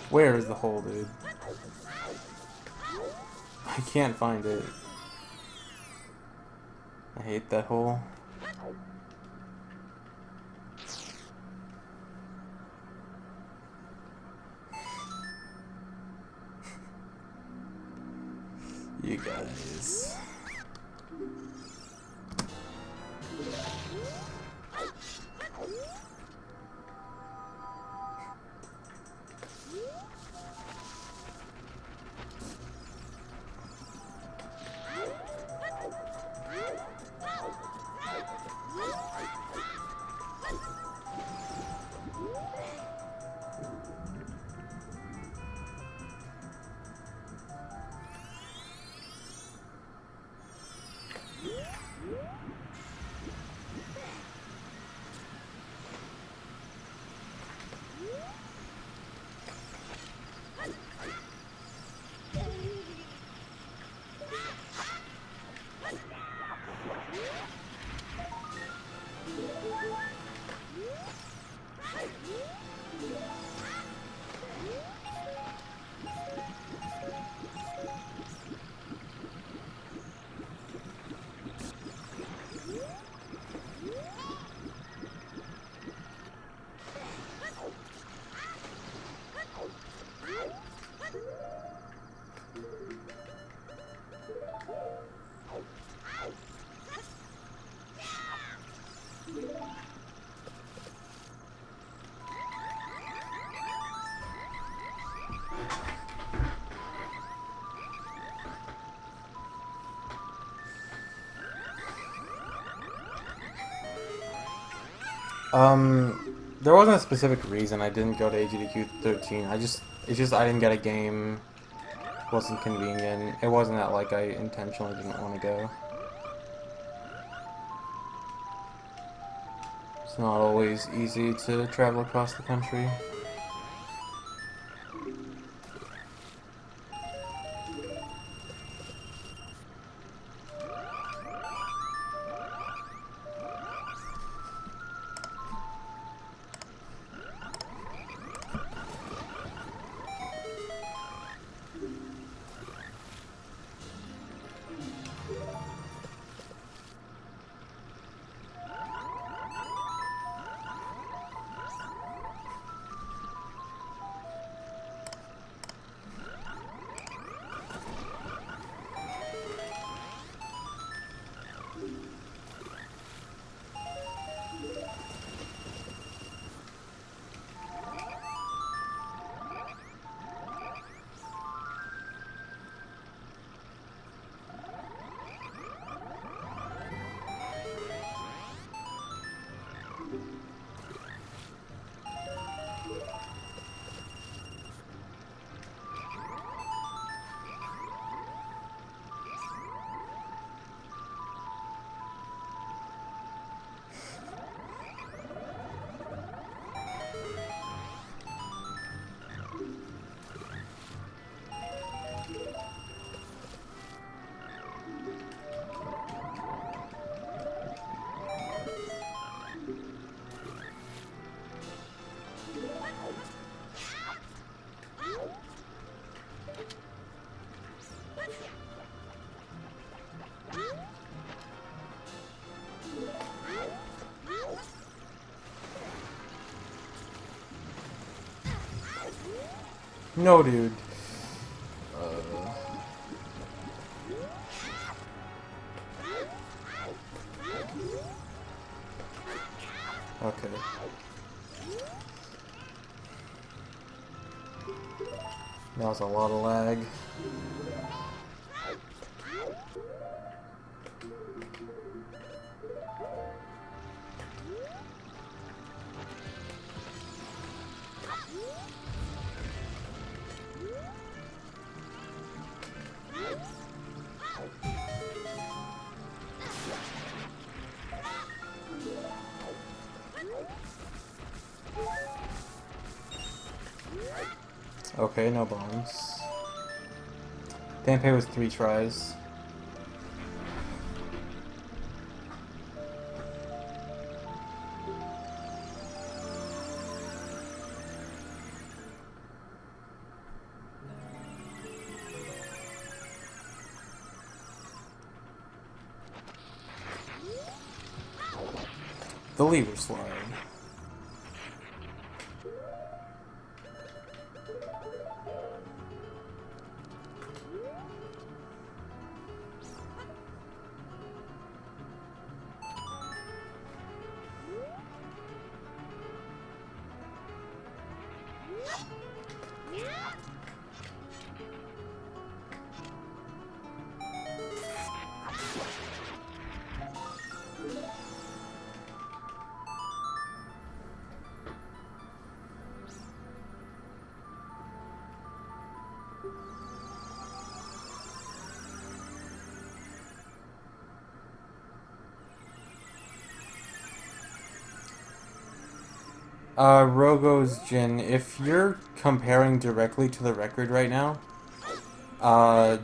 Where is the hole, dude? I can't find it. I hate that hole. You guys. There wasn't a specific reason I didn't go to AGDQ 13. It's just I didn't get a game. It wasn't convenient. It wasn't that like I intentionally didn't want to go. It's not always easy to travel across the country. No, dude. Okay. That was a lot of lag. Okay, no bombs. Danpei was 3 tries. The lever slide. Rogo's Jin, if you're comparing directly to the record right now,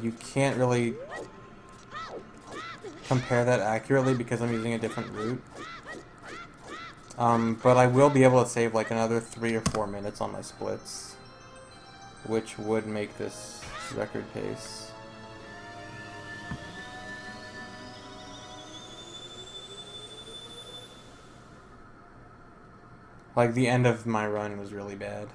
you can't really compare that accurately because I'm using a different route. But I will be able to save like another 3 or 4 minutes on my splits, which would make this record pace. Like, the end of my run was really bad.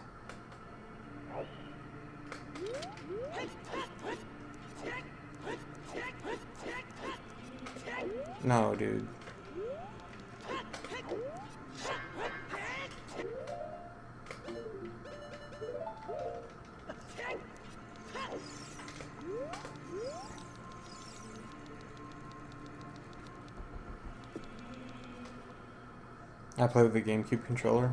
No, dude. I play with the GameCube controller.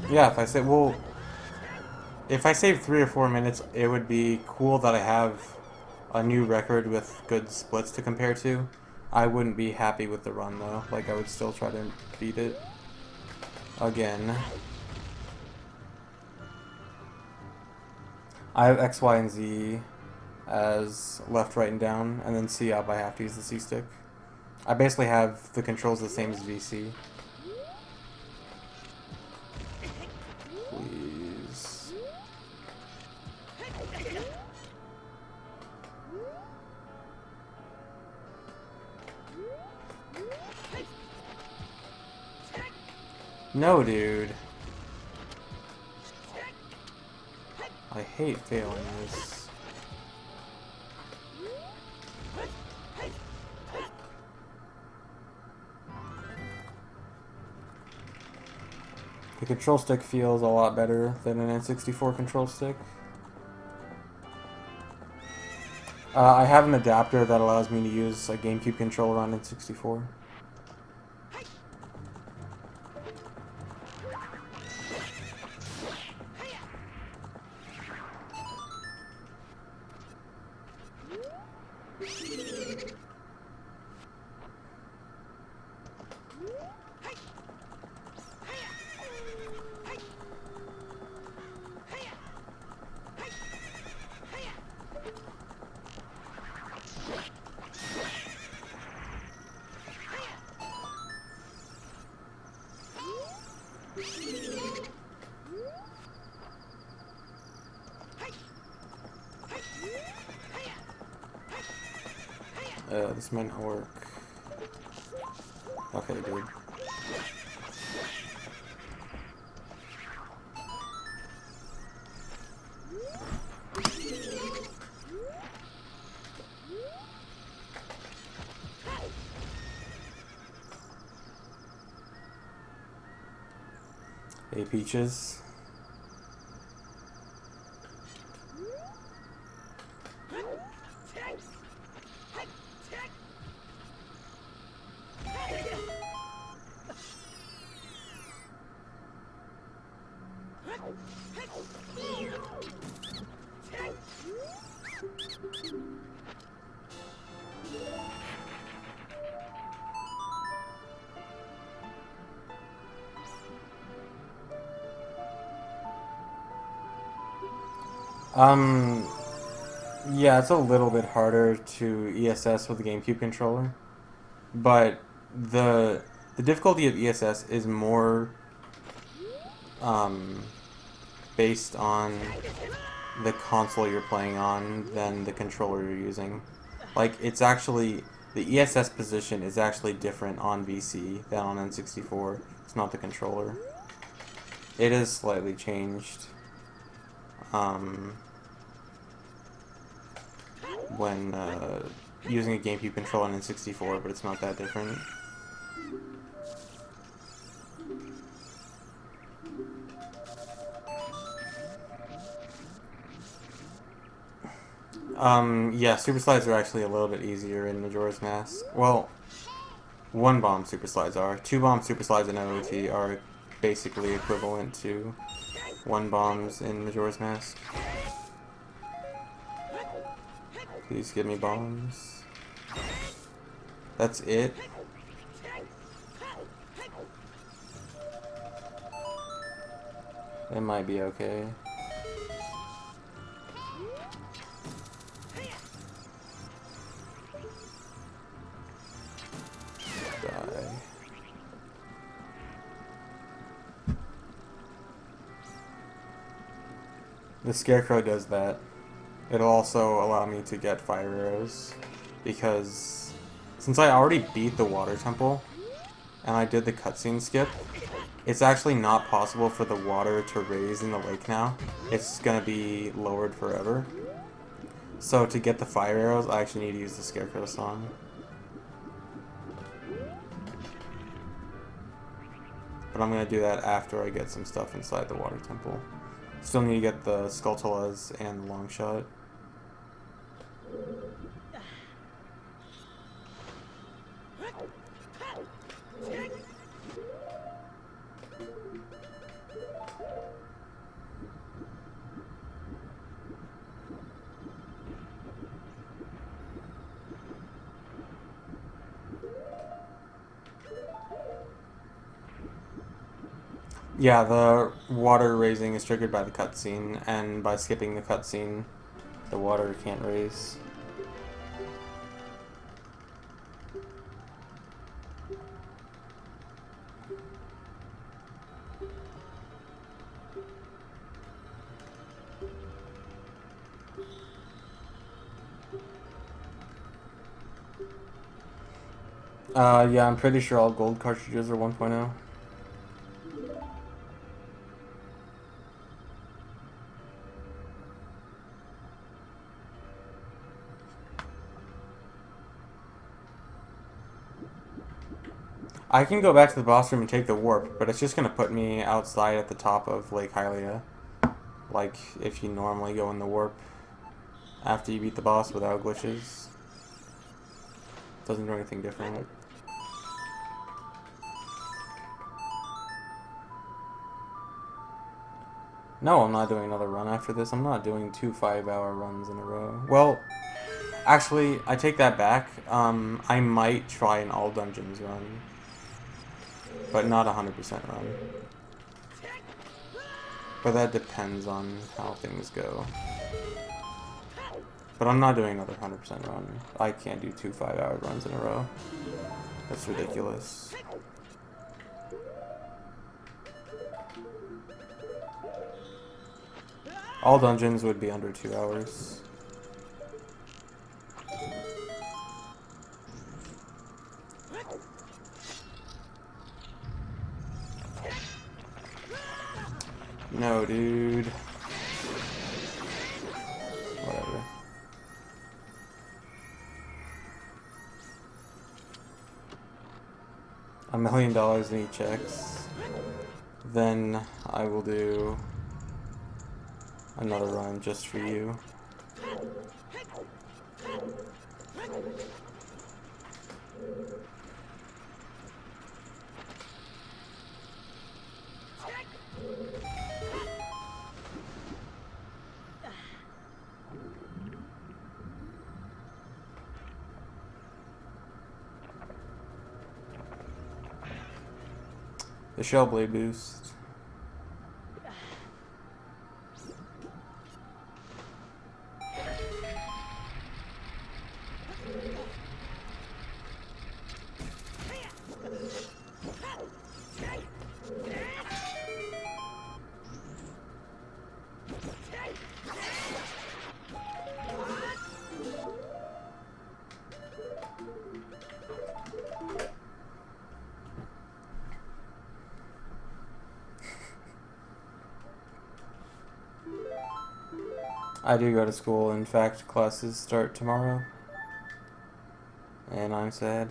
Yeah, if I save 3 or 4 minutes, it would be cool that I have a new record with good splits to compare to. I wouldn't be happy with the run though. Like, I would still try to beat it again. I have X, Y, and Z as left, right, and down, and then C up I have to use the C stick. I basically have the controls the same as VC. Please. No, dude. I hate failing this. The control stick feels a lot better than an N64 control stick. I have an adapter that allows me to use a GameCube controller on N64. This might not work. Okay, dude. Hey, Peaches. Yeah, it's a little bit harder to ESS with the GameCube controller, but the difficulty of ESS is more based on the console you're playing on than the controller you're using. Like, it's actually, the ESS position is actually different on VC than on N64. It's not the controller. It is slightly changed when using a GameCube controller on N64, but it's not that different. Yeah, super slides are actually a little bit easier in Majora's Mask. Well, one bomb super slides are. Two bomb super slides in OOT are basically equivalent to one bombs in Majora's Mask. Please give me bombs. That's it. It might be okay. Die. The Scarecrow does that. It'll also allow me to get fire arrows, because since I already beat the water temple and I did the cutscene skip, it's actually not possible for the water to raise in the lake now. It's gonna be lowered forever. So to get the fire arrows, I actually need to use the Scarecrow song. But I'm gonna do that after I get some stuff inside the water temple. Still need to get the Skulltulas and the long shot. Yeah, the water raising is triggered by the cutscene, and by skipping the cutscene, the water can't raise. Yeah, I'm pretty sure all gold cartridges are 1.0. I can go back to the boss room and take the warp, but it's just going to put me outside at the top of Lake Hylia. Like, if you normally go in the warp after you beat the boss without glitches. Doesn't do anything different. No, I'm not doing another run after this. I'm not doing 2 5-hour runs in a row. Well, actually, I take that back. I might try an all dungeons run, but not 100% run. But that depends on how things go. But I'm not doing another 100% run. I can't do 2 5-hour runs in a row. That's ridiculous. All dungeons would be under 2 hours. No, dude. Whatever. $1 million in e-checks. Then I will do another run just for you. The Shellblade boost. I do go to school. In fact, classes start tomorrow. And I'm sad.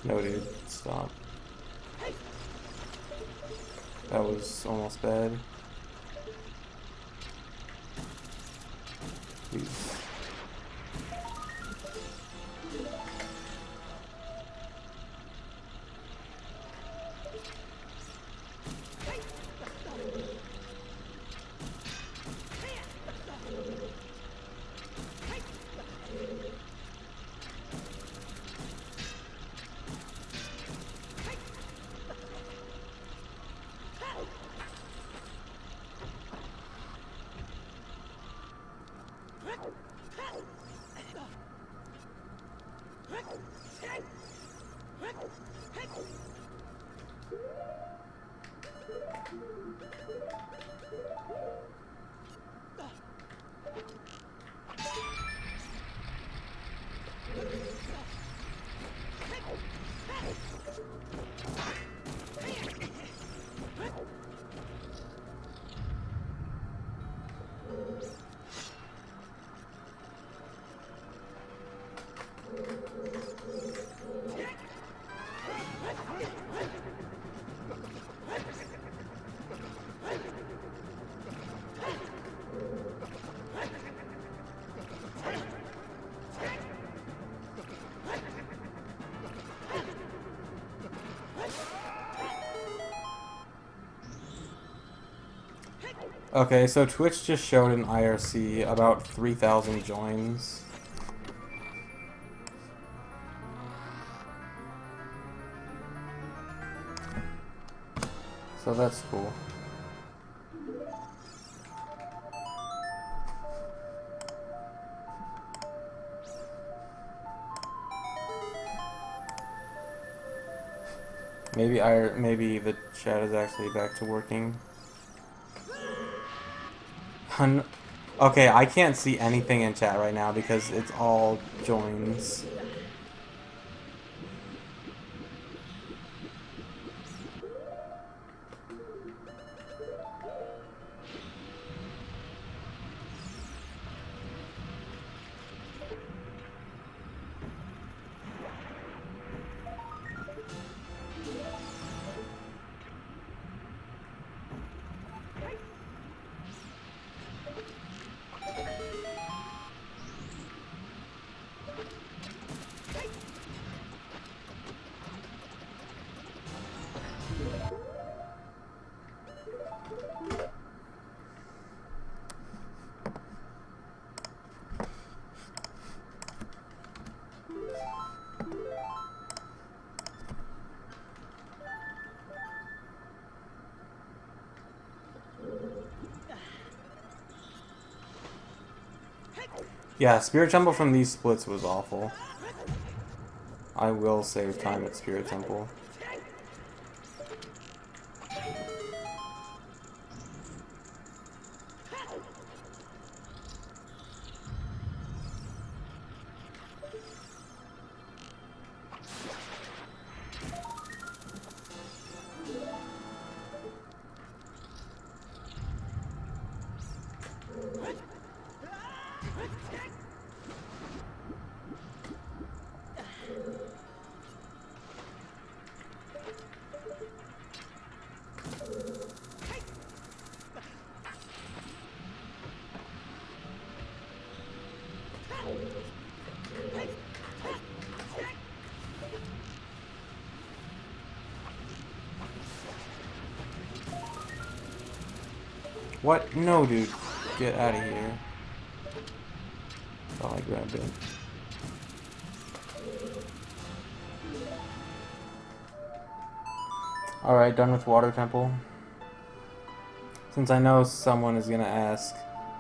No, dude, stop. That was almost bad. Please. Okay, so Twitch just showed an IRC about 3,000 joins. So that's cool. Maybe the chat is actually back to working. Okay, I can't see anything in chat right now because it's all joins. Yeah, Spirit Temple from these splits was awful. I will save time at Spirit Temple. What? No, dude. Get out of here. Oh, I grabbed it. Alright, done with Water Temple. Since I know someone is gonna ask,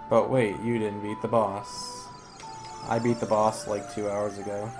but wait, you didn't beat the boss. I beat the boss like 2 hours ago.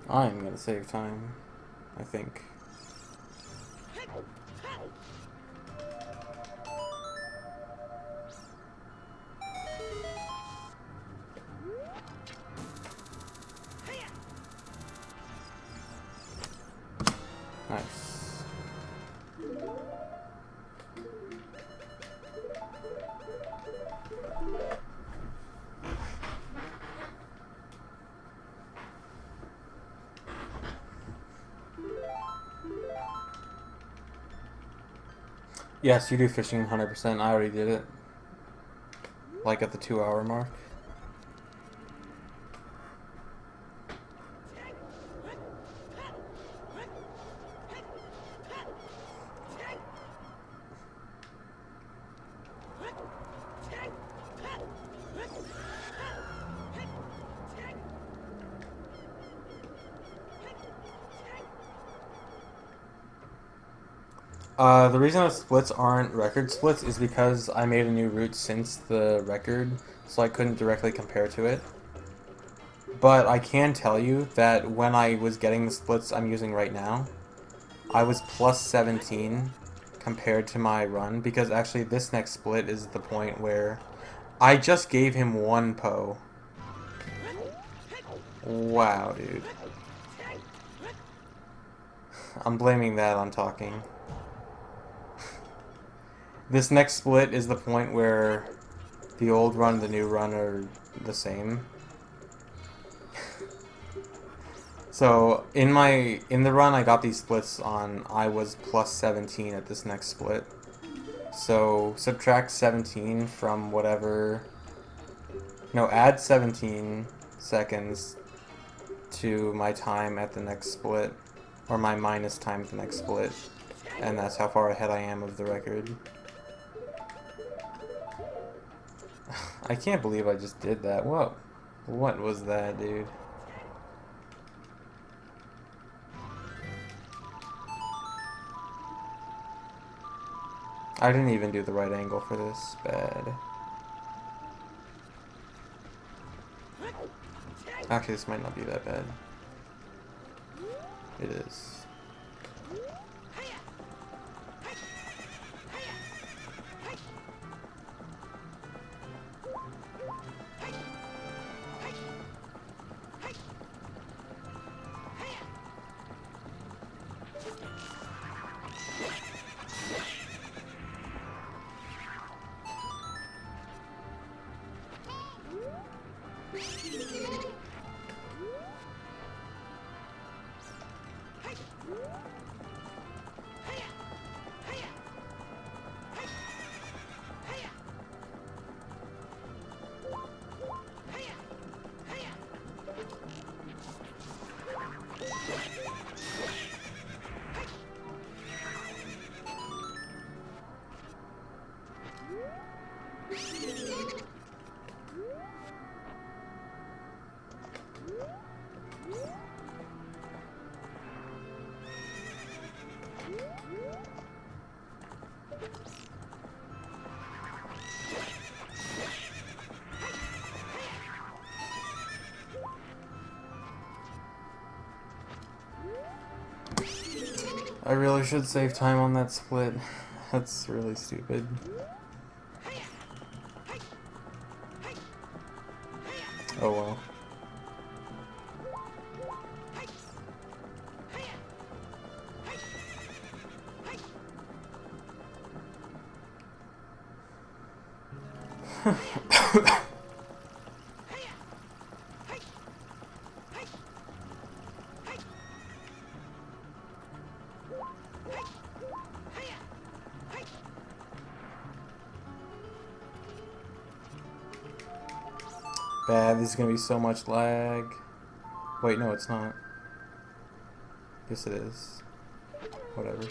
I'm gonna save time, I think. Nice. Yes, you do fishing 100%. I already did it. Like at the 2-hour mark. The reason the splits aren't record splits is because I made a new route since the record, so I couldn't directly compare to it. But I can tell you that when I was getting the splits I'm using right now, I was plus 17 compared to my run, because actually this next split is the point where I just gave him 1 Poe. Wow, dude. I'm blaming that on talking. This next split is the point where the old run and the new run are the same. So in the run I got these splits on, I was plus 17 at this next split. So subtract 17 from whatever, no, add 17 seconds to my time at the next split, or my minus time at the next split, and that's how far ahead I am of the record. I can't believe I just did that. What was that, dude? I didn't even do the right angle for this. Bad. Actually, this might not be that bad. It is. I really should save time on that split. That's really stupid. Oh well. Bad, this is gonna be so much lag. Wait, no, it's not. Yes, it is. Whatever.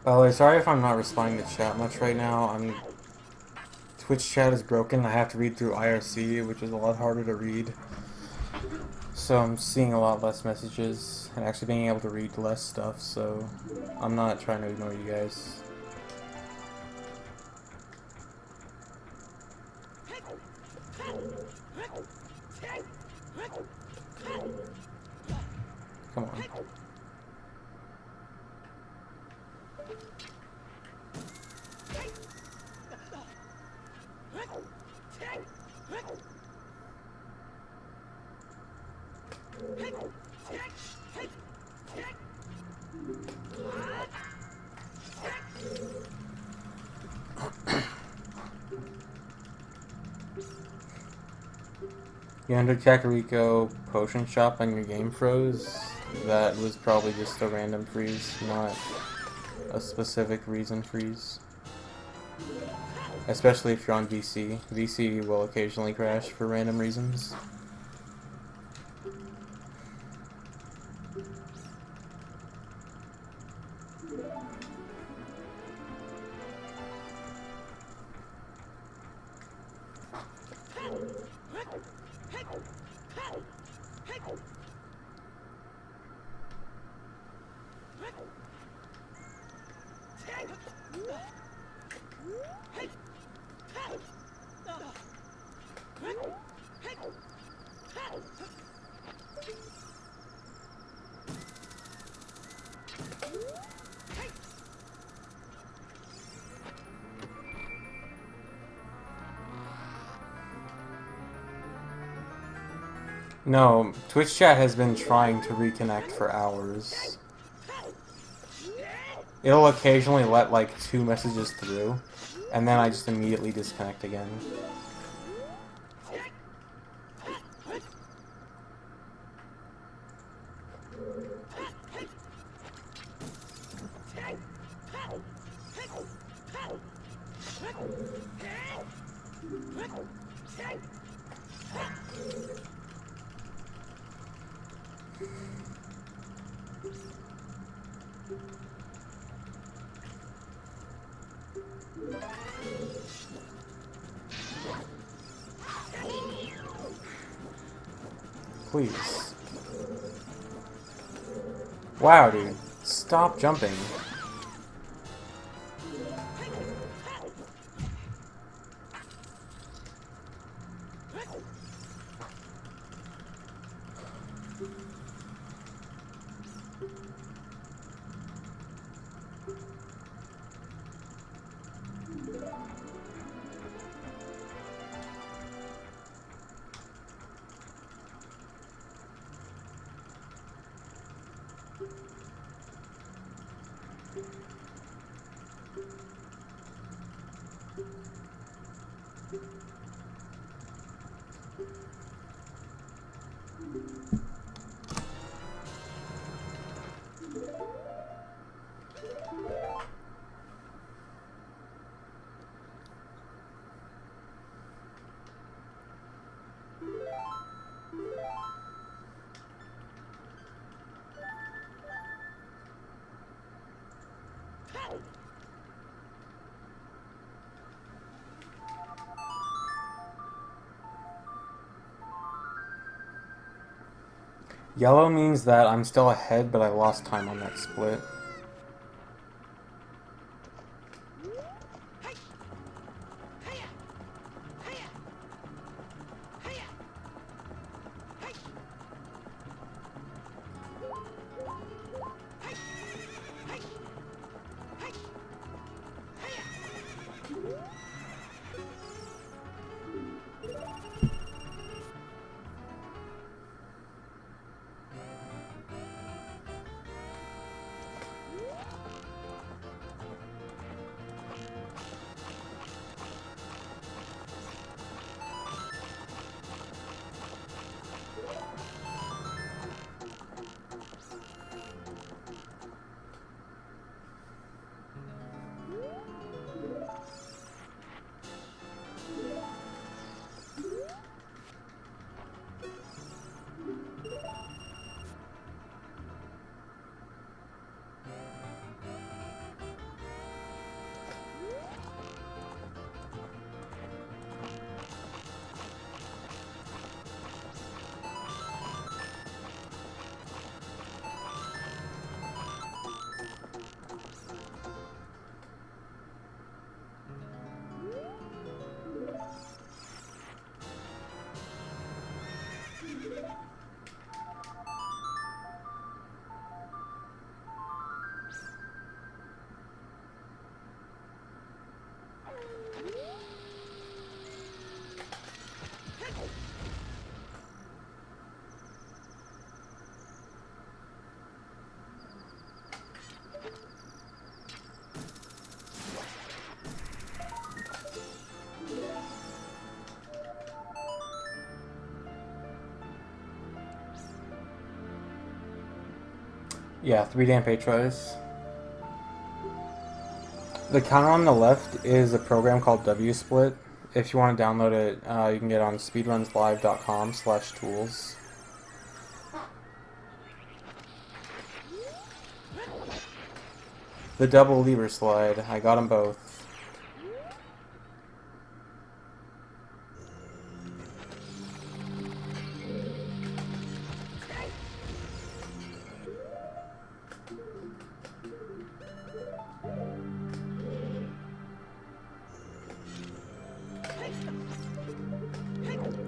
By the way, sorry if I'm not responding to chat much right now. Twitch chat is broken. I have to read through IRC, which is a lot harder to read. So I'm seeing a lot less messages and actually being able to read less stuff, so I'm not trying to ignore you guys. Come on. You entered Kakariko potion shop and your game froze. That was probably just a random freeze, not a specific reason freeze. Especially if you're on VC. VC will occasionally crash for random reasons. No, Twitch chat has been trying to reconnect for hours. it'll occasionally let like 2 messages through, and then I just immediately disconnect again. Please. Wow, dude. Stop jumping. Yellow means that I'm still ahead, but I lost time on that split. Yeah, 3 damn pay tries. The counter on the left is a program called WSplit. If you want to download it, you can get it on speedrunslive.com/tools. The double lever slide, I got them both.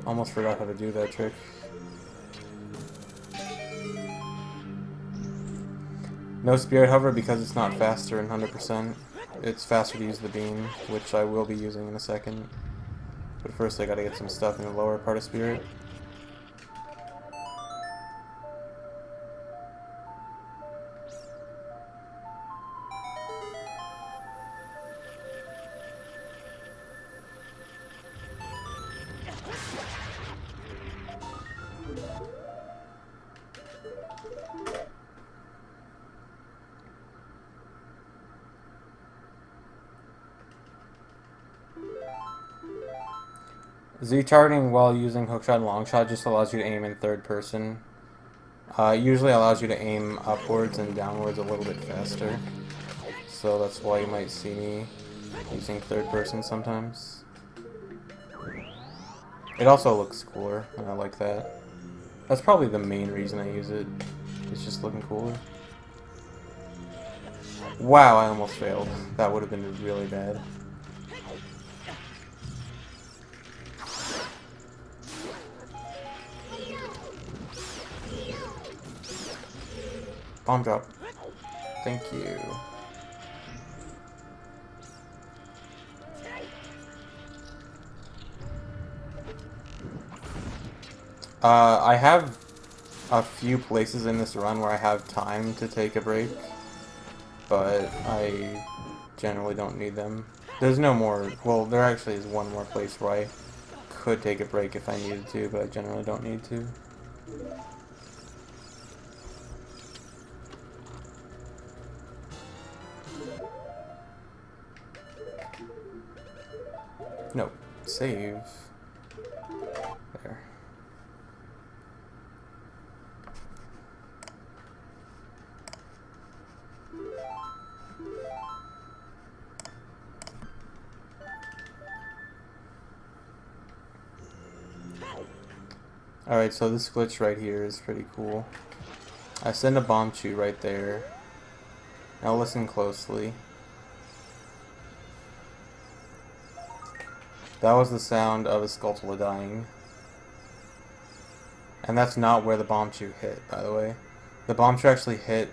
Almost forgot how to do that trick. No spirit hover because it's not faster in 100%. It's faster to use the beam, which I will be using in a second. But first I gotta get some stuff in the lower part of spirit. Z-targeting while using hookshot and longshot just allows you to aim in third person. It usually allows you to aim upwards and downwards a little bit faster. So that's why you might see me using third person sometimes. It also looks cooler, and I like that. That's probably the main reason I use it. It's just looking cooler. Wow, I almost failed. That would have been really bad. Bomb drop. Thank you. I have a few places in this run where I have time to take a break, but I generally don't need them. There's no more, well, there actually is one more place where I could take a break if I needed to, but I generally don't need to. No, save. There. Alright, so this glitch right here is pretty cool. I send a bomb shoot right there. Now listen closely. That was the sound of a Skulltula dying. And that's not where the bomb shoot hit, by the way. The bomb shoot actually hit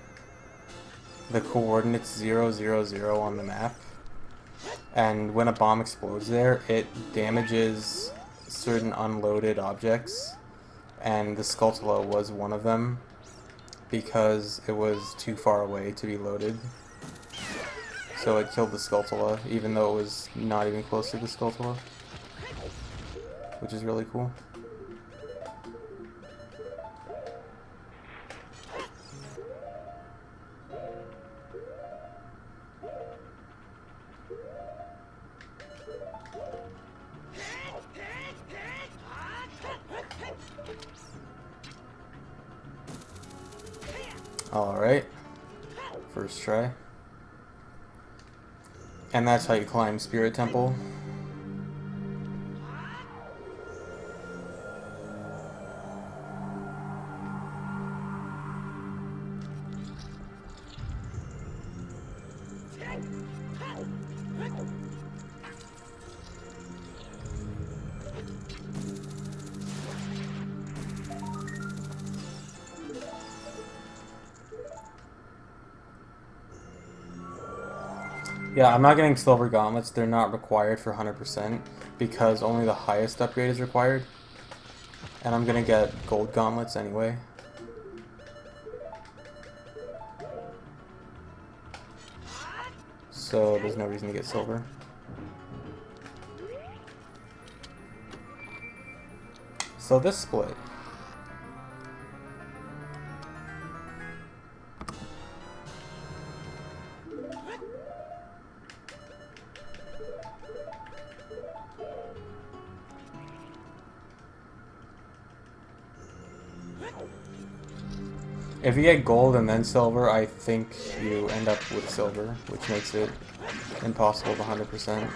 the coordinates 0, 0, 0 on the map. And when a bomb explodes there, it damages certain unloaded objects. And the Skulltula was one of them because it was too far away to be loaded. So it killed the Skulltula, even though it was not even close to the Skulltula. Which is really cool. Alright. First try. And that's how you climb Spirit Temple. Yeah, I'm not getting silver gauntlets. They're not required for 100% because only the highest upgrade is required. And I'm gonna get gold gauntlets anyway. So there's no reason to get silver. So this split. If you get gold and then silver, I think you end up with silver, which makes it impossible to 100%.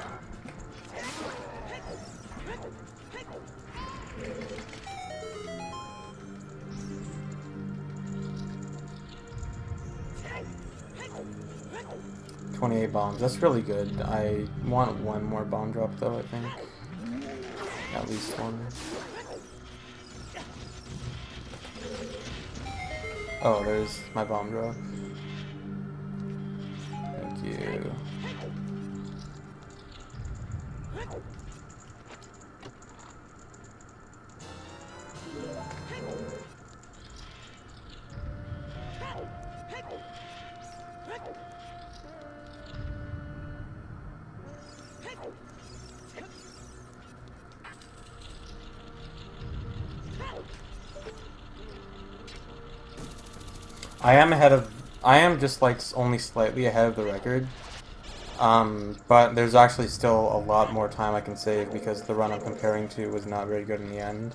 $28 bombs. That's really good. I want one more bomb drop though, I think. At least one. Oh, there's my bomb drop. Thank you. I am just like only slightly ahead of the record. But there's actually still a lot more time I can save because the run I'm comparing to was not very good in the end.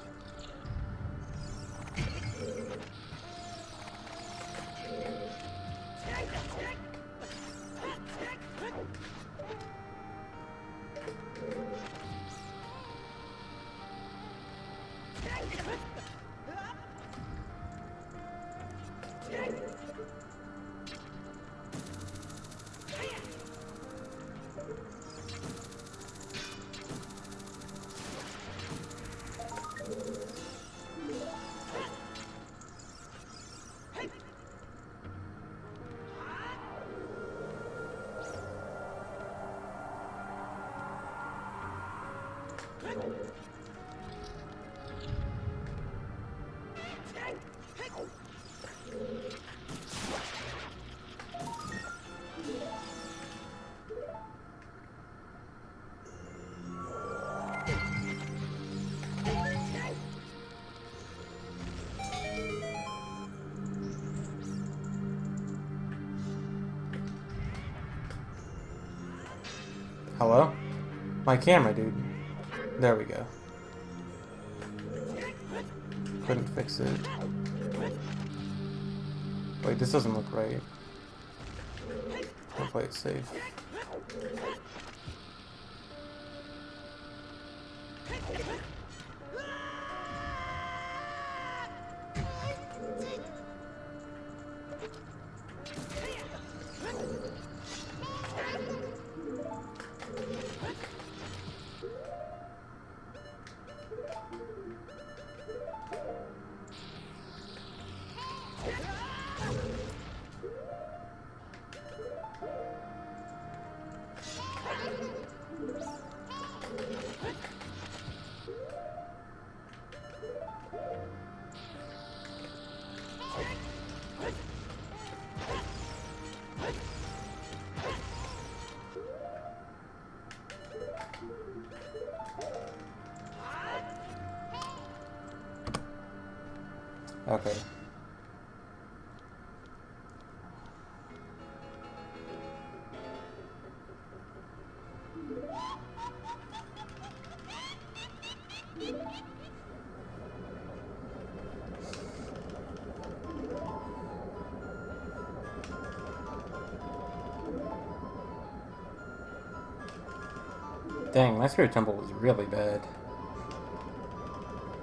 Hello? My camera, dude. There we go. Couldn't fix it. Wait, this doesn't look right. I'll play it safe. Okay. Dang, my Spirit Temple was really bad.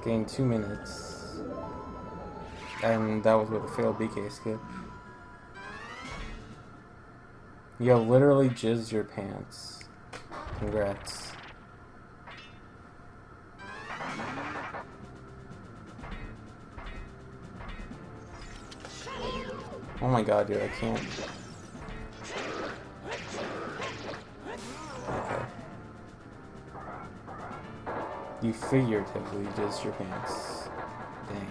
Gained 2 minutes. And that was with a failed BK skip. Yo, literally jizz your pants. Congrats. Oh my god, dude, I can't. Okay. You figuratively jizzed your pants. Dang.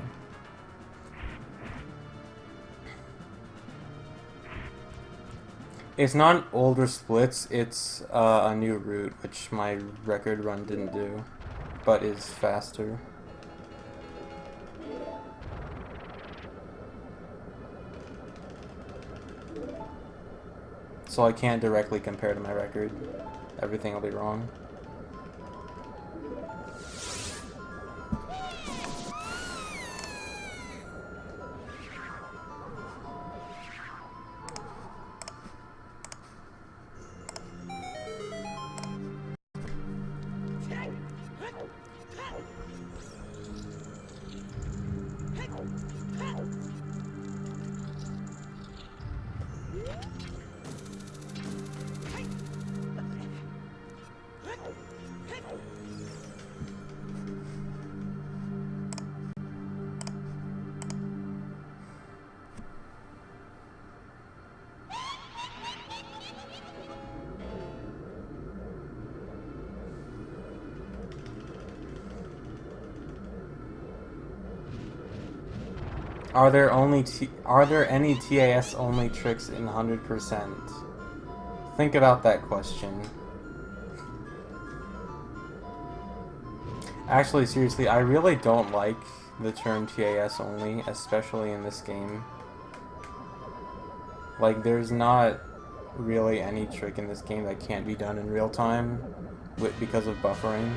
It's not older splits, it's a new route, which my record run didn't do, but is faster. So I can't directly compare to my record. Everything will be wrong. Are there any TAS only tricks in 100%? Think about that question. Actually, seriously, I really don't like the term TAS only, especially in this game. Like, there's not really any trick in this game that can't be done in real time because of buffering.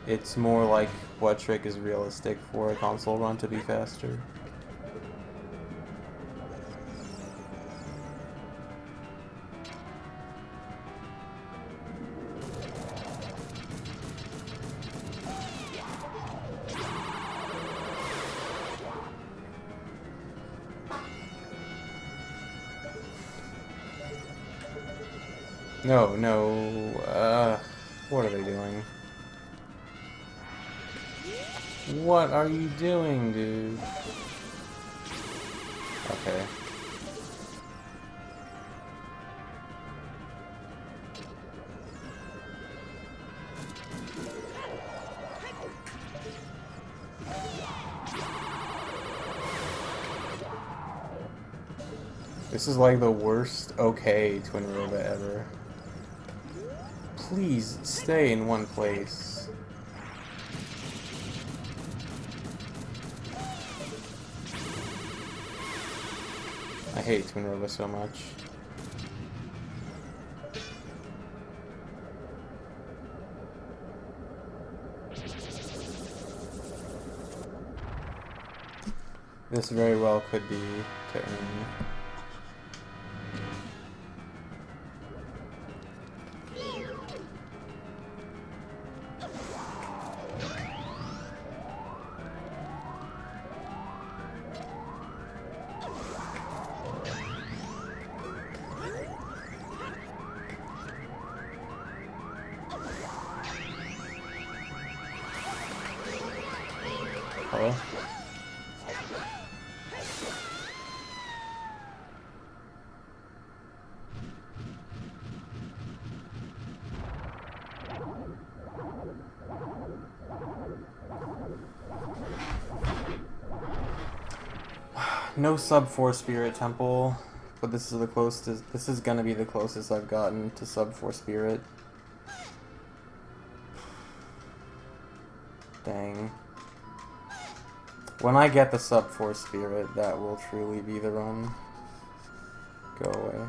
It's more like what trick is realistic for a console run to be faster. No, what are they doing? What are you doing, dude? Okay. This is like the worst okay Twin Rova ever. Please stay in one place. I hate Twin Rova so much. This very well could be to earn. Hello? No sub 4 Spirit Temple, but this is the closest. This is gonna be the closest I've gotten to sub 4 Spirit. Dang. When I get the sub 4 Spirit, that will truly be the run. Go away.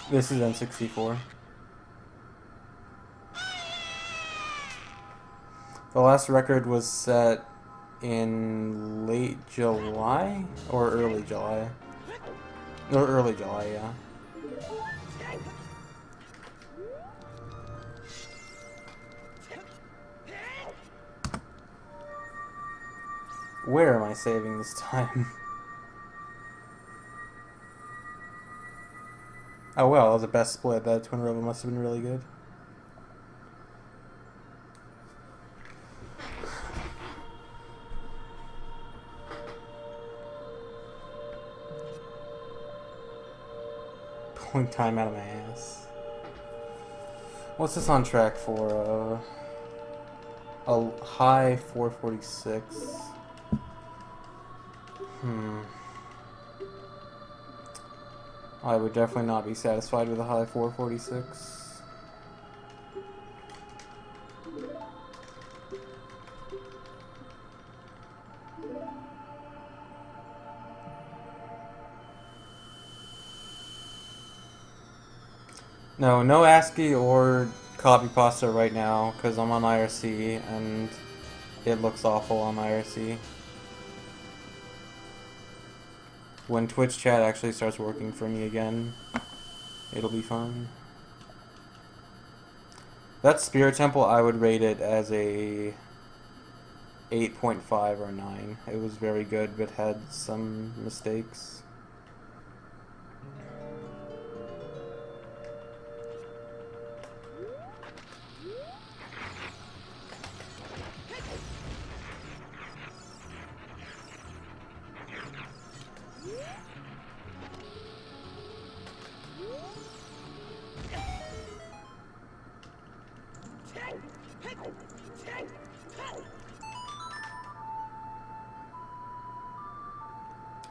This is N64. The last record was set in late July or early July. Or early July, yeah. Where am I saving this time? Oh well, that was the best split. That Twin Rova must have been really good. Pulling time out of my ass. What's this on track for? A high 446. I would definitely not be satisfied with a high 446. No ASCII or copy pasta right now because I'm on IRC and it looks awful on IRC. When Twitch chat actually starts working for me again, it'll be fine. That Spirit Temple, I would rate it as a 8.5 or 9. It was very good, but had some mistakes.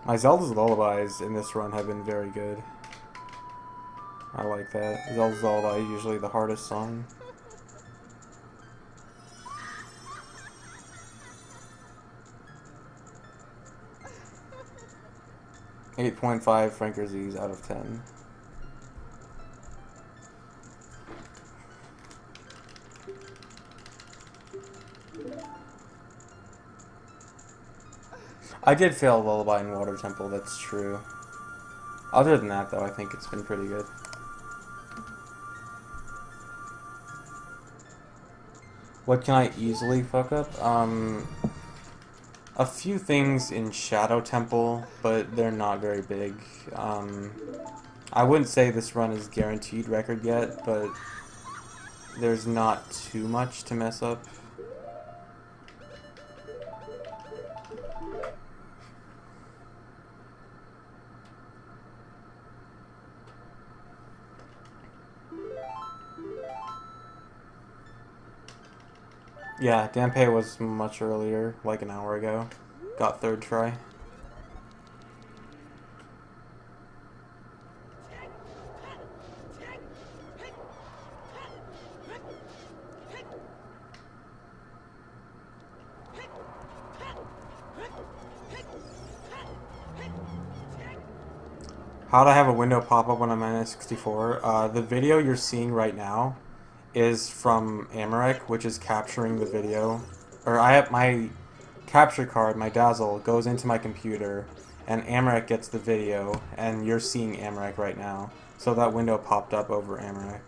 My Zelda's lullabies in this run have been very good. I like that. Zelda's lullaby is usually the hardest song. 8.5 Franker-Z's out of 10. I did fail Lullaby in Water Temple, that's true. Other than that, though, I think it's been pretty good. What can I easily fuck up? A few things in Shadow Temple, but they're not very big. I wouldn't say this run is guaranteed record yet, but there's not too much to mess up. Yeah, Danpei was much earlier, like an hour ago. Got third try. How'd I have a window pop up when I'm at 64? The video you're seeing right now is from Amarek, which is capturing the video. Or I have my capture card, my Dazzle, goes into my computer, and Amarek gets the video, and you're seeing Amarek right now. So that window popped up over Amarek.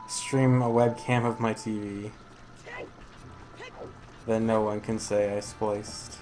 Stream a webcam of my TV. Then no one can say I spliced.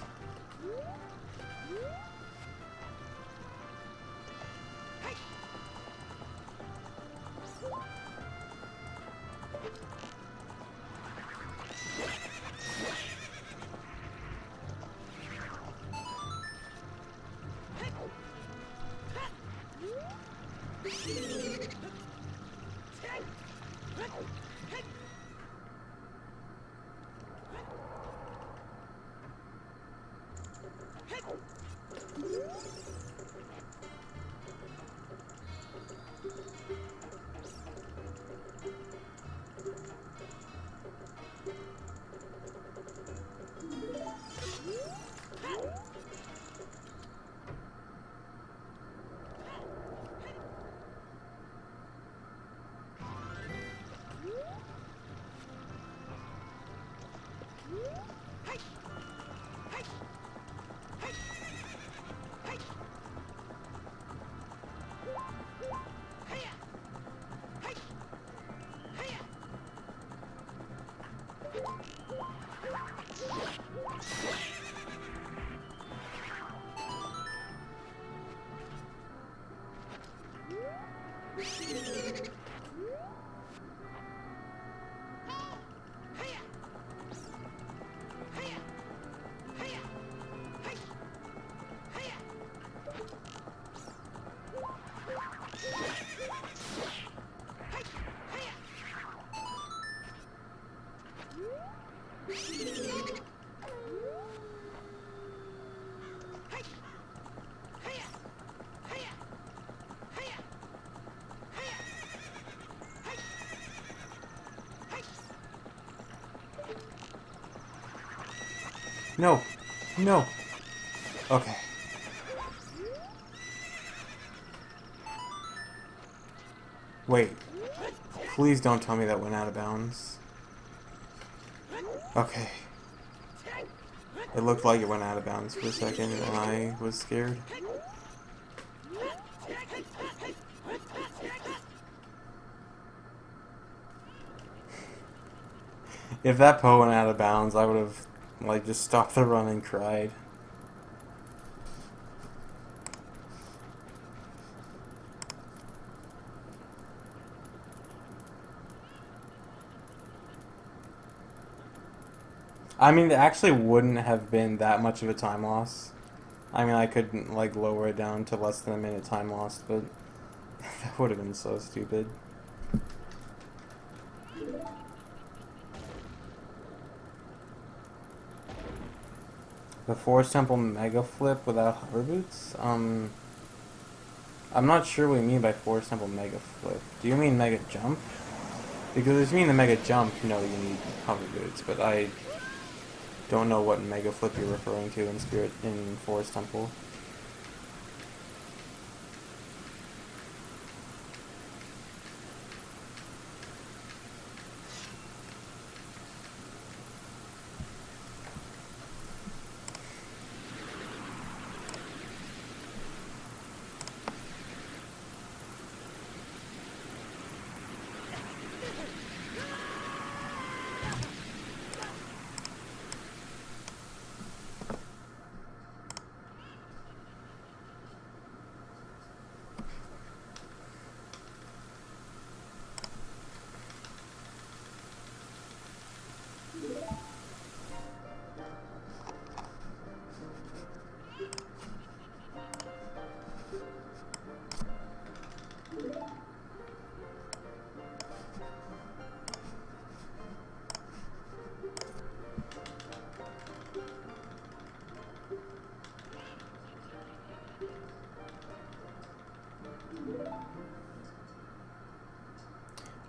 No! No! Okay. Wait. Please don't tell me that went out of bounds. Okay. It looked like it went out of bounds for a second, and I was scared. If that Poe went out of bounds, I would have like just stopped the run and cried. I mean, it actually wouldn't have been that much of a time loss. I mean, I could like lower it down to less than a minute time lost, but that would have been so stupid. The Forest Temple Mega Flip without hover boots? I'm not sure what you mean by Forest Temple Mega Flip. Do you mean Mega Jump? Because if you mean the Mega Jump, no, you need hover boots, but I don't know what Mega Flip you're referring to in Forest Temple.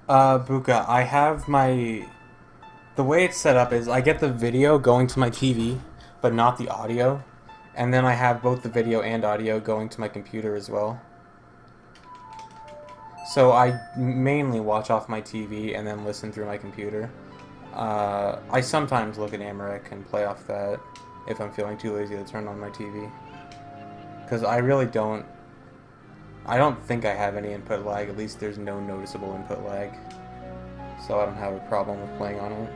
Buka, I have my... The way it's set up is I get the video going to my TV, but not the audio. And then I have both the video and audio going to my computer as well. So I mainly watch off my TV and then listen through my computer. I sometimes look at Amorec and play off that if I'm feeling too lazy to turn on my TV. Because I really don't... I don't think I have any input lag, at least there's no noticeable input lag. So I don't have a problem with playing on it.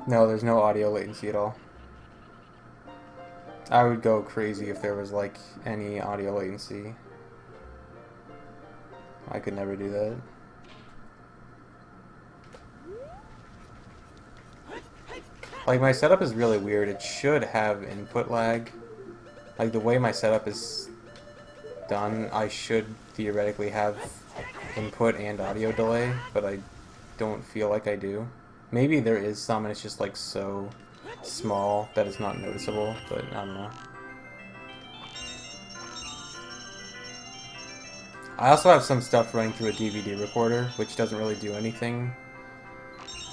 No, there's no audio latency at all. I would go crazy if there was like any audio latency. I could never do that. Like, my setup is really weird. It should have input lag. Like, the way my setup is done, I should theoretically have input and audio delay, but I don't feel like I do. Maybe there is some and it's just like so small that it's not noticeable, but I don't know. I also have some stuff running through a DVD recorder, which doesn't really do anything.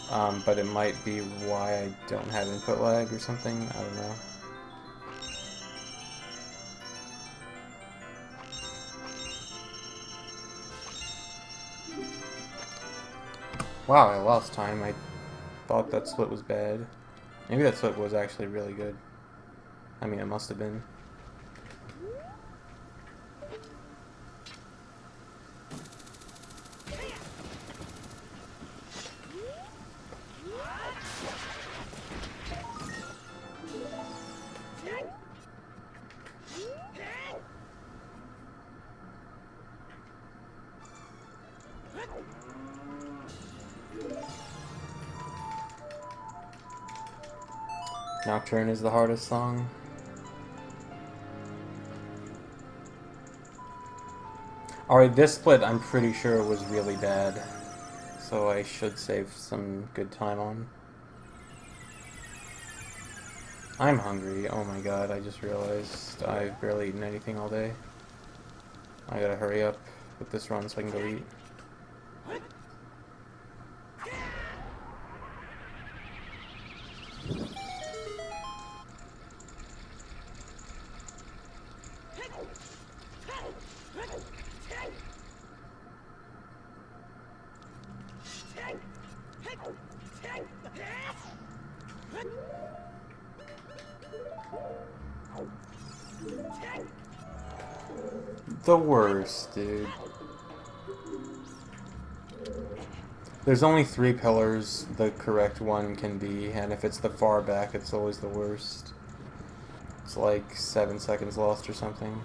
But it might be why I don't have input lag or something, I don't know. Wow, I lost time. I thought that split was bad. Maybe that split was actually really good. I mean, it must have been. Nocturne is the hardest song. Alright, this split I'm pretty sure was really bad, so I should save some good time on. I'm hungry, oh my god, I just realized I've barely eaten anything all day. I gotta hurry up with this run so I can go eat. The worst, dude. There's only 3 pillars the correct one can be, and if it's the far back, it's always the worst. It's like 7 seconds lost or something.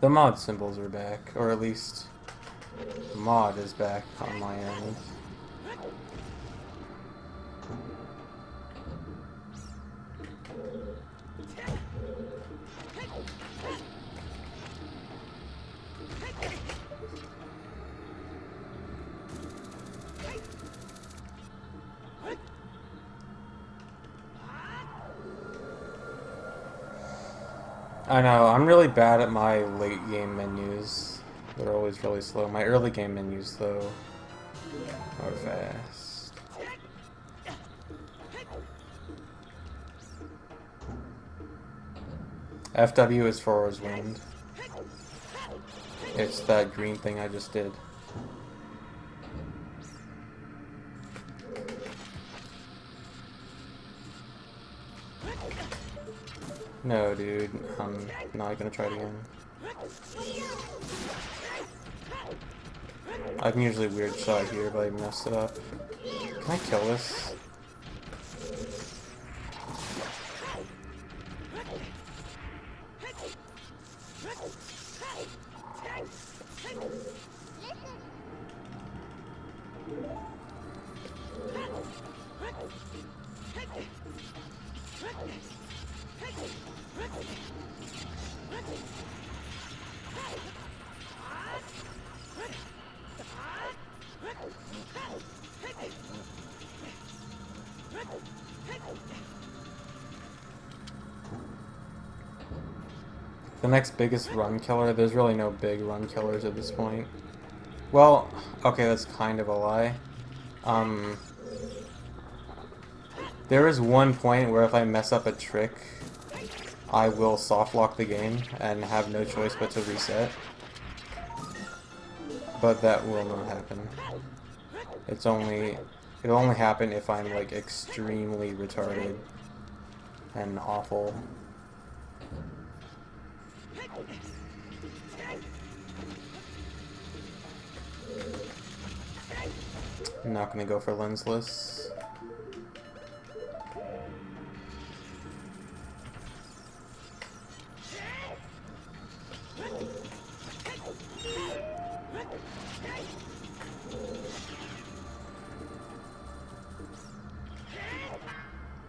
The mod symbols are back, or at least mod is back on my end. I know, I'm really bad at my late game menus. They're always really slow. My early game menus, though, are fast. FW is forwards wind. It's that green thing I just did. No, dude, I'm not gonna try it again. I can usually weird shot here, but I messed it up. Can I kill this? The next biggest run killer, there's really no big run killers at this point. Well, okay, that's kind of a lie. There is one point where if I mess up a trick, I will soft lock the game and have no choice but to reset. But that will not happen. It'll only happen if I'm like extremely retarded and awful. I'm not gonna go for lensless.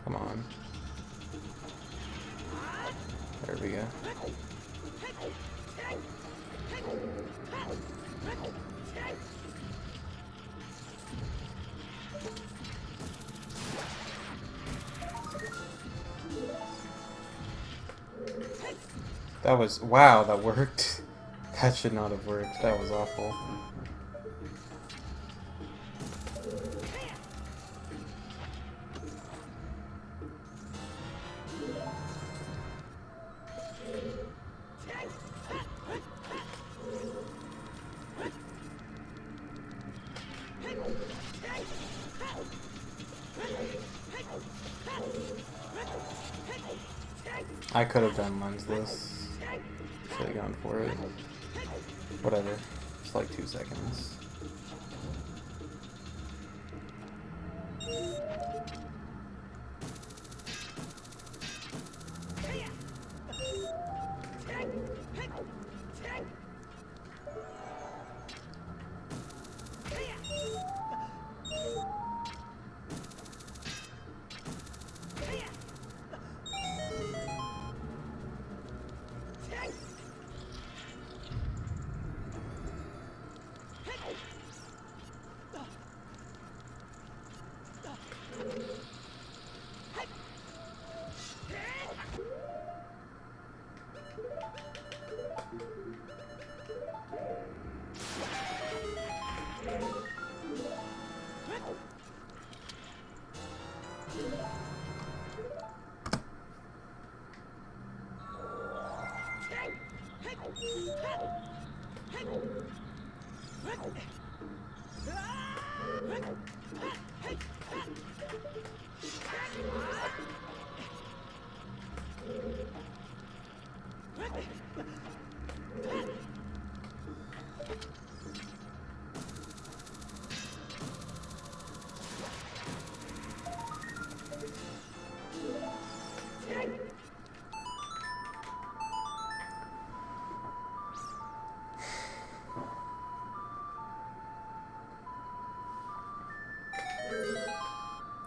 Come on. There we go. That was, wow, that worked. That should not have worked. That was awful. I could have done lensless. Should have gone for it. Whatever. It's like 2 seconds.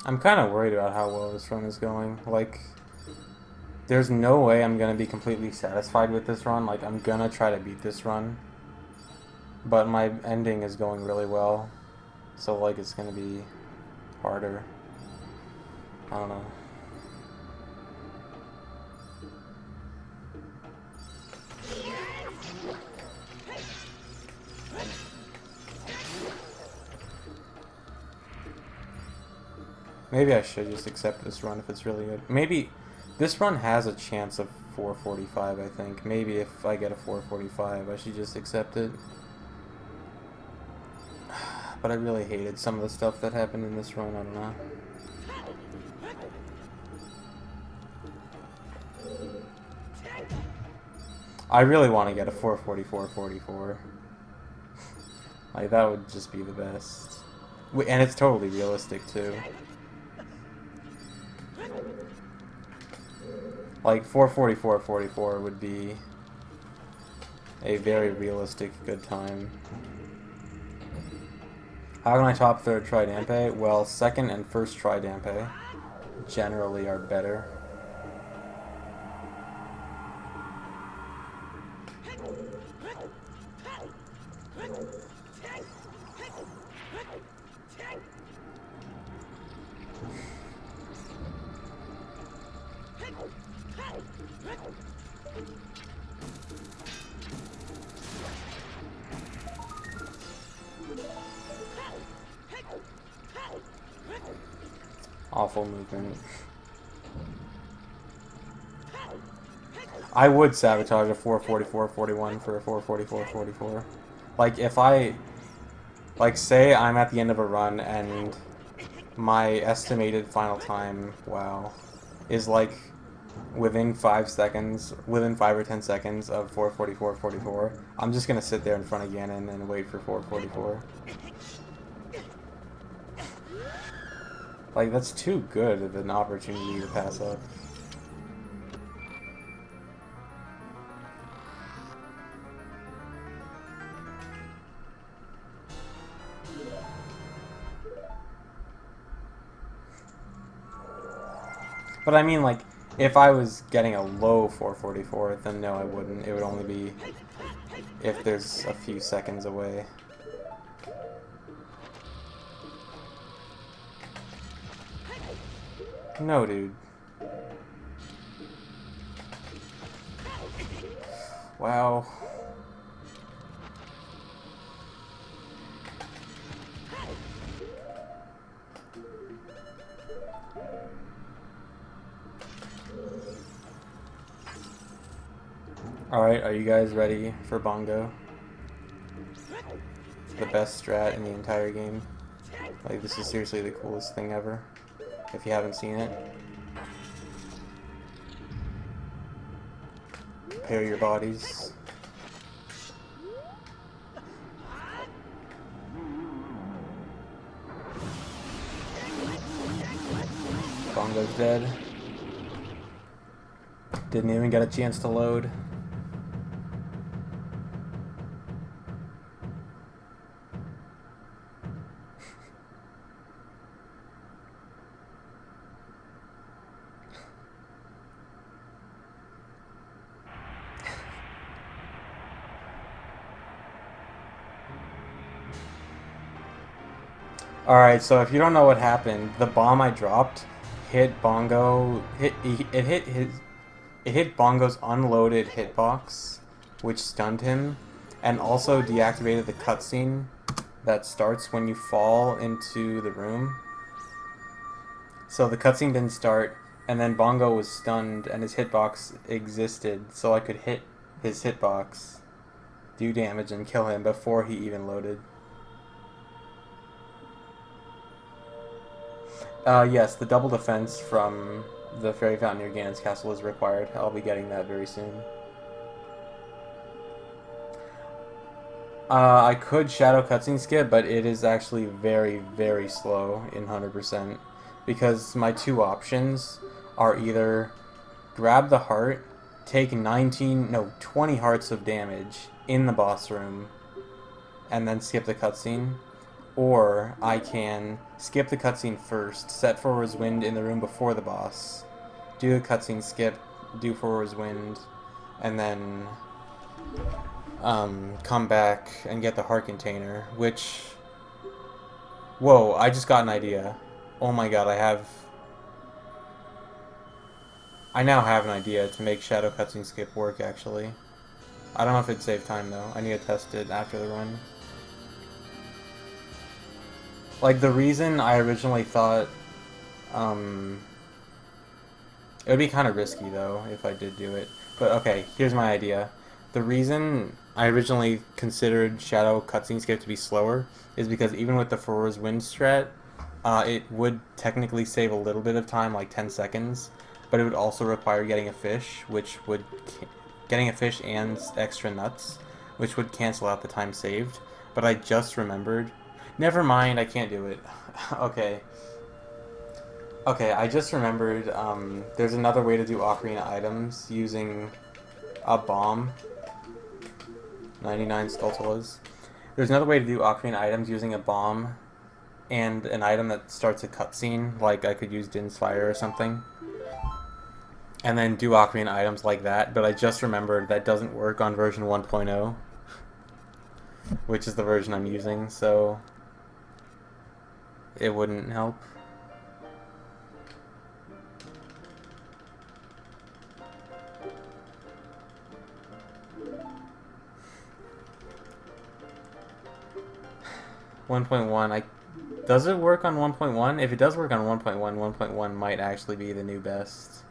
I'm kind of worried about how well this run is going. Like, there's no way I'm going to be completely satisfied with this run. Like, I'm going to try to beat this run. But my ending is going really well. So, like, it's going to be harder. I don't know. Maybe I should just accept this run if it's really good. Maybe this run has a chance of 445, I think. Maybe if I get a 445, I should just accept it. But I really hated some of the stuff that happened in this run, I don't know. I really want to get a 444-44. Like, that would just be the best. And it's totally realistic, too. Like, 444-44 would be a very realistic good time. How can I top third try Dampe? Well, second and first try Dampe generally are better. Awful movement. I would sabotage a 444-41 for a 444-44. Like, if I... Like, say I'm at the end of a run and my estimated final time, wow, is like within 5 seconds, within 5 or 10 seconds of 444-44, I'm just gonna sit there in front of Ganon and wait for 444. Like, that's too good of an opportunity to pass up. But I mean, like, if I was getting a low 444, then no, I wouldn't. It would only be if there's a few seconds away. No, dude. Wow. Alright, are you guys ready for Bongo? The best strat in the entire game. Like, this is seriously the coolest thing ever. If you haven't seen it. Pair your bodies. Bongo's dead. Didn't even get a chance to load. Alright, so if you don't know what happened, the bomb I dropped hit Bongo, it hit Bongo's unloaded hitbox, which stunned him, and also deactivated the cutscene that starts when you fall into the room. So the cutscene didn't start, and then Bongo was stunned, and his hitbox existed, so I could hit his hitbox. do damage and kill him before he even loaded. Yes, the double defense from the Fairy Fountain near Ganon's castle is required. I'll be getting that very soon. I could shadow cutscene skip, but it is actually very, very slow in 100%. Because my two options are either grab the heart, take 20 hearts of damage in the boss room, and then skip the cutscene. Or I can skip the cutscene first, set Forward's Wind in the room before the boss, do the cutscene skip, do Forward's Wind, and then come back and get the heart container, which... Whoa, I just got an idea. Oh my god, I now have an idea to make Shadow Cutscene Skip work, actually. I don't know if it'd save time, though. I need to test it after the run. Like, the reason I originally thought, it would be kind of risky, though, if I did do it. But, okay, here's my idea. The reason I originally considered Shadow Cutscene Skip to be slower is because even with the Forward's Wind strat, it would technically save a little bit of time, like 10 seconds, but it would also require getting a fish, getting a fish and extra nuts, which would cancel out the time saved. But I just remembered. Never mind, I can't do it. Okay. Okay, I just remembered, there's another way to do Ocarina items using a bomb. 99 Skulltulas. There's another way to do Ocarina items using a bomb and an item that starts a cutscene, like I could use Din's Fire or something. And then do Ocarina items like that, but I just remembered that doesn't work on version 1.0, which is the version I'm using, so it wouldn't help. Does it work on 1.1? If it does work on 1.1, 1.1 might actually be the new best.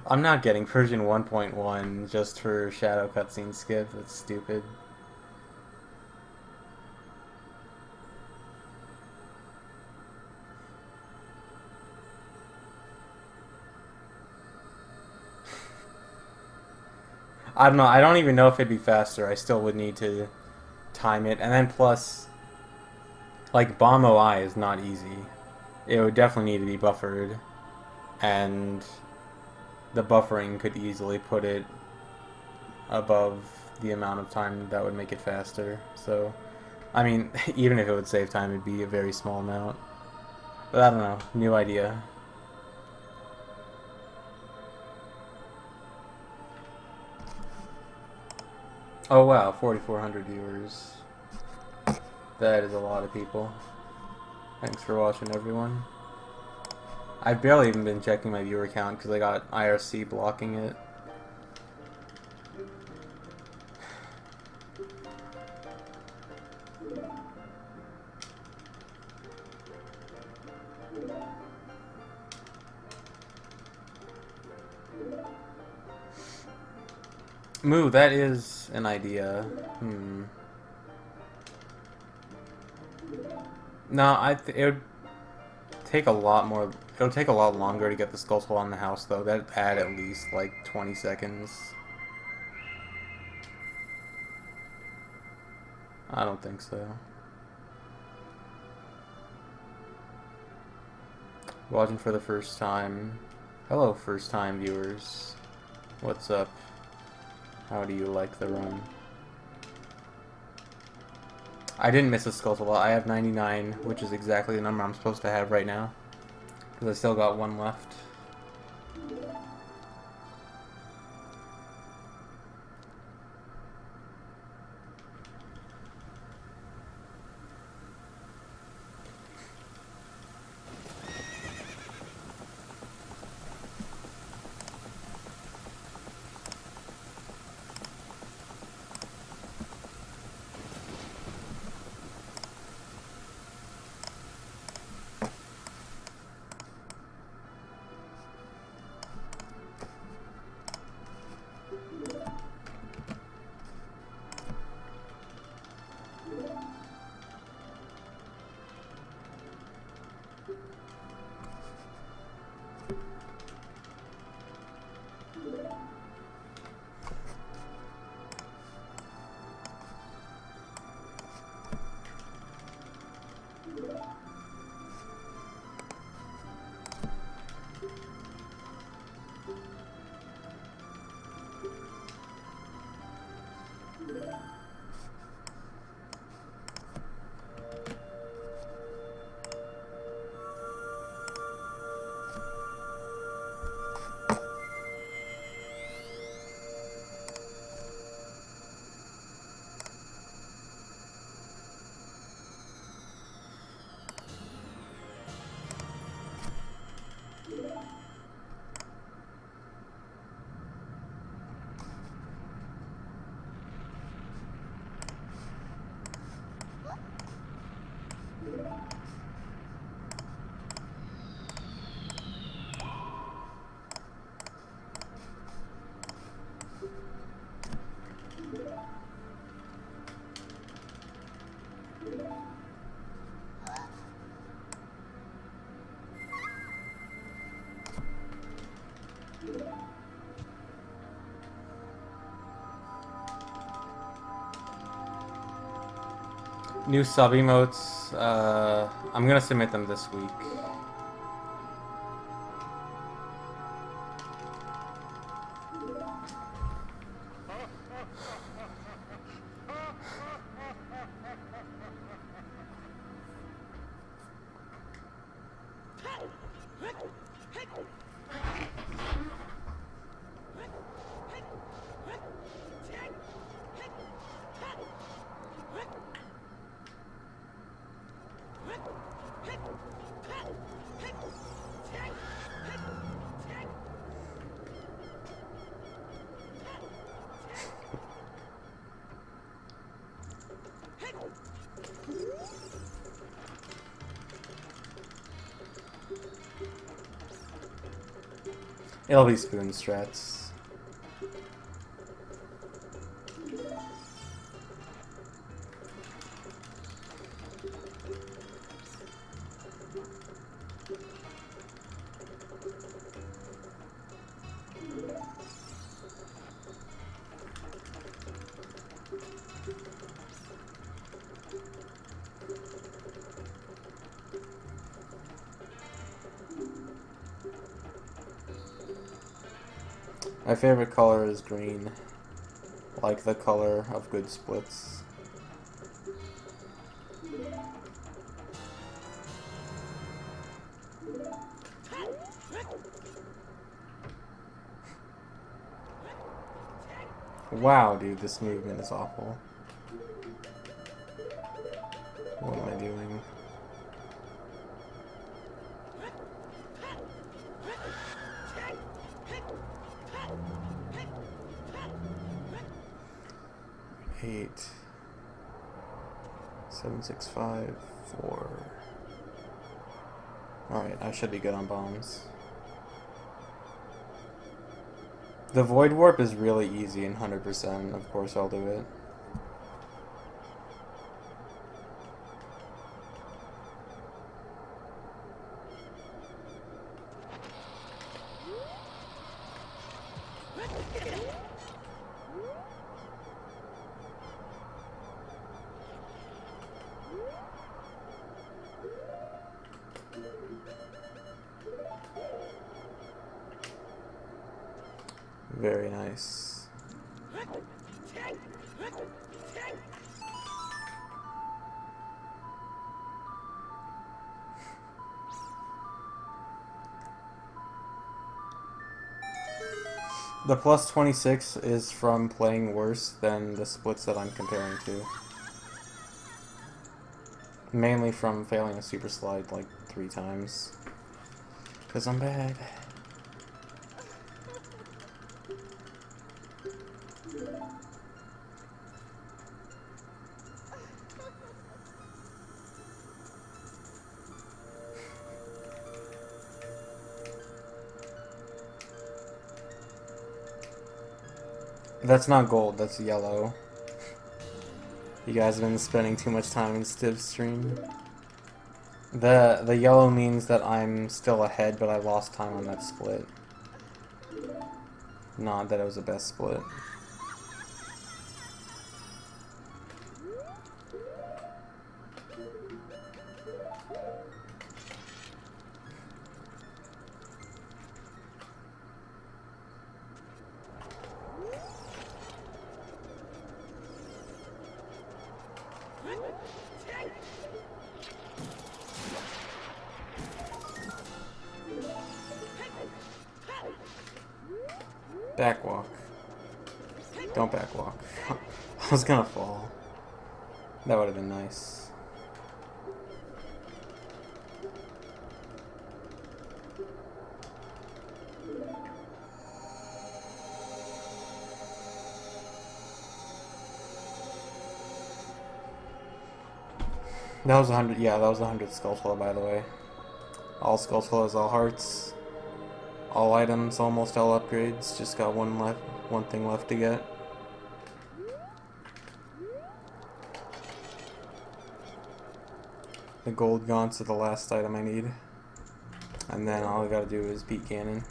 I'm not getting version 1.1 just for Shadow Cutscene Skip. That's stupid. I don't know. I don't even know if it'd be faster. I still would need to time it. And then plus, like, Bomb OI is not easy. It would definitely need to be buffered. And the buffering could easily put it above the amount of time that would make it faster. So, I mean, even if it would save time, it'd be a very small amount. But I don't know. New idea. Oh wow, 4,400 viewers. That is a lot of people. Thanks for watching, everyone. I've barely even been checking my viewer count because I got IRC blocking it. Moo, that is an idea. No, it would take a lot more. It'll take a lot longer to get the skull hole on the house, though. That'd add at least like 20 seconds. I don't think so. Watching for the first time. Hello, first time viewers. What's up? How do you like the run? I didn't miss a Skulltula. I have 99, which is exactly the number I'm supposed to have right now. Because I still got one left. New sub emotes. I'm gonna submit them this week. It'll be spoon strats. My favorite color is green, like the color of good splits. Wow, dude, this movement is awful. What am I doing? Eight, 7, 6, 5, 4. Alright, I should be good on bombs. The void warp is really easy and 100%. Of course I'll do it. Very nice. The plus 26 is from playing worse than the splits that I'm comparing to. Mainly from failing a super slide like 3 times. 'Cause I'm bad. That's not gold, that's yellow. You guys have been spending too much time in Stiv's stream. The yellow means that I'm still ahead, but I lost time on that split. Not that it was the best split. Backwalk. Don't backwalk. I was gonna fall. That would have been nice. That was 100. Yeah, that was 100 Skulltula, by the way. All Skulltulas, all hearts. All items, almost all upgrades. Just got one thing left to get. The gold gaunts are the last item I need. And then all I gotta do is beat Ganon.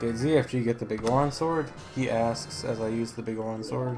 Did ZFG get the big Oron sword? He asks as I use the big Oron sword.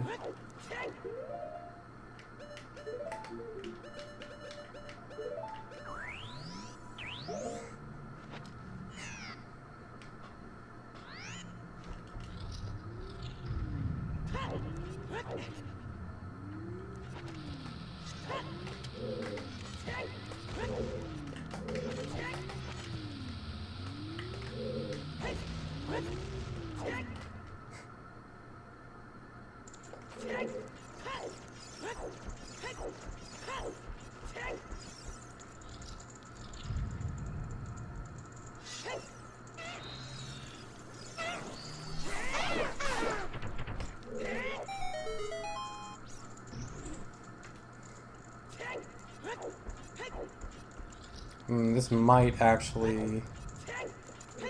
This might actually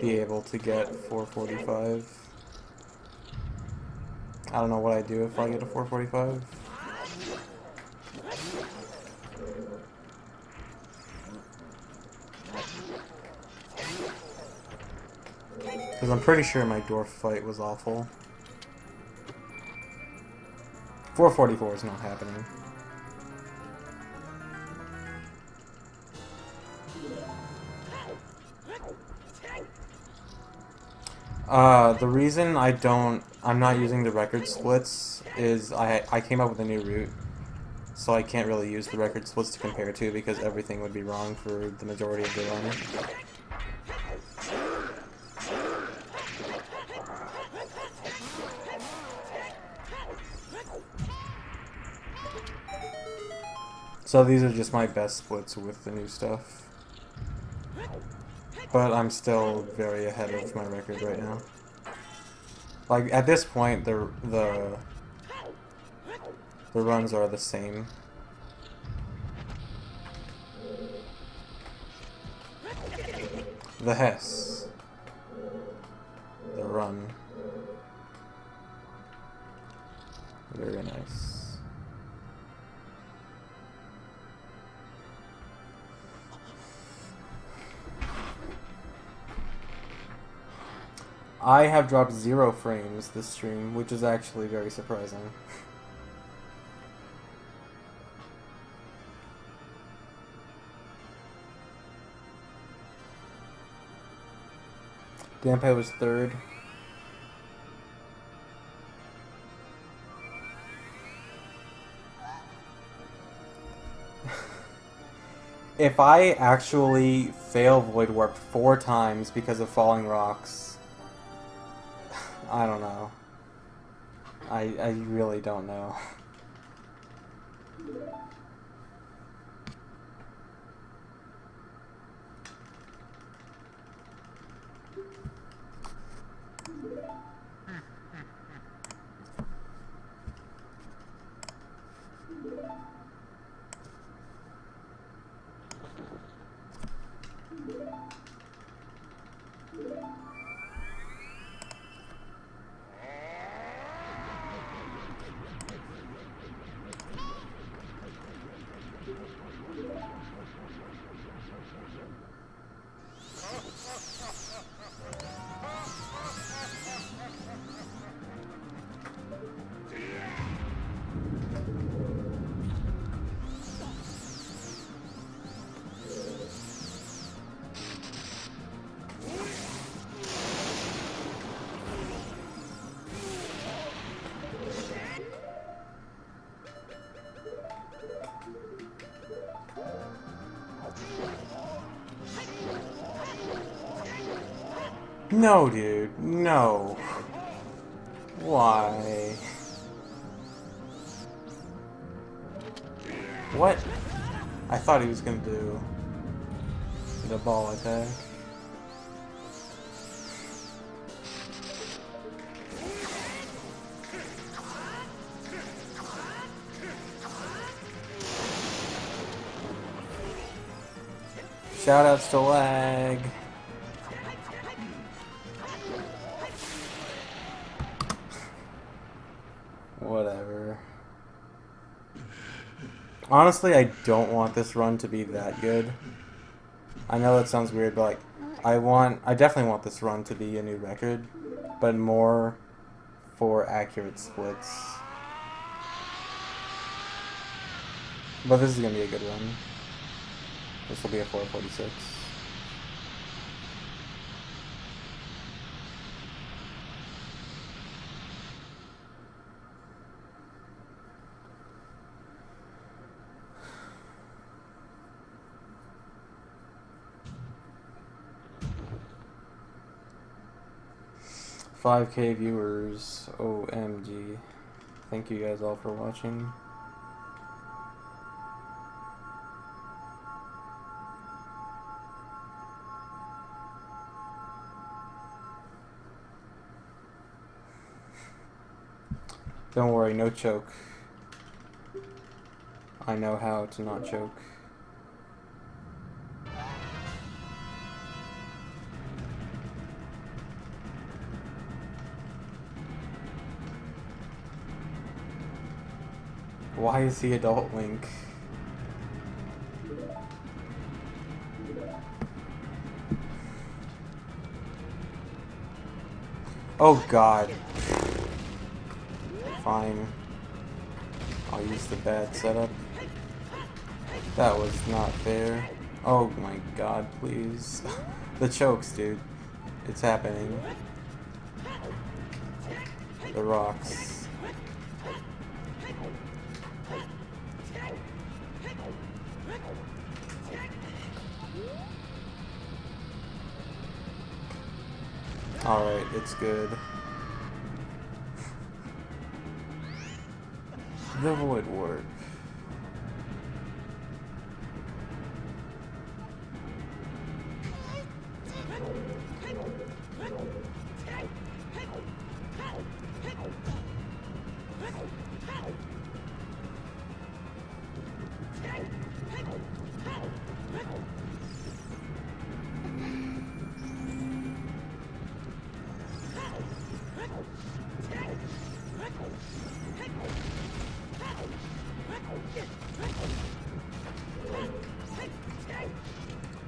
be able to get 445. I don't know what I do if I get a 445. Because I'm pretty sure my dwarf fight was awful. 444 is not happening. The reason I'm not using the record splits is I came up with a new route, so I can't really use the record splits to compare to because everything would be wrong for the majority of the run. So these are just my best splits with the new stuff. But I'm still very ahead of my record right now. Like, at this point, the runs are the same. The Hess. The run. Very nice. I have dropped 0 frames this stream, which is actually very surprising. Dampe was 3rd. If I actually fail Void Warp 4 times because of falling rocks, I don't know. I really don't know. No, dude. No. Why? What? I thought he was gonna do the ball attack. Shoutouts to lag. Whatever. Honestly, I don't want this run to be that good. I know that sounds weird, but like, I definitely want this run to be a new record, but more for accurate splits. But this is gonna be a good run. This will be a 446. $5K viewers, OMG. Thank you guys all for watching. Don't worry, no choke. I know how to not choke. Why is he Adult Link? Oh god. Fine. I'll use the bad setup. That was not fair. Oh my god, please. The chokes, dude. It's happening. The rocks. Alright, it's good. The Void Warp.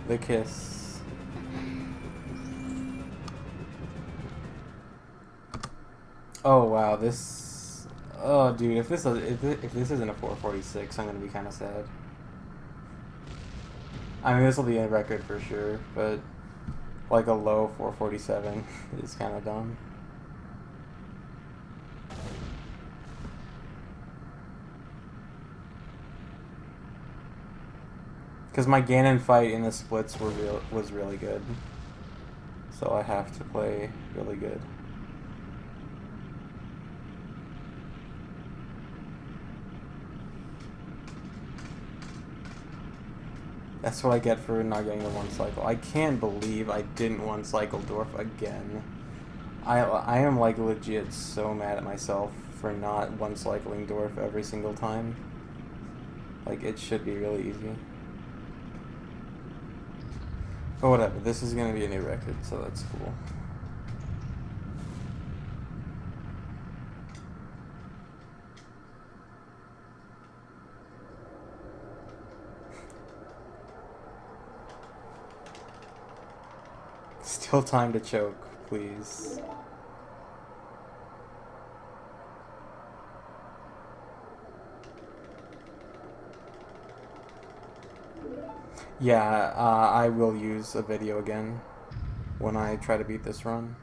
The kiss. Oh wow, this. Oh dude, if this isn't a 446, I'm gonna be kind of sad. I mean, this will be a record for sure, but like a low 447 is kind of dumb. Because my Ganon fight in the splits was really good. So I have to play really good. That's what I get for not getting the one cycle. I can't believe I didn't one cycle Dwarf again. I am like legit so mad at myself for not one cycling Dwarf every single time. Like it should be really easy. But whatever, this is gonna be a new record, so that's cool. Still time to choke, please. Yeah, I will use a video again when I try to beat this run.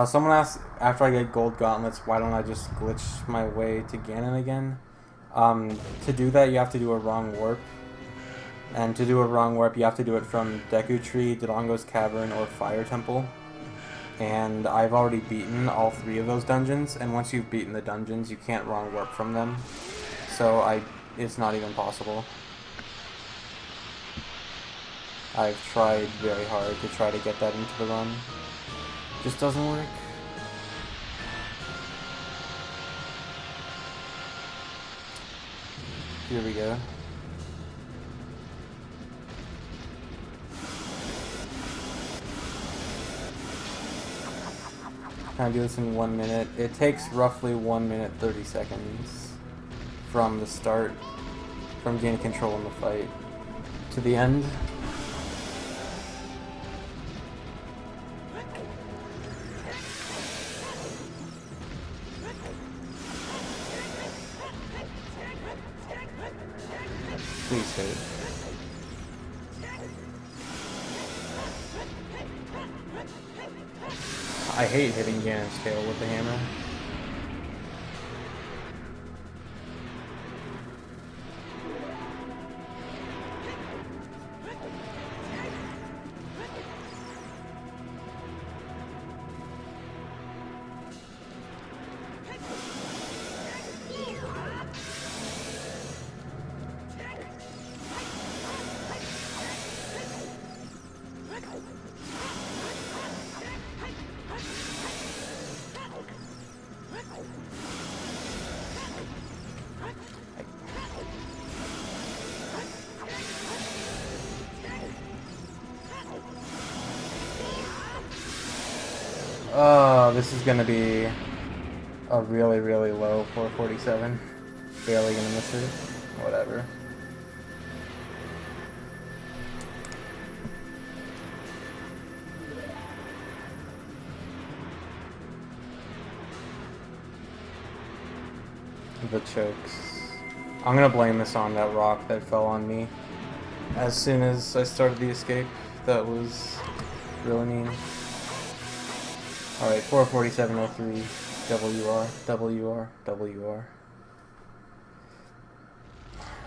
Someone asked, after I get gold gauntlets, why don't I just glitch my way to Ganon again? To do that, you have to do a wrong warp. And to do a wrong warp, you have to do it from Deku Tree, Dodongo's Cavern, or Fire Temple. And I've already beaten all 3 of those dungeons, and once you've beaten the dungeons, you can't wrong warp from them. So it's not even possible. I've tried very hard to try to get that into the run. Just doesn't work. Here we go. Can I do this in 1 minute? It takes roughly 1 minute 30 seconds from the start, from gaining control in the fight to the end. Please hit. I hate hitting Ganon's tail with the hammer. Oh, this is gonna be a really, really low 447. Barely gonna miss it. Whatever. The chokes. I'm gonna blame this on that rock that fell on me as soon as I started the escape. That was really mean. Alright, 447.03, WR, WR, WR.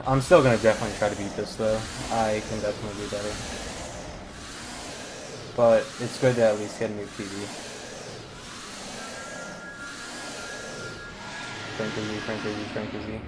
I'm still gonna definitely try to beat this though. I can definitely do better. But it's good to at least get a new TV. Frankly,